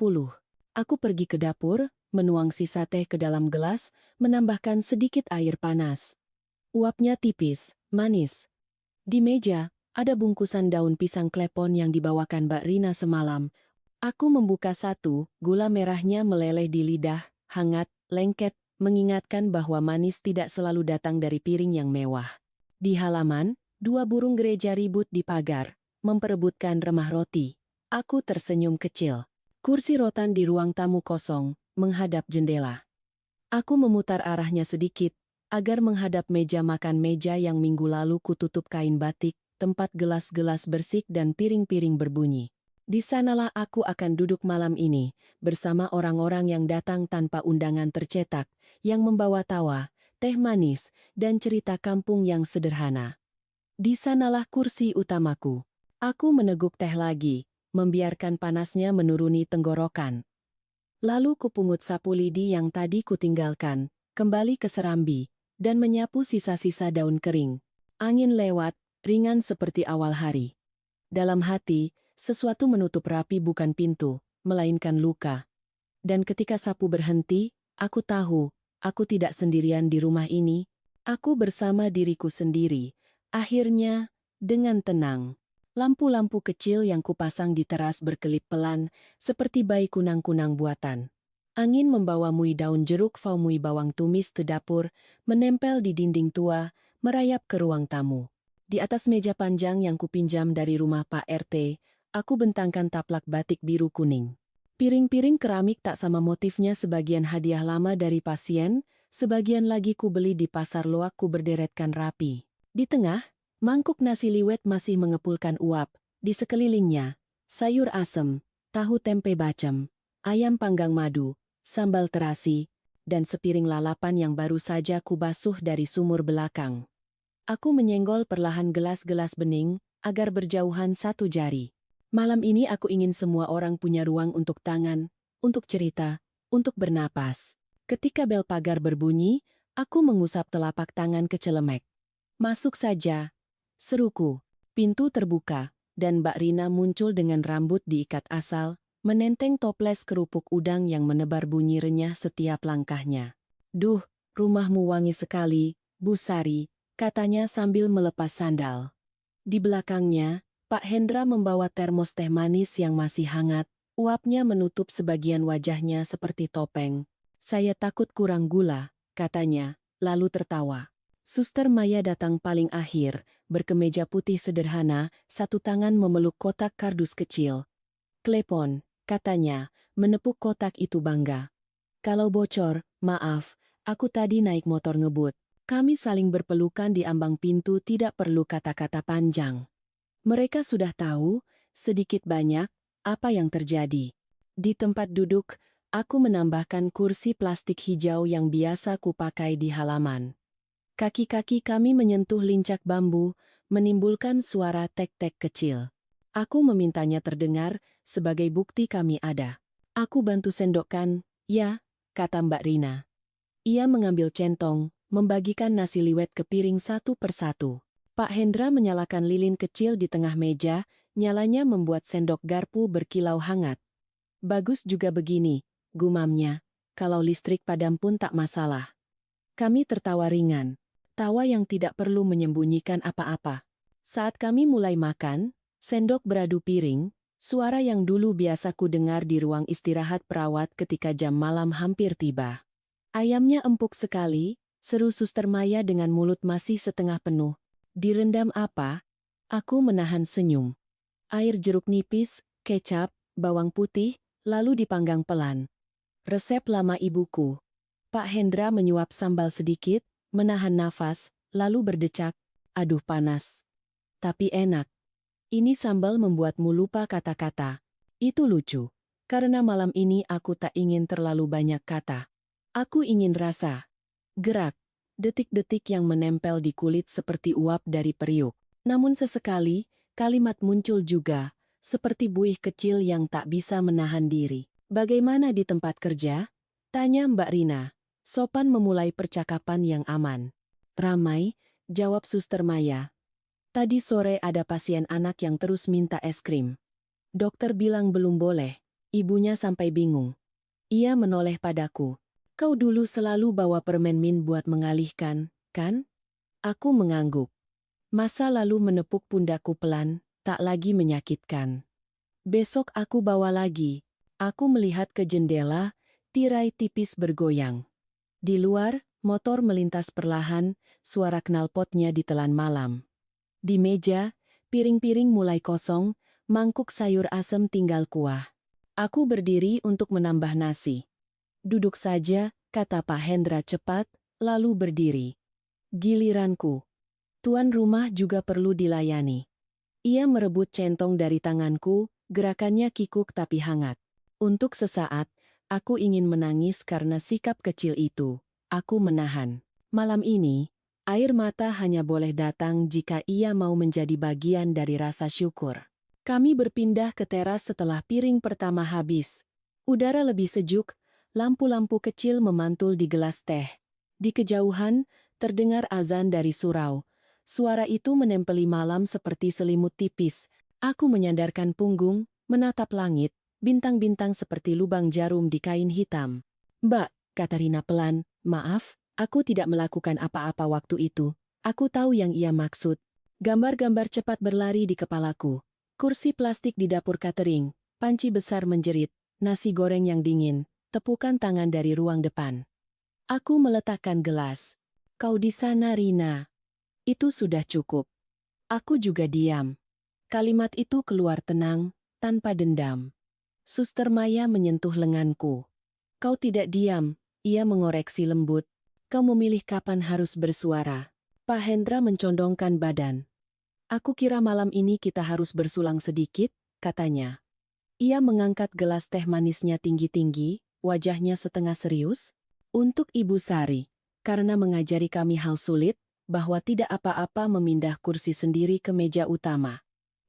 Aku pergi ke dapur, menuang sisa teh ke dalam gelas, menambahkan sedikit air panas. Uapnya tipis, manis. Di meja, ada bungkusan daun pisang klepon yang dibawakan Mbak Rina semalam. Aku membuka satu, gula merahnya meleleh di lidah, hangat, lengket, mengingatkan bahwa manis tidak selalu datang dari piring yang mewah. Di halaman, dua burung gereja ribut di pagar, memperebutkan remah roti. Aku tersenyum kecil. Kursi rotan di ruang tamu kosong, menghadap jendela. Aku memutar arahnya sedikit, agar menghadap meja makan meja yang minggu lalu kututup kain batik, tempat gelas-gelas bersih dan piring-piring berbunyi. Di sanalah aku akan duduk malam ini, bersama orang-orang yang datang tanpa undangan tercetak, yang membawa tawa, teh manis, dan cerita kampung yang sederhana. Di sanalah kursi utamaku. Aku meneguk teh lagi, membiarkan panasnya menuruni tenggorokan. Lalu kupungut sapu lidi yang tadi kutinggalkan, kembali ke serambi, dan menyapu sisa-sisa daun kering. Angin lewat, ringan seperti awal hari. Dalam hati, sesuatu menutup rapi bukan pintu, melainkan luka. Dan ketika sapu berhenti, aku tahu, aku tidak sendirian di rumah ini. Aku bersama diriku sendiri. Akhirnya, dengan tenang. Lampu-lampu kecil yang kupasang di teras berkelip pelan, seperti bayi kunang-kunang buatan. Angin membawa mui daun jeruk mui bawang tumis ke dapur, menempel di dinding tua, merayap ke ruang tamu. Di atas meja panjang yang kupinjam dari rumah Pak RT, aku bentangkan taplak batik biru kuning. Piring-piring keramik tak sama motifnya, sebagian hadiah lama dari pasien, sebagian lagi kubeli di pasar loak berderetkan rapi. Di tengah, mangkuk nasi liwet masih mengepulkan uap, di sekelilingnya, sayur asem, tahu tempe bacem, ayam panggang madu, sambal terasi, dan sepiring lalapan yang baru saja kubasuh dari sumur belakang. Aku menyenggol perlahan gelas-gelas bening, agar berjauhan satu jari. Malam ini aku ingin semua orang punya ruang untuk tangan, untuk cerita, untuk bernapas. Ketika bel pagar berbunyi, aku mengusap telapak tangan kecelemek. Masuk saja. Seruku. Pintu terbuka, dan Mbak Rina muncul dengan rambut diikat asal, menenteng toples kerupuk udang yang menebar bunyi renyah setiap langkahnya. Duh, rumahmu wangi sekali, Bu Sari, katanya sambil melepas sandal. Di belakangnya, Pak Hendra membawa termos teh manis yang masih hangat, uapnya menutup sebagian wajahnya seperti topeng. Saya takut kurang gula, katanya, lalu tertawa. Suster Maya datang paling akhir, berkemeja putih sederhana, satu tangan memeluk kotak kardus kecil. Klepon, katanya, menepuk kotak itu bangga. Kalau bocor, maaf, aku tadi naik motor ngebut. Kami saling berpelukan di ambang pintu, tidak perlu kata-kata panjang. Mereka sudah tahu, sedikit banyak, apa yang terjadi. Di tempat duduk, aku menambahkan kursi plastik hijau yang biasa kupakai di halaman. Kaki-kaki kami menyentuh lincak bambu, menimbulkan suara tek-tek kecil. Aku memintanya terdengar, sebagai bukti kami ada. Aku bantu sendokkan, ya, kata Mbak Rina. Ia mengambil centong, membagikan nasi liwet ke piring satu persatu. Pak Hendra menyalakan lilin kecil di tengah meja, Nyalanya membuat sendok garpu berkilau hangat. Bagus juga begini, gumamnya. Kalau listrik padam pun tak masalah. Kami tertawa ringan. Tawa yang tidak perlu menyembunyikan apa-apa. Saat kami mulai makan, sendok beradu piring, suara yang dulu biasa ku dengar di ruang istirahat perawat ketika jam malam hampir tiba. Ayamnya empuk sekali, seru Suster Maya dengan mulut masih setengah penuh. Direndam apa? Aku menahan senyum. Air jeruk nipis, kecap, bawang putih, lalu dipanggang pelan. Resep lama ibuku. Pak Hendra menyuap sambal sedikit, menahan nafas, lalu berdecak. Aduh panas. Tapi enak. Ini sambal membuatmu lupa kata-kata. Itu lucu. Karena malam ini aku tak ingin terlalu banyak kata. Aku ingin rasa. Gerak. Detik-detik yang menempel di kulit seperti uap dari periuk. Namun sesekali, kalimat muncul juga, seperti buih kecil yang tak bisa menahan diri. Bagaimana di tempat kerja? Tanya Mbak Rina. Sopan memulai percakapan yang aman. Ramai, jawab Suster Maya. Tadi sore ada pasien anak yang terus minta es krim. Dokter bilang belum boleh. Ibunya sampai bingung. Ia menoleh padaku. Kau dulu selalu bawa permen min buat mengalihkan, kan? Aku mengangguk. Masa lalu menepuk pundakku pelan, tak lagi menyakitkan. Besok aku bawa lagi. Aku melihat ke jendela, tirai tipis bergoyang. Di luar, motor melintas perlahan, suara knalpotnya ditelan malam. Di meja, piring-piring mulai kosong, mangkuk sayur asem tinggal kuah. Aku berdiri untuk menambah nasi. Duduk saja, kata Pak Hendra cepat, lalu berdiri. Giliranku. Tuan rumah juga perlu dilayani. Ia merebut centong dari tanganku, gerakannya kikuk tapi hangat. Untuk sesaat, aku ingin menangis karena sikap kecil itu. Aku menahan. Malam ini, air mata hanya boleh datang jika ia mau menjadi bagian dari rasa syukur. Kami berpindah ke teras setelah piring pertama habis. Udara lebih sejuk, lampu-lampu kecil memantul di gelas teh. Di kejauhan, terdengar azan dari surau. Suara itu menempeli malam seperti selimut tipis. Aku menyandarkan punggung, menatap langit, bintang-bintang seperti lubang jarum di kain hitam. Mbak, kata Rina pelan, maaf, aku tidak melakukan apa-apa waktu itu. Aku tahu yang ia maksud. Gambar-gambar cepat berlari di kepalaku. Kursi plastik di dapur catering, panci besar menjerit, nasi goreng yang dingin, tepukan tangan dari ruang depan. Aku meletakkan gelas. Kau di sana, Rina. Itu sudah cukup. Aku juga diam. Kalimat itu keluar tenang, tanpa dendam. Suster Maya menyentuh lenganku. Kau tidak diam, ia mengoreksi lembut. Kau memilih kapan harus bersuara. Pak Hendra mencondongkan badan. Aku kira malam ini kita harus bersulang sedikit, katanya. Ia mengangkat gelas teh manisnya tinggi-tinggi, wajahnya setengah serius. Untuk Ibu Sari, karena mengajari kami hal sulit, bahwa tidak apa-apa memindah kursi sendiri ke meja utama.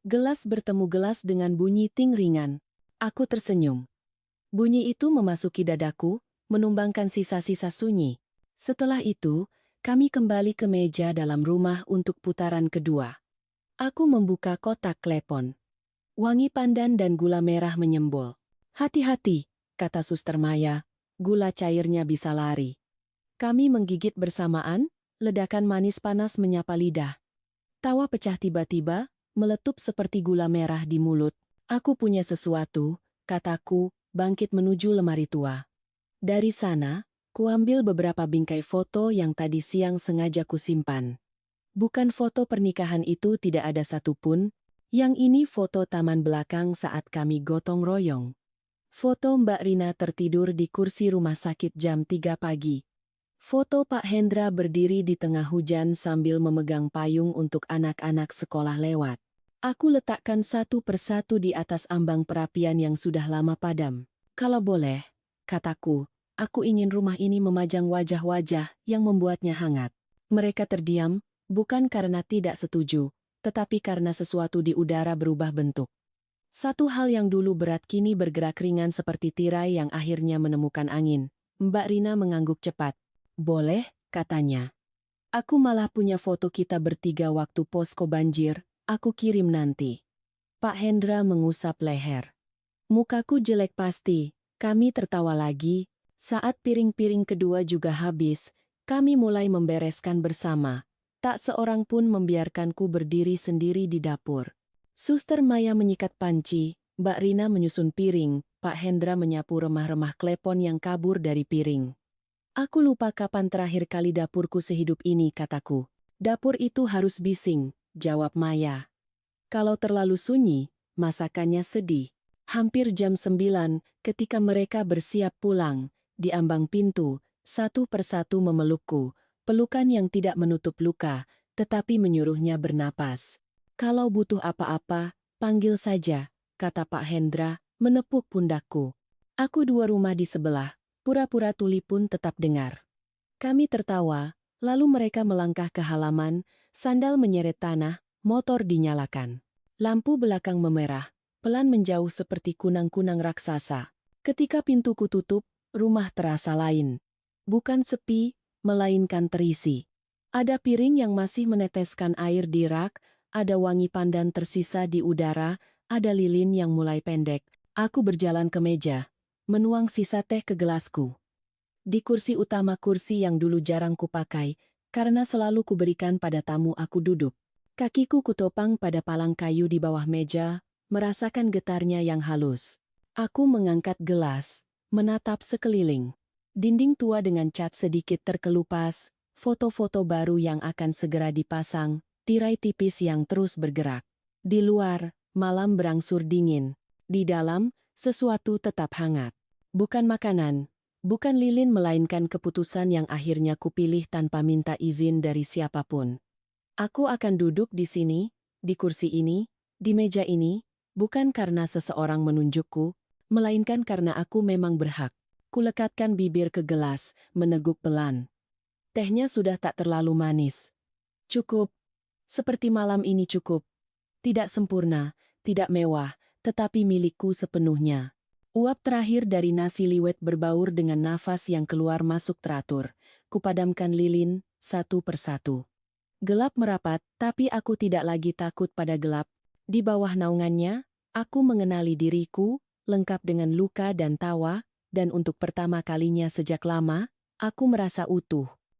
Gelas bertemu gelas dengan bunyi ting ringan. Aku tersenyum. Bunyi itu memasuki dadaku, menumbangkan sisa-sisa sunyi. Setelah itu, kami kembali ke meja dalam rumah untuk putaran kedua. Aku membuka kotak klepon. Wangi pandan dan gula merah menyembul. Hati-hati, kata Suster Maya, gula cairnya bisa lari. Kami menggigit bersamaan, ledakan manis panas menyapa lidah. Tawa pecah tiba-tiba, meletup seperti gula merah di mulut. Aku punya sesuatu, kataku, bangkit menuju lemari tua. Dari sana, kuambil beberapa bingkai foto yang tadi siang sengaja kusimpan. Bukan foto pernikahan itu tidak ada satupun, yang ini foto taman belakang saat kami gotong royong. Foto Mbak Rina tertidur di kursi rumah sakit jam 3 pagi. Foto Pak Hendra berdiri di tengah hujan sambil memegang payung untuk anak-anak sekolah lewat. Aku letakkan satu persatu di atas ambang perapian yang sudah lama padam. Kalau boleh, kataku, aku ingin rumah ini memajang wajah-wajah yang membuatnya hangat. Mereka terdiam, bukan karena tidak setuju, tetapi karena sesuatu di udara berubah bentuk. Satu hal yang dulu berat kini bergerak ringan seperti tirai yang akhirnya menemukan angin. Mbak Rina mengangguk cepat. Boleh, katanya. Aku malah punya foto kita bertiga waktu posko banjir, aku kirim nanti. Pak Hendra mengusap leher. Mukaku jelek pasti, kami tertawa lagi. Saat piring-piring kedua juga habis, kami mulai membereskan bersama. Tak seorang pun membiarkanku berdiri sendiri di dapur. Suster Maya menyikat panci, Mbak Rina menyusun piring, Pak Hendra menyapu remah-remah klepon yang kabur dari piring. Aku lupa kapan terakhir kali dapurku sehidup ini, kataku. Dapur itu harus bising, jawab Maya. Kalau terlalu sunyi, masakannya sedih. Hampir jam 9, ketika mereka bersiap pulang, di ambang pintu, satu persatu memelukku, pelukan yang tidak menutup luka, tetapi menyuruhnya bernapas. Kalau butuh apa-apa, panggil saja, kata Pak Hendra, menepuk pundakku. Aku 2 rumah di sebelah, pura-pura tuli pun tetap dengar. Kami tertawa, lalu mereka melangkah ke halaman, sandal menyeret tanah, motor dinyalakan. Lampu belakang memerah, pelan menjauh seperti kunang-kunang raksasa. Ketika pintuku tutup, rumah terasa lain. Bukan sepi, melainkan terisi. Ada piring yang masih meneteskan air di rak, ada wangi pandan tersisa di udara, ada lilin yang mulai pendek. Aku berjalan ke meja, menuang sisa teh ke gelasku. Di kursi utama, kursi yang dulu jarang kupakai, karena selalu kuberikan pada tamu, aku duduk. Kakiku kutopang pada palang kayu di bawah meja, merasakan getarnya yang halus. Aku mengangkat gelas, menatap sekeliling. Dinding tua dengan cat sedikit terkelupas, foto-foto baru yang akan segera dipasang, tirai tipis yang terus bergerak. Di luar, malam berangsur dingin. Di dalam, sesuatu tetap hangat. Bukan makanan, bukan lilin, melainkan keputusan yang akhirnya kupilih tanpa minta izin dari siapapun. Aku akan duduk di sini, di kursi ini, di meja ini, bukan karena seseorang menunjukku, melainkan karena aku memang berhak. Kulekatkan bibir ke gelas, meneguk pelan. Tehnya sudah tak terlalu manis. Cukup. Seperti malam ini cukup. Tidak sempurna, tidak mewah, tetapi milikku sepenuhnya. Uap terakhir dari nasi liwet berbaur dengan nafas yang keluar masuk teratur. Kupadamkan lilin, satu persatu. Gelap merapat, tapi aku tidak lagi takut pada gelap. Di bawah naungannya, aku mengenali diriku, lengkap dengan luka dan tawa, dan untuk pertama kalinya sejak lama, aku merasa utuh.